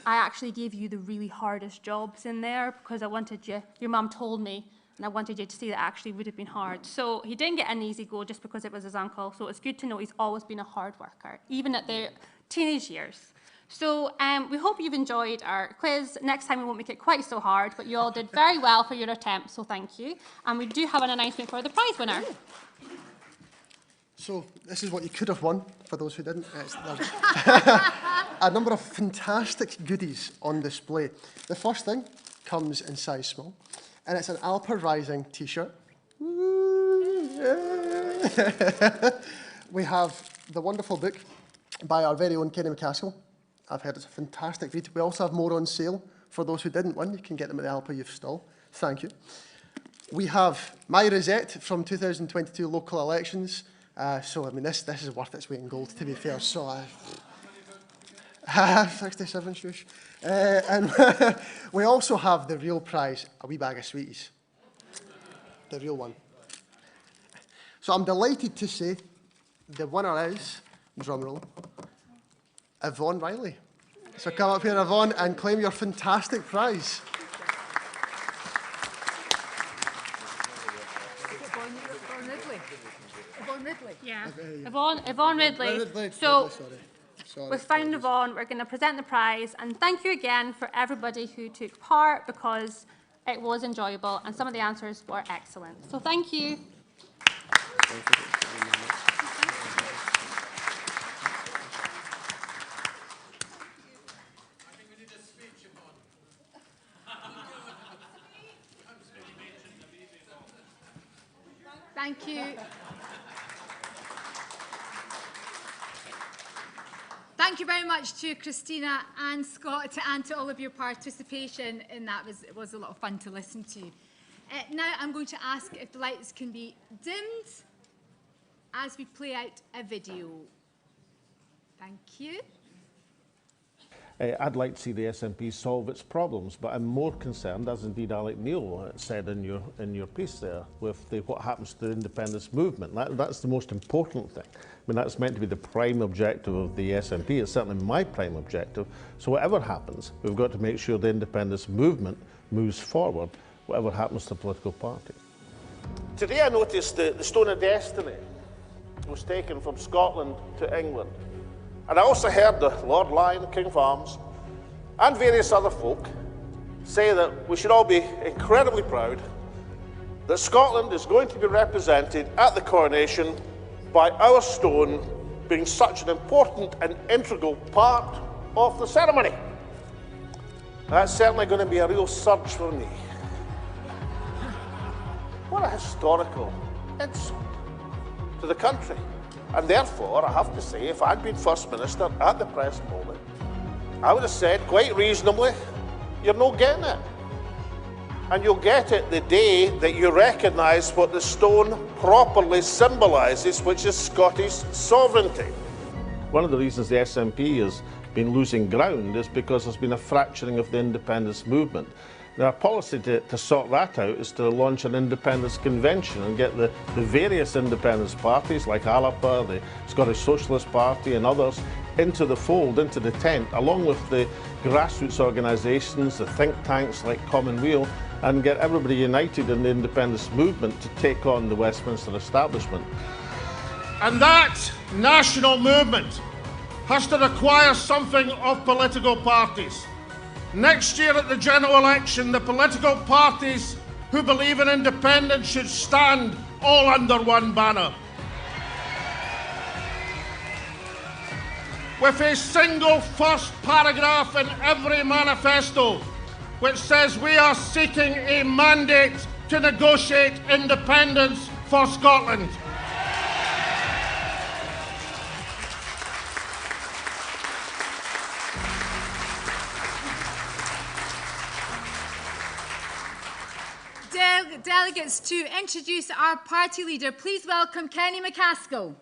I actually gave you the really hardest jobs in there because I wanted you, your mum told me, and I wanted you to see that it actually would have been hard. So he didn't get an easy go just because it was his uncle. So it's good to know he's always been a hard worker, even at the teenage years. So we hope you've enjoyed our quiz. Next time we won't make it quite so hard, but you all did very well for your attempt, so thank you. And we do have an announcement for the prize winner. So this is what you could have won, for those who didn't. A number of fantastic goodies on display. The first thing comes in size small, and it's an ALBA Rising t-shirt. We have the wonderful book by our very own Kenny McCaskill. I've heard it's a fantastic read. We also have more on sale. For those who didn't win, you can get them at the ALBA Youth stall. Thank you. We have my Rosette from 2022 local elections. So, I mean, this is worth its weight in gold, to be fair. So, 67, shush. And we also have the real prize, a wee bag of sweeties. The real one. So, I'm delighted to say the winner is, drum roll, Yvonne Riley. So, come up here, Yvonne, and claim your fantastic prize. Yeah, Yvonne Ridley. So, we've found Yvonne. We're going to present the prize. And thank you again for everybody who took part because it was enjoyable and some of the answers were excellent. So thank you. Thank you. Thank you very much to Christina and Scott and to all of your participation in that. It was a lot of fun to listen to. Now I'm going to ask if the lights can be dimmed as we play out a video. Thank you. I'd like to see the SNP solve its problems, but I'm more concerned, as indeed Alec Neil said in your piece there, with what happens to the independence movement. That's the most important thing. I mean, that's meant to be the prime objective of the SNP. It's certainly my prime objective. So whatever happens, we've got to make sure the independence movement moves forward, whatever happens to the political party. Today I noticed the Stone of Destiny was taken from Scotland to England. And I also heard the Lord Lion, King of Arms, and various other folk say that we should all be incredibly proud that Scotland is going to be represented at the coronation by our stone being such an important and integral part of the ceremony. That's certainly going to be a real surge for me. What a historical insult to the country. And therefore, I have to say, if I'd been First Minister at the present moment, I would have said, quite reasonably, you're not getting it. And you'll get it the day that you recognise what the stone properly symbolises, which is Scottish sovereignty. One of the reasons the SNP has been losing ground is because there's been a fracturing of the independence movement. Now, our policy to sort that out is to launch an independence convention and get the various independence parties like ALBA, the Scottish Socialist Party and others into the fold, into the tent, along with the grassroots organisations, the think tanks like Commonweal, and get everybody united in the independence movement to take on the Westminster establishment. And that national movement has to require something of political parties. Next year at the general election, the political parties who believe in independence should stand all under one banner. With a single first paragraph in every manifesto, which says we are seeking a mandate to negotiate independence for Scotland. Delegates, to introduce our party leader, please welcome Kenny McCaskill.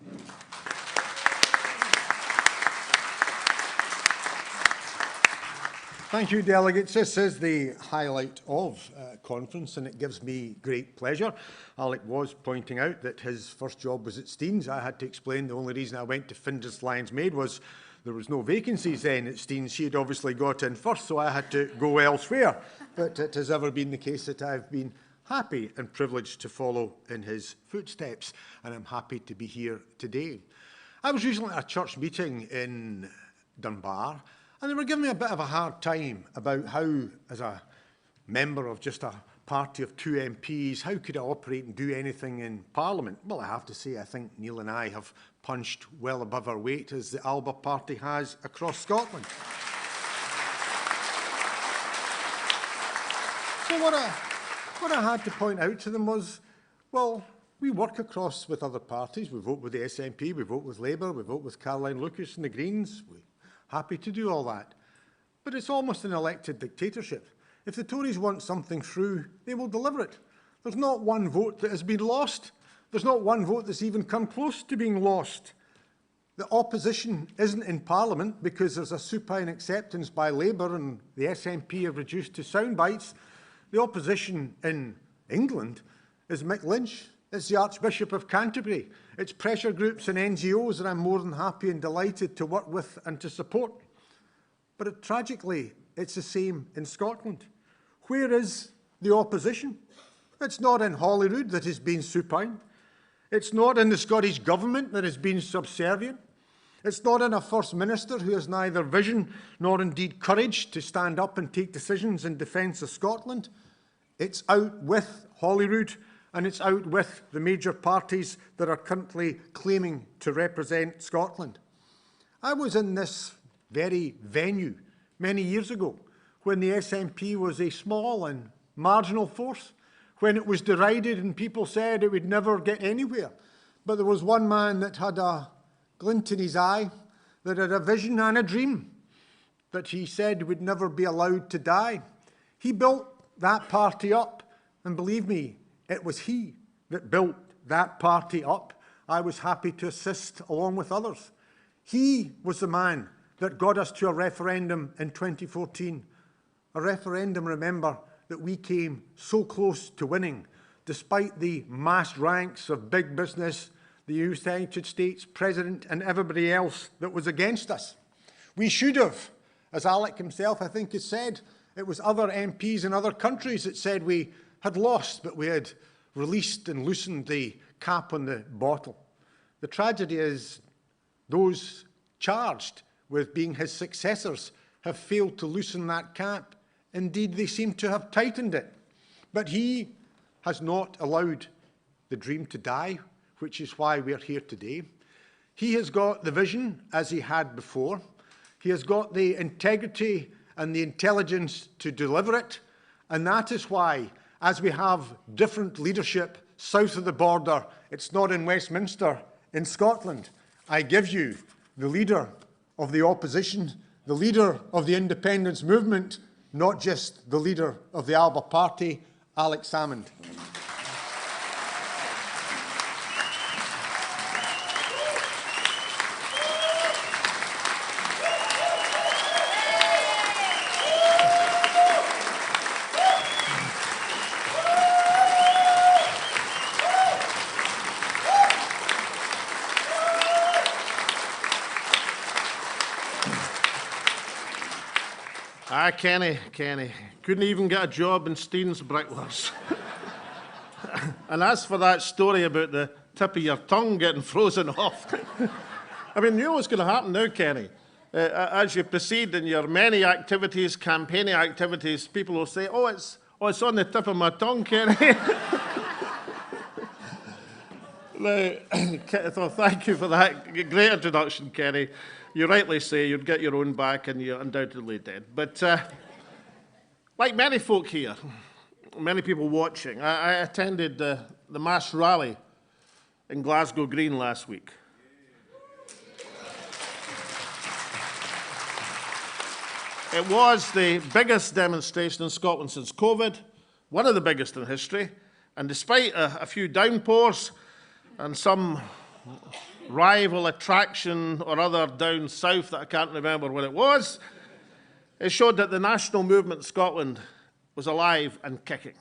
Thank you, delegates. This is the highlight of conference, and it gives me great pleasure. Alec was pointing out that his first job was at Steens. I had to explain the only reason I went to Findus Lyons Maid was there was no vacancies then at Steens. She had obviously got in first, so I had to go elsewhere. But it has ever been the case that I've been happy and privileged to follow in his footsteps, and I'm happy to be here today. I was recently at a church meeting in Dunbar, and they were giving me a bit of a hard time about how, as a member of just a party of 2 MPs, how could I operate and do anything in Parliament? Well, I have to say, I think Neil and I have punched well above our weight, as the ALBA party has across Scotland. So what I had to point out to them was, well, we work across with other parties. We vote with the SNP, we vote with Labour, we vote with Caroline Lucas and the Greens. We're happy to do all that. But it's almost an elected dictatorship. If the Tories want something through, they will deliver it. There's not one vote that has been lost. There's not one vote that's even come close to being lost. The opposition isn't in Parliament because there's a supine acceptance by Labour and the SNP have reduced to sound bites. The opposition in England is Mick Lynch. It's the Archbishop of Canterbury. It's pressure groups and NGOs that I'm more than happy and delighted to work with and to support. But tragically, it's the same in Scotland. Where is the opposition? It's not in Holyrood that has been supine. It's not in the Scottish Government that has been subservient. It's not in a First Minister who has neither vision nor indeed courage to stand up and take decisions in defence of Scotland. It's out with Holyrood, and it's out with the major parties that are currently claiming to represent Scotland. I was in this very venue many years ago when the SNP was a small and marginal force, when it was derided and people said it would never get anywhere. But there was one man that had a glint in his eye, that had a vision and a dream that he said would never be allowed to die. He built that party up, and believe me, it was he that built that party up. I was happy to assist along with others. He was the man that got us to a referendum in 2014. A referendum, remember, that we came so close to winning, despite the mass ranks of big business, the United States President and everybody else that was against us. We should have, as Alec himself, I think, has said, it was other MPs in other countries that said we had lost, but we had released and loosened the cap on the bottle. The tragedy is those charged with being his successors have failed to loosen that cap. Indeed, they seem to have tightened it. But he has not allowed the dream to die, which is why we're here today. He has got the vision as he had before. He has got the integrity and the intelligence to deliver it. And that is why, as we have different leadership south of the border, it's not in Westminster, in Scotland, I give you the leader of the opposition, the leader of the independence movement, not just the leader of the ALBA party, Alex Salmond. Kenny. Couldn't even get a job in Steen's Bricklers. And as for that story about the tip of your tongue getting frozen off, I mean, you know what's going to happen now, Kenny? As you proceed in your many activities, campaigning activities, people will say, oh, it's on the tip of my tongue, Kenny. Now, so thank you for that great introduction, Kenny. You rightly say you'd get your own back and you're undoubtedly dead. But like many folk here, many people watching, I attended the mass rally in Glasgow Green last week. It was the biggest demonstration in Scotland since COVID, one of the biggest in history, and despite a few downpours and some rival attraction or other down south that I can't remember what it was, it showed that the national movement in Scotland was alive and kicking.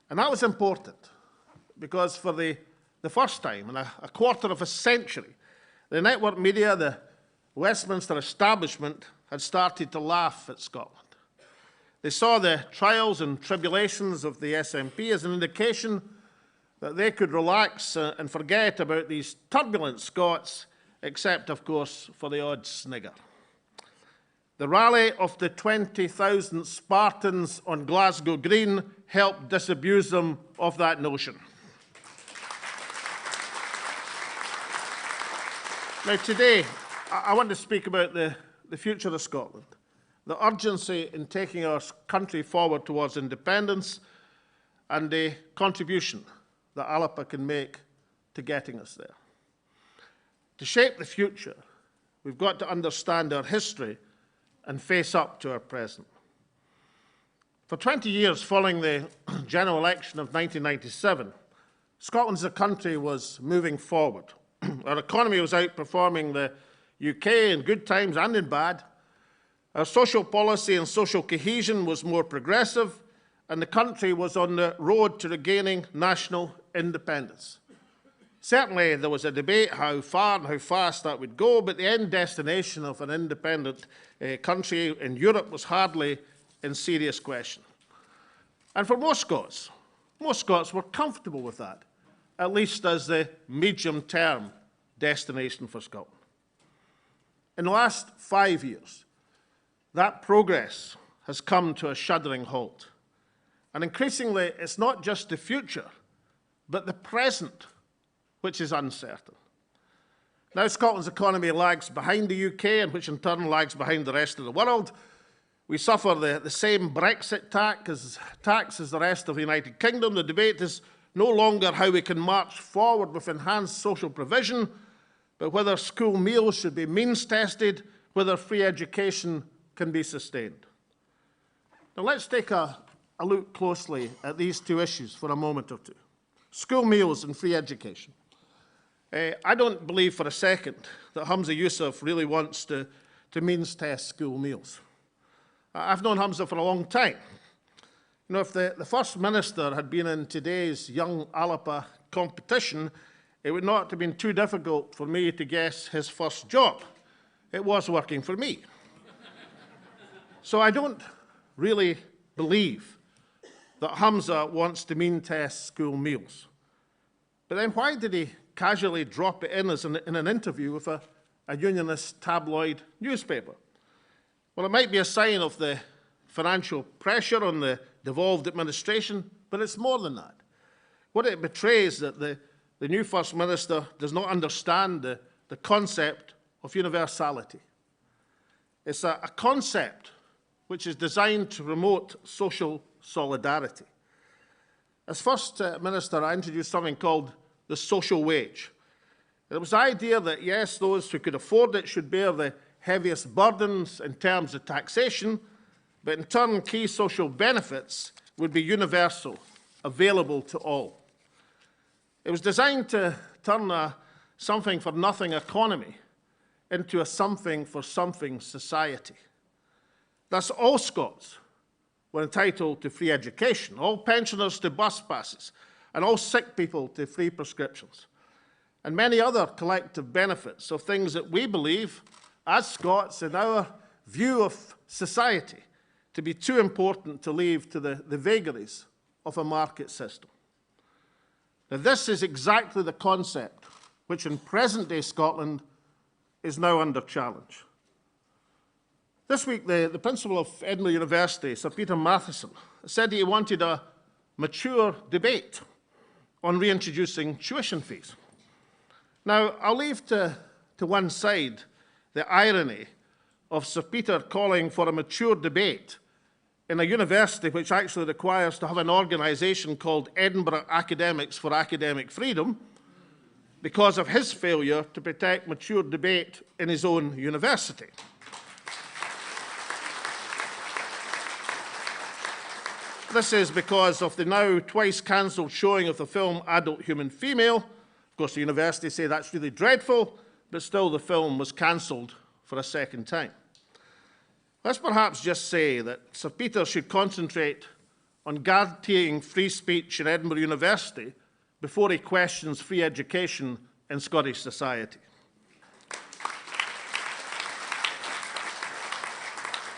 And that was important because for the first time in a quarter of a century, the network media, the Westminster establishment, had started to laugh at Scotland. They saw the trials and tribulations of the SNP as an indication that they could relax and forget about these turbulent Scots, except, of course, for the odd snigger. The rally of the 20,000 Spartans on Glasgow Green helped disabuse them of that notion. Now, today, I want to speak about the future of Scotland, the urgency in taking our country forward towards independence, and the contribution that ALBA can make to getting us there. To shape the future, we've got to understand our history and face up to our present. For 20 years following the general election of 1997, Scotland as a country was moving forward. Our economy was outperforming the UK in good times and in bad. Our social policy and social cohesion was more progressive, and the country was on the road to regaining national independence. Certainly, there was a debate how far and how fast that would go, but the end destination of an independent country in Europe was hardly in serious question. And for most Scots were comfortable with that, at least as the medium-term destination for Scotland. In the last 5 years, that progress has come to a shuddering halt. And increasingly, it's not just the future, but the present, which is uncertain. Now Scotland's economy lags behind the UK, and which in turn lags behind the rest of the world. We suffer the same Brexit tax as the rest of the United Kingdom. The debate is no longer how we can march forward with enhanced social provision, but whether school meals should be means tested, whether free education can be sustained. Now let's take a look closely at these two issues for a moment or two. School meals and free education. I don't believe for a second that Hamza Yusuf really wants to means test school meals. I've known Hamza for a long time. You know, if the First Minister had been in today's young ALBA competition, it would not have been too difficult for me to guess his first job. It was working for me. So I don't really believe that Hamza wants to mean test school meals. But then why did he casually drop it in an interview with a unionist tabloid newspaper? Well, it might be a sign of the financial pressure on the devolved administration, but it's more than that. What it betrays that the new First Minister does not understand the concept of universality. It's a concept which is designed to promote social solidarity. As First Minister, I introduced something called the social wage. It was the idea that, yes, those who could afford it should bear the heaviest burdens in terms of taxation, but in turn, key social benefits would be universal, available to all. It was designed to turn a something-for-nothing economy into a something-for-something society. Thus, all Scots were entitled to free education, all pensioners to bus passes, and all sick people to free prescriptions, and many other collective benefits of things that we believe, as Scots, in our view of society, to be too important to leave to the vagaries of a market system. Now, this is exactly the concept which in present-day Scotland is now under challenge. This week, the principal of Edinburgh University, Sir Peter Matheson, said he wanted a mature debate on reintroducing tuition fees. Now, I'll leave to one side the irony of Sir Peter calling for a mature debate in a university which actually requires to have an organisation called Edinburgh Academics for Academic Freedom because of his failure to protect mature debate in his own university. This is because of the now twice cancelled showing of the film Adult Human Female. Of course, the university say that's really dreadful, but still the film was cancelled for a second time. Let's perhaps just say that Sir Peter should concentrate on guaranteeing free speech in Edinburgh University before he questions free education in Scottish society.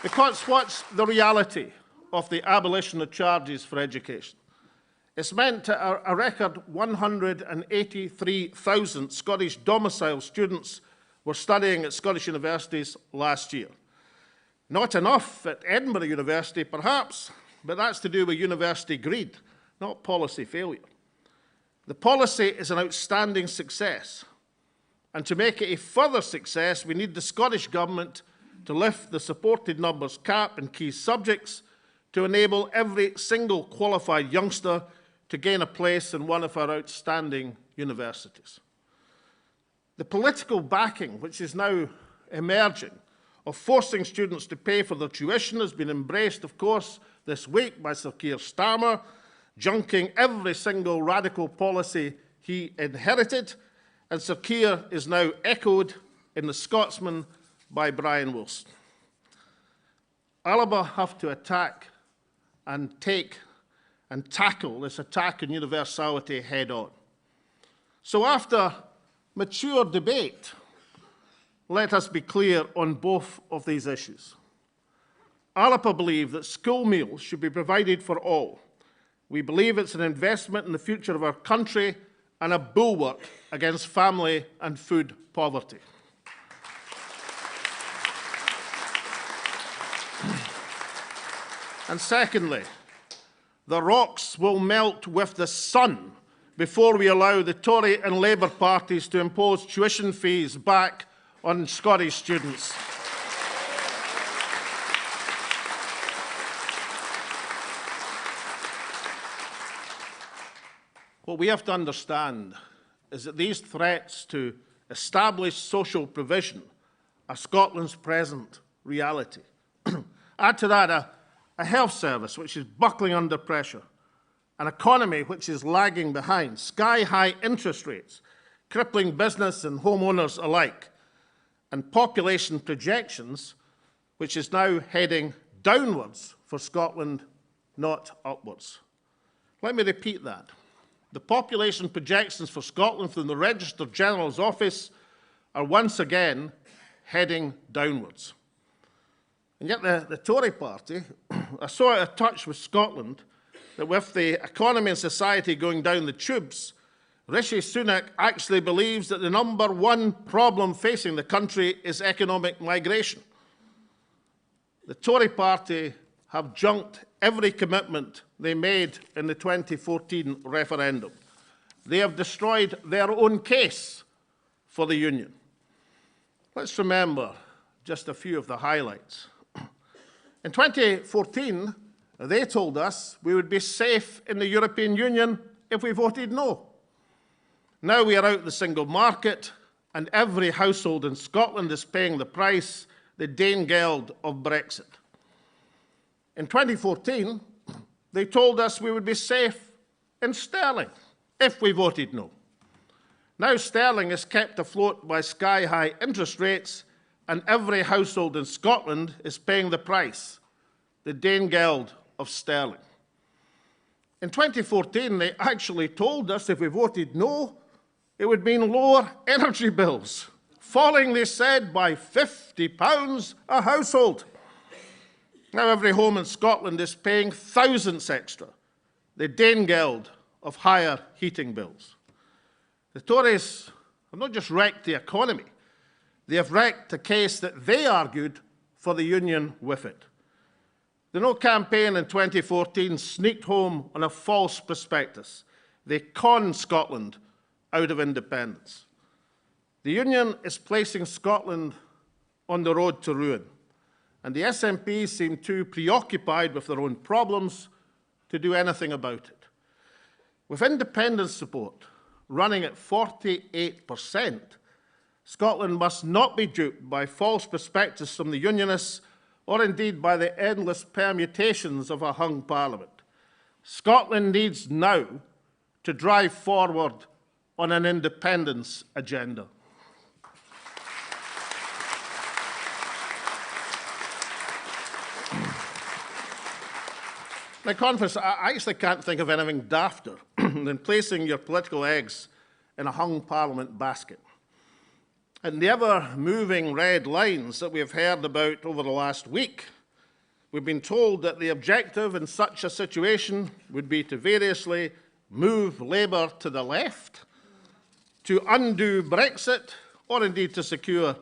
Because what's the reality of the abolition of charges for education? It's meant a record 183,000 Scottish domicile students were studying at Scottish universities last year. Not enough at Edinburgh University, perhaps, but that's to do with university greed, not policy failure. The policy is an outstanding success, and to make it a further success, we need the Scottish Government to lift the supported numbers cap in key subjects to enable every single qualified youngster to gain a place in one of our outstanding universities. The political backing, which is now emerging, of forcing students to pay for their tuition has been embraced, of course, this week by Sir Keir Starmer, junking every single radical policy he inherited, and Sir Keir is now echoed in The Scotsman by Brian Wilson. ALBA have to attack and tackle this attack on universality head on. So after mature debate, let us be clear on both of these issues. ALBA believe that school meals should be provided for all. We believe it's an investment in the future of our country and a bulwark against family and food poverty. And secondly, the rocks will melt with the sun before we allow the Tory and Labour parties to impose tuition fees back on Scottish students. What we have to understand is that these threats to established social provision are Scotland's present reality. Add to that a health service which is buckling under pressure, an economy which is lagging behind, sky-high interest rates, crippling business and homeowners alike, and population projections which is now heading downwards for Scotland, not upwards. Let me repeat that. The population projections for Scotland from the Registrar General's office are once again heading downwards. And yet the Tory party are so out of touch with Scotland that with the economy and society going down the tubes, Rishi Sunak actually believes that the number one problem facing the country is economic migration. The Tory party have junked every commitment they made in the 2014 referendum. They have destroyed their own case for the Union. Let's remember just a few of the highlights. In 2014, they told us we would be safe in the European Union if we voted no. Now we are out the single market, and every household in Scotland is paying the price, the Danegeld of Brexit. In 2014, they told us we would be safe in sterling if we voted no. Now sterling is kept afloat by sky-high interest rates, and every household in Scotland is paying the price, the Danegeld of sterling. In 2014, they actually told us if we voted no, it would mean lower energy bills, falling, they said, by £50 a household. Now every home in Scotland is paying thousands extra, the Danegeld of higher heating bills. The Tories have not just wrecked the economy, they have wrecked a case that they argued for the Union with it. The No campaign in 2014 sneaked home on a false prospectus. They conned Scotland out of independence. The Union is placing Scotland on the road to ruin, and the SNP seem too preoccupied with their own problems to do anything about it. With independence support running at 48%, Scotland must not be duped by false prospectus from the Unionists or indeed by the endless permutations of a hung parliament. Scotland needs now to drive forward on an independence agenda. My conference, I actually can't think of anything dafter than placing your political eggs in a hung parliament basket. And the ever-moving red lines that we have heard about over the last week, we've been told that the objective in such a situation would be to variously move Labour to the left, to undo Brexit, or indeed to secure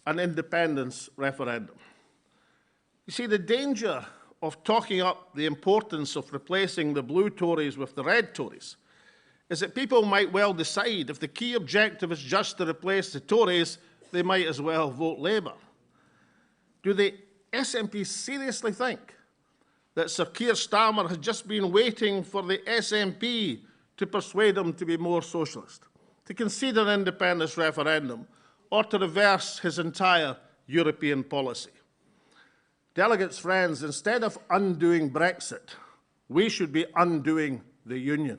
an independence referendum. You see, the danger of talking up the importance of replacing the blue Tories with the red Tories is that people might well decide if the key objective is just to replace the Tories, they might as well vote Labour. Do the SNP seriously think that Sir Keir Starmer has just been waiting for the SNP to persuade him to be more socialist, to concede an independence referendum, or to reverse his entire European policy? Delegates, friends, instead of undoing Brexit, we should be undoing the Union.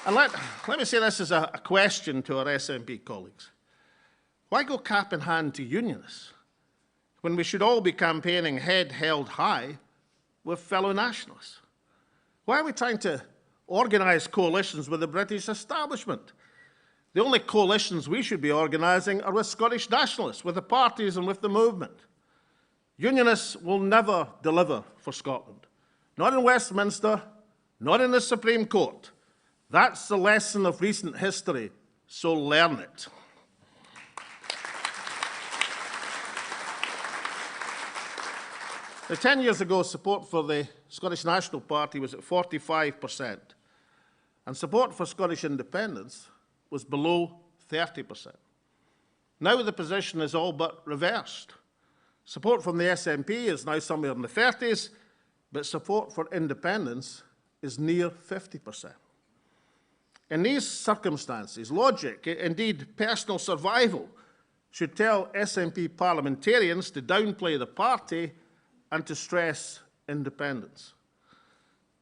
And let me say this as a question to our SNP colleagues. Why go cap in hand to Unionists when we should all be campaigning head held high with fellow nationalists? Why are we trying to organise coalitions with the British establishment? The only coalitions we should be organising are with Scottish nationalists, with the parties and with the movement. Unionists will never deliver for Scotland. Not in Westminster, not in the Supreme Court. That's the lesson of recent history, so learn it. Now, 10 years ago, support for the Scottish National Party was at 45%, and support for Scottish independence was below 30%. Now the position is all but reversed. Support from the SNP is now somewhere in the 30s, but support for independence is near 50%. In these circumstances, logic, indeed personal survival, should tell SNP parliamentarians to downplay the party and to stress independence.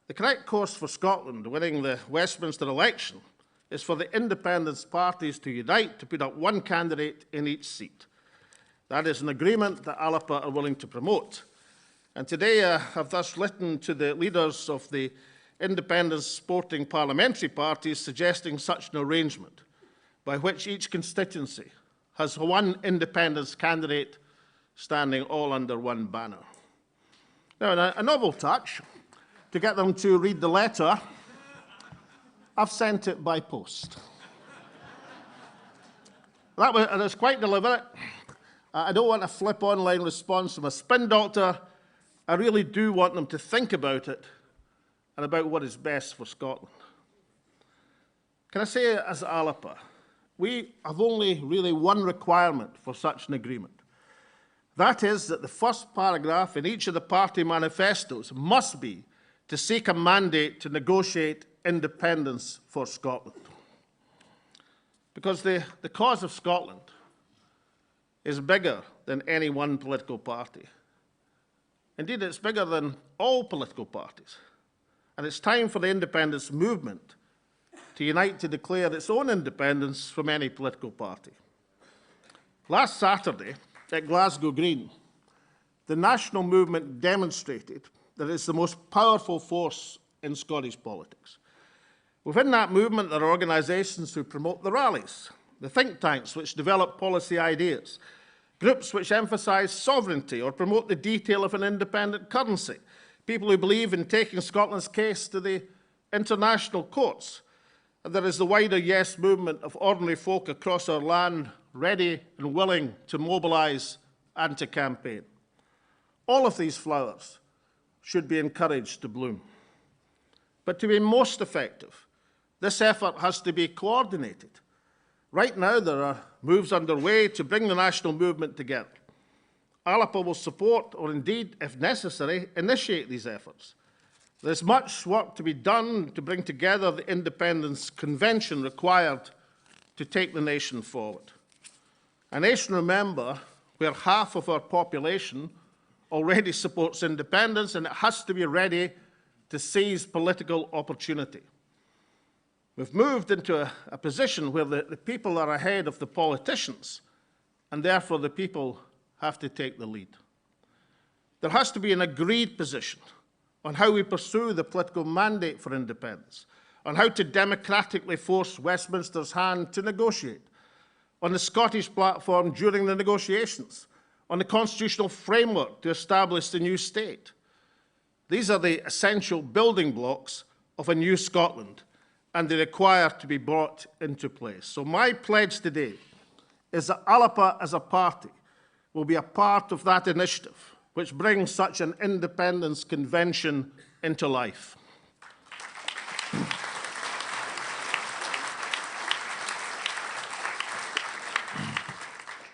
The correct course for Scotland winning the Westminster election is for the independence parties to unite to put up one candidate in each seat. That is an agreement that ALBA are willing to promote. And today I have thus written to the leaders of the independence sporting parliamentary parties suggesting such an arrangement by which each constituency has one independence candidate standing all under one banner. Now, a novel touch, to get them to read the letter, I've sent it by post. That was quite deliberate. I don't want a flip online response from a spin doctor. I really do want them to think about it and about what is best for Scotland. Can I say, as ALBA, we have only really one requirement for such an agreement. That is that the first paragraph in each of the party manifestos must be to seek a mandate to negotiate independence for Scotland. Because the cause of Scotland is bigger than any one political party. Indeed, it's bigger than all political parties. And it's time for the independence movement to unite to declare its own independence from any political party. Last Saturday, at Glasgow Green, the national movement demonstrated that it's the most powerful force in Scottish politics. Within that movement, there are organisations who promote the rallies, the think tanks which develop policy ideas, groups which emphasise sovereignty or promote the detail of an independent currency, people who believe in taking Scotland's case to the international courts. And there is the wider Yes movement of ordinary folk across our land ready and willing to mobilise and to campaign. All of these flowers should be encouraged to bloom. But to be most effective, this effort has to be coordinated. Right now, there are moves underway to bring the national movement together. ALBA will support, or indeed, if necessary, initiate these efforts. There's much work to be done to bring together the independence convention required to take the nation forward. A nation, remember, where half of our population already supports independence, and it has to be ready to seize political opportunity. We've moved into a position where the people are ahead of the politicians, and therefore the people have to take the lead. There has to be an agreed position on how we pursue the political mandate for independence, on how to democratically force Westminster's hand to negotiate, on the Scottish platform during the negotiations, on the constitutional framework to establish the new state. These are the essential building blocks of a new Scotland, and they require to be brought into place. So my pledge today is that ALBA as a party will be a part of that initiative which brings such an independence convention into life.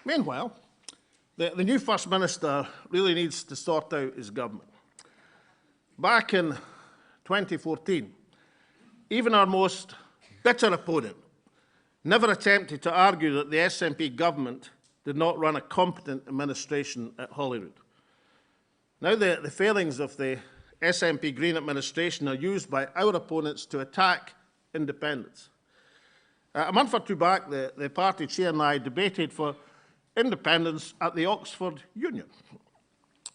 Meanwhile, the new First Minister really needs to sort out his government. Back in 2014, even our most bitter opponent never attempted to argue that the SNP government did not run a competent administration at Holyrood. Now the failings of the SNP Green administration are used by our opponents to attack independence. A month or two back, the party chair and I debated for independence at the Oxford Union.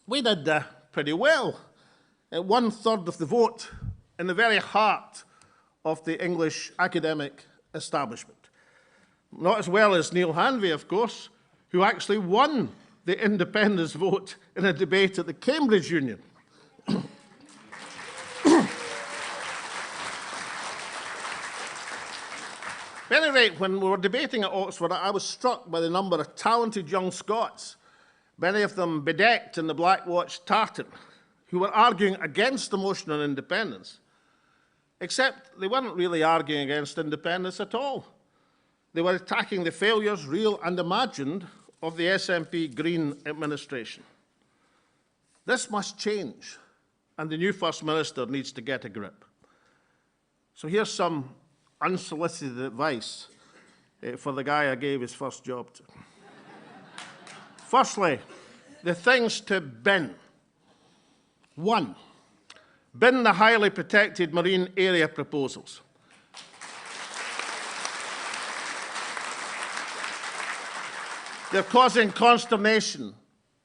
We did pretty well. 1/3 of the vote in the very heart of the English academic establishment. Not as well as Neil Hanvey, of course, who actually won the independence vote in a debate at the Cambridge Union. At any rate, when we were debating at Oxford, I was struck by the number of talented young Scots, many of them bedecked in the Black Watch tartan, who were arguing against the motion on independence. Except they weren't really arguing against independence at all. They were attacking the failures, real and imagined, of the SNP Green administration. This must change, and the new First Minister needs to get a grip. So here's some unsolicited advice for the guy I gave his first job to. Firstly, the things to bin. 1. Bin the highly protected marine area proposals. They're causing consternation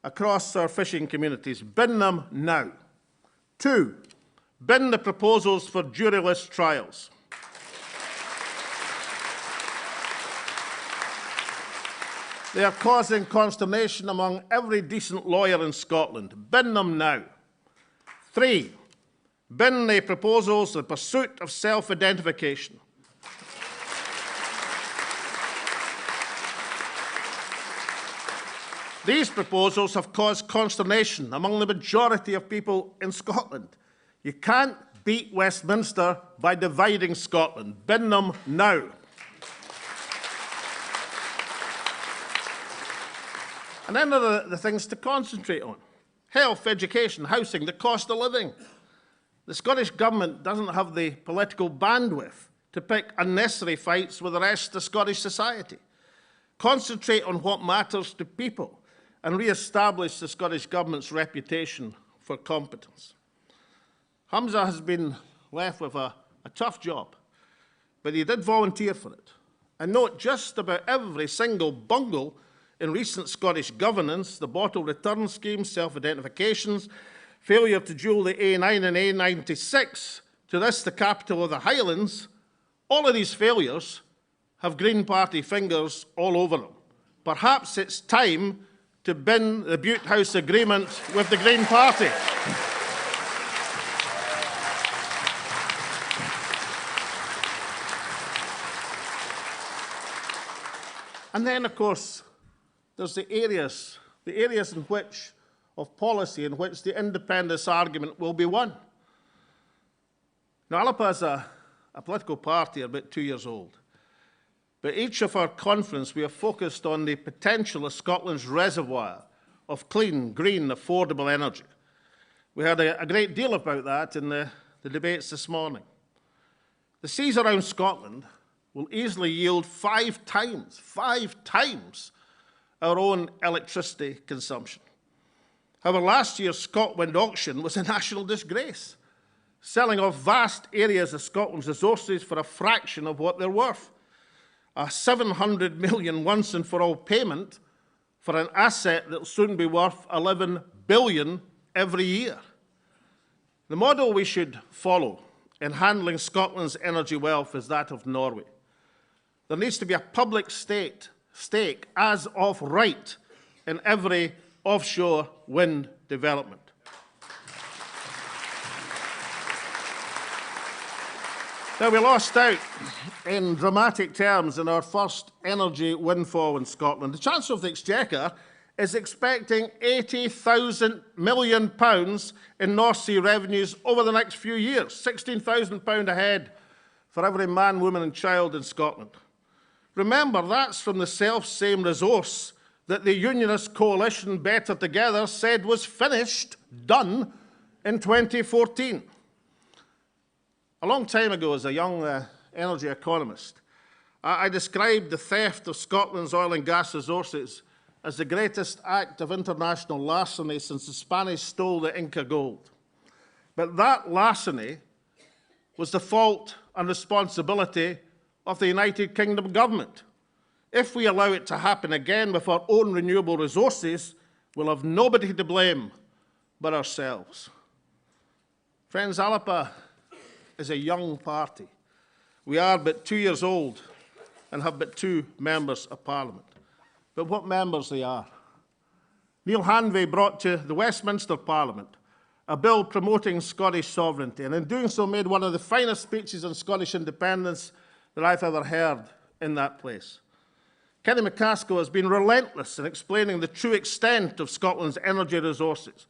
across our fishing communities. Bin them now. 2. Bin the proposals for juryless trials. They are causing consternation among every decent lawyer in Scotland. Bin them now. 3. Bin the proposals, the pursuit of self-identification. These proposals have caused consternation among the majority of people in Scotland. You can't beat Westminster by dividing Scotland. Bin them now. And then there are the things to concentrate on. Health, education, housing, the cost of living. The Scottish Government doesn't have the political bandwidth to pick unnecessary fights with the rest of Scottish society. Concentrate on what matters to people and re-establish the Scottish Government's reputation for competence. Hamza has been left with a tough job, but he did volunteer for it. And note just about every single bungle in recent Scottish governance, the bottle return scheme, self-identifications, failure to dual the A9 and A96, to this, the capital of the Highlands, all of these failures have Green Party fingers all over them. Perhaps it's time to bin the Butte House Agreement with the Green Party. And then, of course, there's the areas in which, of policy in which the independence argument will be won. Now, ALBA is a political party about 2 years old. But each of our conference, we are focused on the potential of Scotland's reservoir of clean, green, affordable energy. We heard a great deal about that in the debates this morning. The seas around Scotland will easily yield 5 times our own electricity consumption. However, last year's ScotWind auction was a national disgrace, selling off vast areas of Scotland's resources for a fraction of what they're worth. A 700 million once-and-for-all payment for an asset that will soon be worth 11 billion every year. The model we should follow in handling Scotland's energy wealth is that of Norway. There needs to be a public stake as of right in every offshore wind development. Now, we lost out in dramatic terms in our first energy windfall in Scotland. The Chancellor of the Exchequer is expecting £80,000 million in North Sea revenues over the next few years, £16,000 a head for every man, woman and child in Scotland. Remember, that's from the self-same resource that the Unionist coalition Better Together said was finished, done, in 2014. A long time ago, as a young energy economist, I described the theft of Scotland's oil and gas resources as the greatest act of international larceny since the Spanish stole the Inca gold. But that larceny was the fault and responsibility of the United Kingdom government. If we allow it to happen again with our own renewable resources, we'll have nobody to blame but ourselves. Friends, ALBA is a young party. We are but 2 years old and have but 2 members of Parliament. But what members they are. Neil Hanvey brought to the Westminster Parliament a bill promoting Scottish sovereignty, and in doing so made one of the finest speeches on Scottish independence that I've ever heard in that place. Kenny McCaskill has been relentless in explaining the true extent of Scotland's energy resources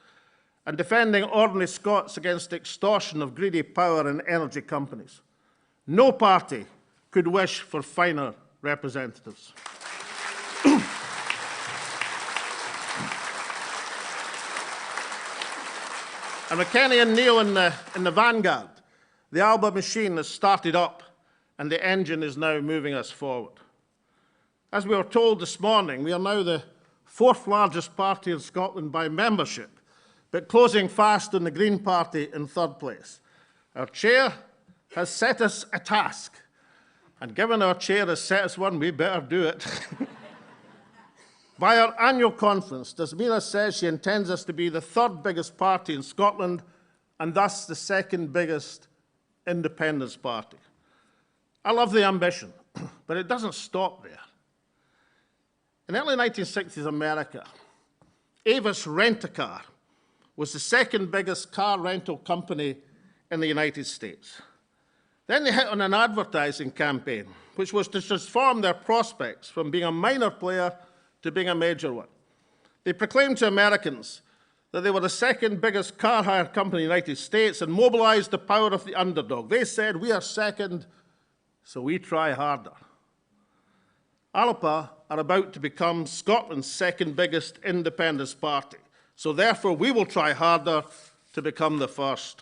and defending ordinary Scots against extortion of greedy power and energy companies. No party could wish for finer representatives. And with Kenny and Neil in the vanguard, the ALBA machine has started up and the engine is now moving us forward. As we were told this morning, we are now the 4th largest party in Scotland by membership, but closing fast on the Green Party in 3rd place. Our chair has set us a task, and given our chair has set us one, we better do it. By our annual conference, Dasmina says she intends us to be the 3rd biggest party in Scotland and thus the 2nd biggest independence party. I love the ambition, but it doesn't stop there. In early 1960s America, Avis Rent-A-Car was the 2nd biggest car rental company in the United States. Then they hit on an advertising campaign, which was to transform their prospects from being a minor player to being a major one. They proclaimed to Americans that they were the 2nd biggest car hire company in the United States and mobilized the power of the underdog. They said, we are 2nd, so we try harder. ALBA are about to become Scotland's 2nd biggest independence party, so therefore we will try harder to become the 1st.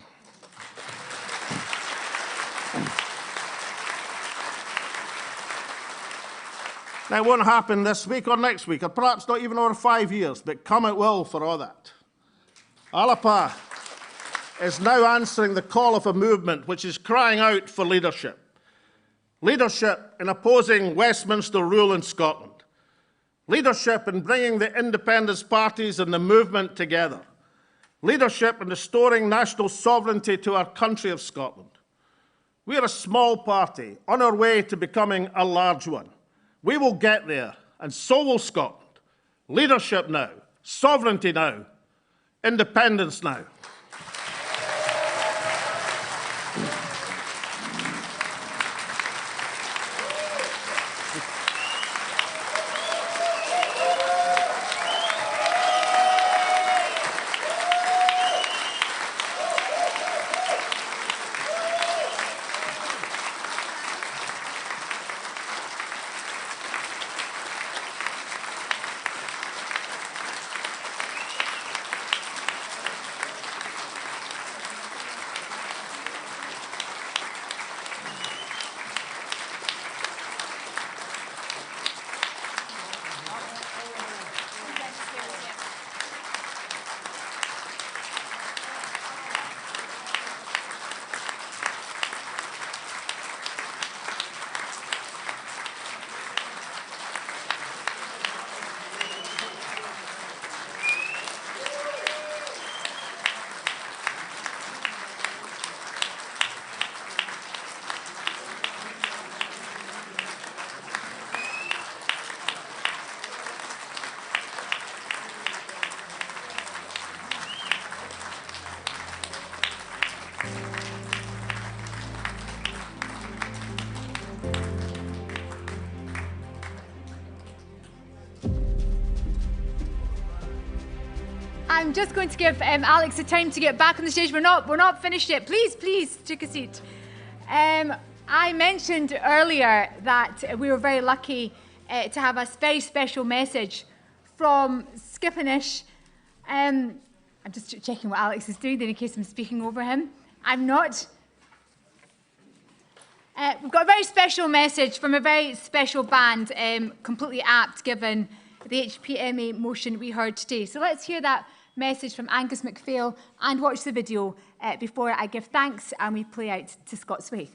Now, it won't happen this week or next week, or perhaps not even over 5 years, but come it will for all that. ALBA is now answering the call of a movement which is crying out for leadership. Leadership in opposing Westminster rule in Scotland. Leadership in bringing the independence parties and the movement together. Leadership in restoring national sovereignty to our country of Scotland. We are a small party on our way to becoming a large one. We will get there, and so will Scotland. Leadership now, sovereignty now, independence now. I'm just going to give Alex the time to get back on the stage. We're not finished yet. Please take a seat. I mentioned earlier that we were very lucky to have a very special message from Skipponish. I'm just checking what Alex is doing in case I'm speaking over him. I'm not. We've got a very special message from a very special band, completely apt given the HPMA motion we heard today. So let's hear that message from Angus MacPhail and watch the video before I give thanks and we play out to Scots Way.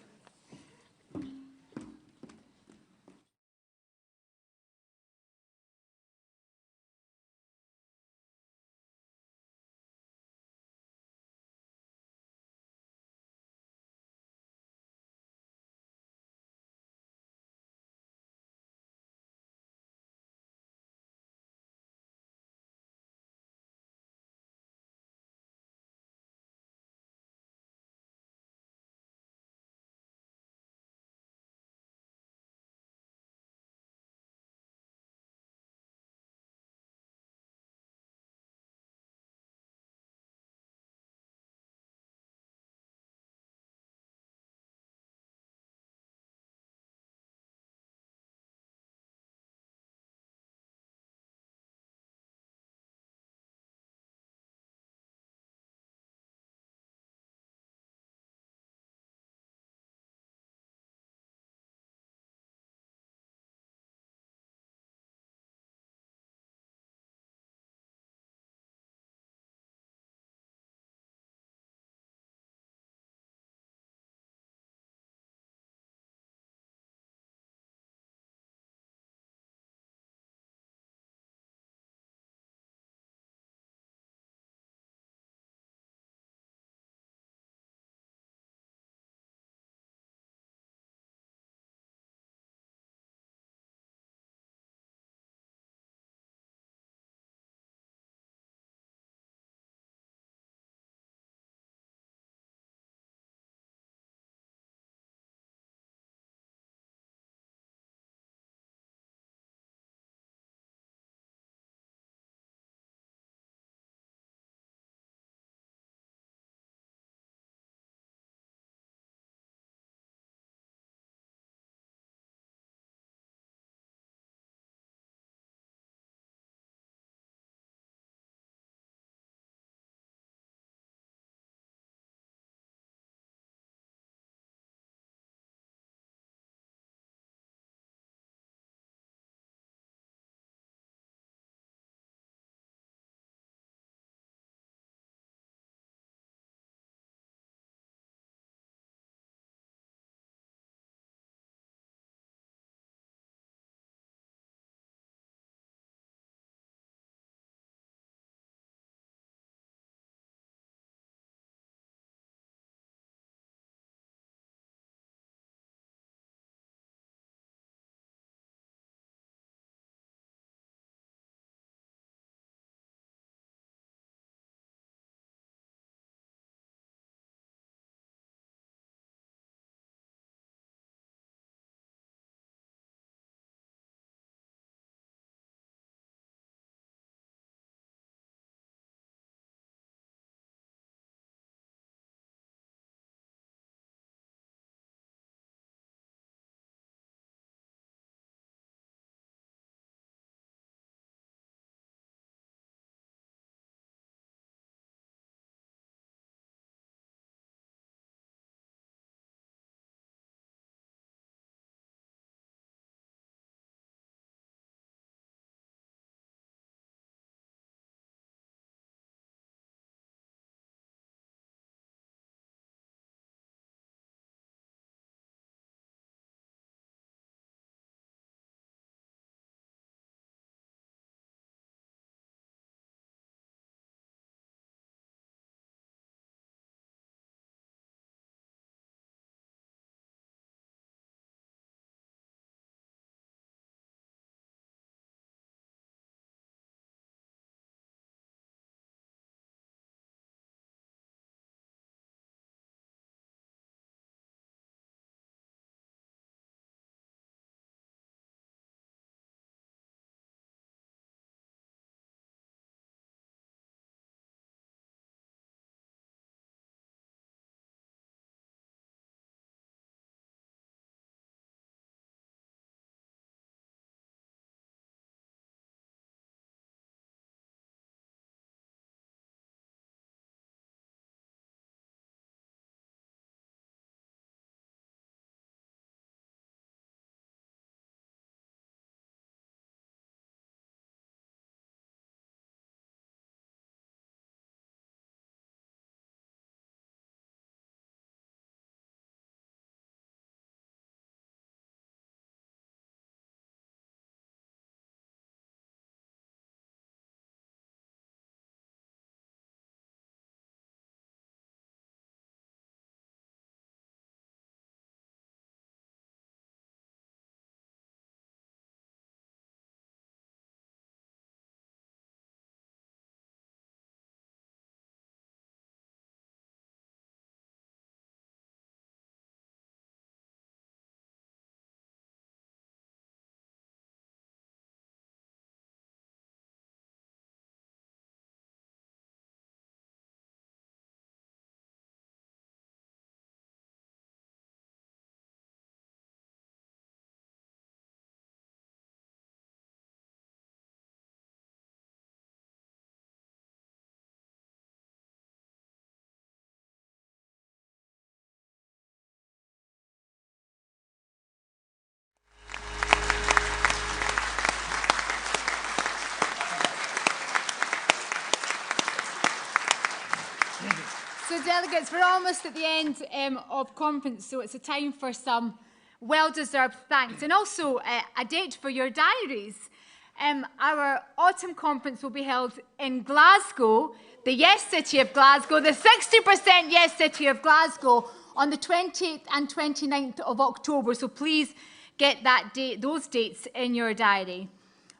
So, delegates, we're almost at the end of conference, so it's a time for some well-deserved thanks. And also a date for your diaries. Our autumn conference will be held in Glasgow, the Yes City of Glasgow, the 60% Yes City of Glasgow, on the 28th and 29th of October. So please get that date, those dates in your diary.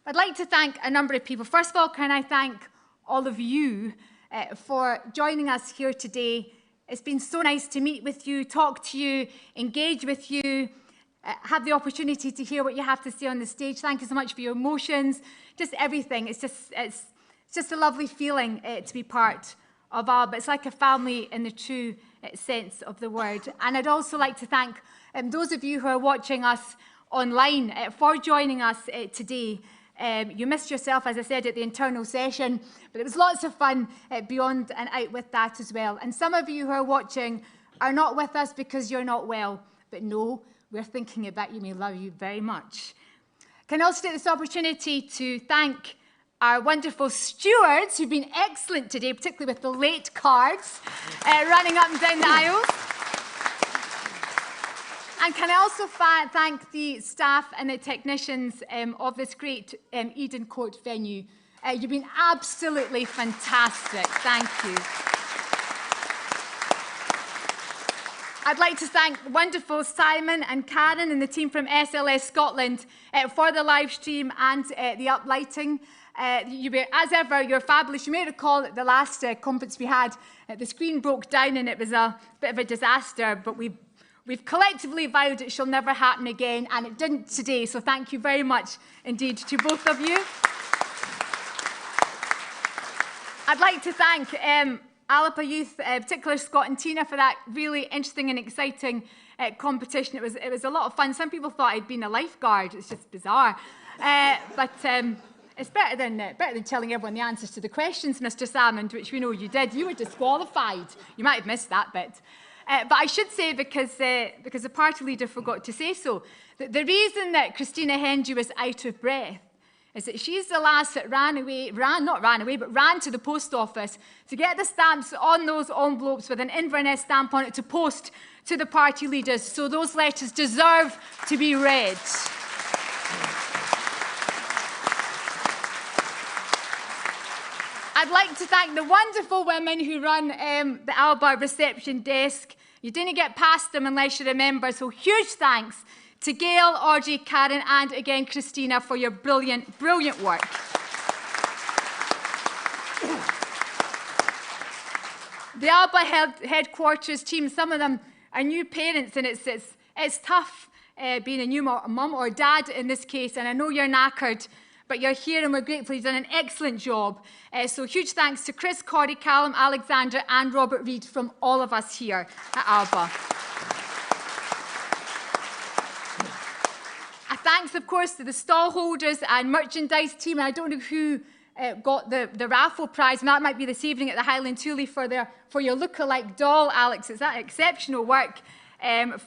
I'd like to thank a number of people. First of all, can I thank all of you for joining us here today. It's been so nice to meet with you, talk to you, engage with you, have the opportunity to hear what you have to say on the stage. Thank you so much for your emotions, just everything. It's just a lovely feeling to be part of ALBA. It's like a family in the true sense of the word. And I'd also like to thank those of you who are watching us online for joining us today. You missed yourself, as I said, at the internal session, but it was lots of fun beyond and out with that as well. And some of you who are watching are not with us because you're not well, but no, we're thinking about you. We love you very much. Can I also take this opportunity to thank our wonderful stewards who've been excellent today, particularly with the late cards running up and down the aisles. And can I also thank the staff and the technicians of this great Eden Court venue. You've been absolutely fantastic. Thank you. I'd like to thank wonderful Simon and Karen and the team from SLS Scotland for the live stream and the uplighting. As ever, you're fabulous. You may recall at the last conference we had, the screen broke down and it was a bit of a disaster, but we've collectively vowed it shall never happen again, and it didn't today, so thank you very much indeed to both of you. I'd like to thank ALBA Youth, particularly Scott and Tina, for that really interesting and exciting competition. It was a lot of fun. Some people thought I'd been a lifeguard. It's just bizarre. But it's better than telling everyone the answers to the questions, Mr. Salmond, which we know you did. You were disqualified. You might have missed that bit. But I should say, because the party leader forgot to say so, that the reason that Christina Hendry was out of breath is that she's the last that ran to the post office to get the stamps on those envelopes with an Inverness stamp on it to post to the party leaders. So those letters deserve to be read. I'd like to thank the wonderful women who run the ALBA reception desk. You didn't get past them unless you're a member, so huge thanks to Gail, Audrey, Karen, and again, Christina, for your brilliant, brilliant work. The ALBA headquarters team, some of them are new parents, and it's tough being a new mum or dad in this case, and I know you're knackered, but you're here and we're grateful. You've done an excellent job. So huge thanks to Chris, Corey, Callum, Alexander and Robert Reid from all of us here at ALBA. A thanks, of course, to the stall holders and merchandise team. And I don't know who got the raffle prize, and that might be this evening at the Highland Thule for your look-alike doll, Alex. It's that exceptional work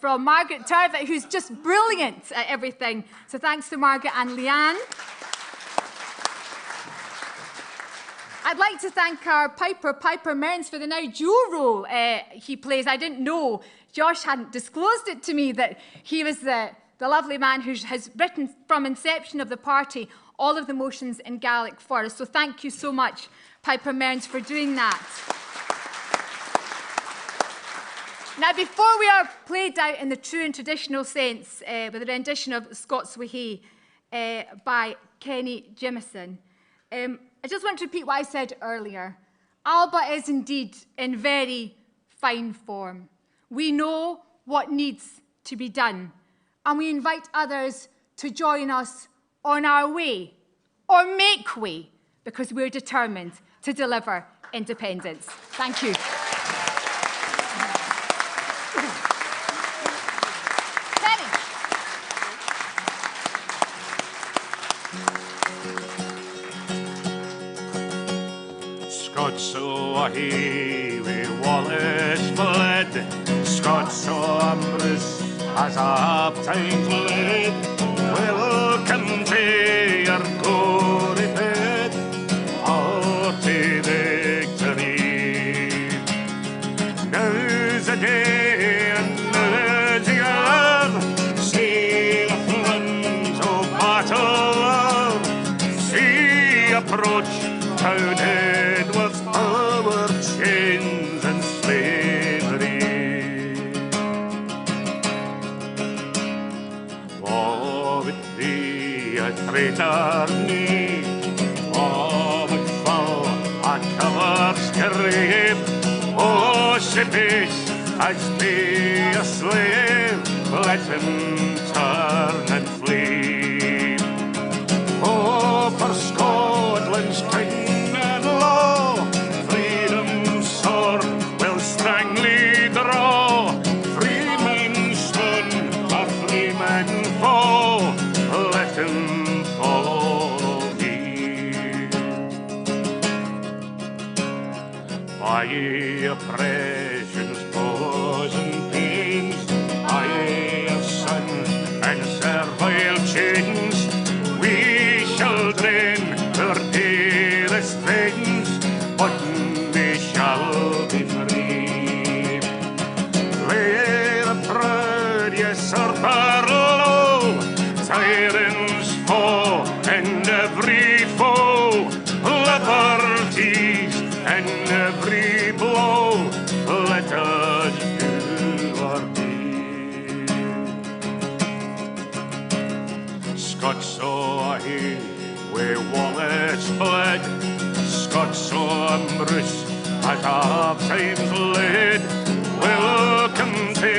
from Margaret Turvitt, who's just brilliant at everything. So thanks to Margaret and Leanne. I'd like to thank our Piper Mearns, for the now dual role he plays. I didn't know, Josh hadn't disclosed it to me, that he was the lovely man who has written from inception of the party all of the motions in Gaelic for us. So thank you so much, Piper Mearns, for doing that. Now, before we are played out in the true and traditional sense with a rendition of Scots Wi Hae by Kenny Jimison, I just want to repeat what I said earlier. ALBA is indeed in very fine form. We know what needs to be done, and we invite others to join us on our way, or make way, because we're determined to deliver independence. Thank you. Scots Wi Hae wi Wallace fled, Scots Ambrose as a uptown led. Welcome to your glory bed, or to victory. now's the day and now's the hour. See the front of battle, see approach town Edward's power, chains and slavery. Oh, it be a traitor knee, oh, it fall a cover's grave. Oh, Shippish, as be a slave, let him turn and flee. Oh, for Scotland's king and law, freedom's sword will strongly draw. Free men stand, a free man fall, let him follow me. By oppression's woes and pains, by of sun and servile chains, we shall drain our dearest veins, but we shall be free. We're a proud usurper low, tyrants fall and every foe, liberties and every blow, let us do our deed. Scots so ahe, we Wallace bled, Scots so Bruce as our times led. Welcome to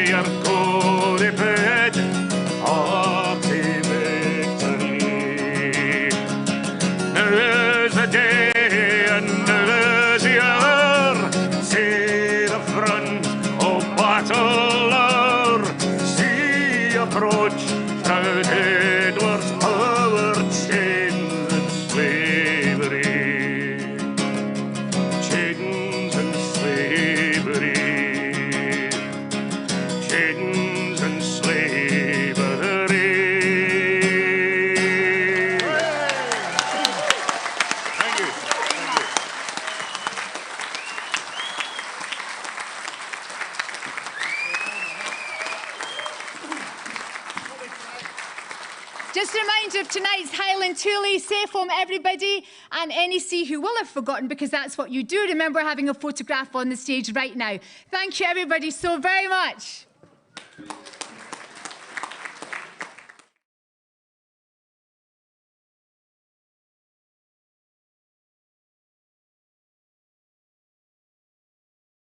your gory bed, hearty victory. Now's the day and now's the hour, see the front of battle, see approach proud Edward's power, chains and slavery. Chains and slavery. Chains and slavery. Thank you. Just a reminder of tonight's Highland Thule, safe home everybody, and NEC who will have forgotten, because that's what you do. Remember having a photograph on the stage right now. Thank you everybody so very much.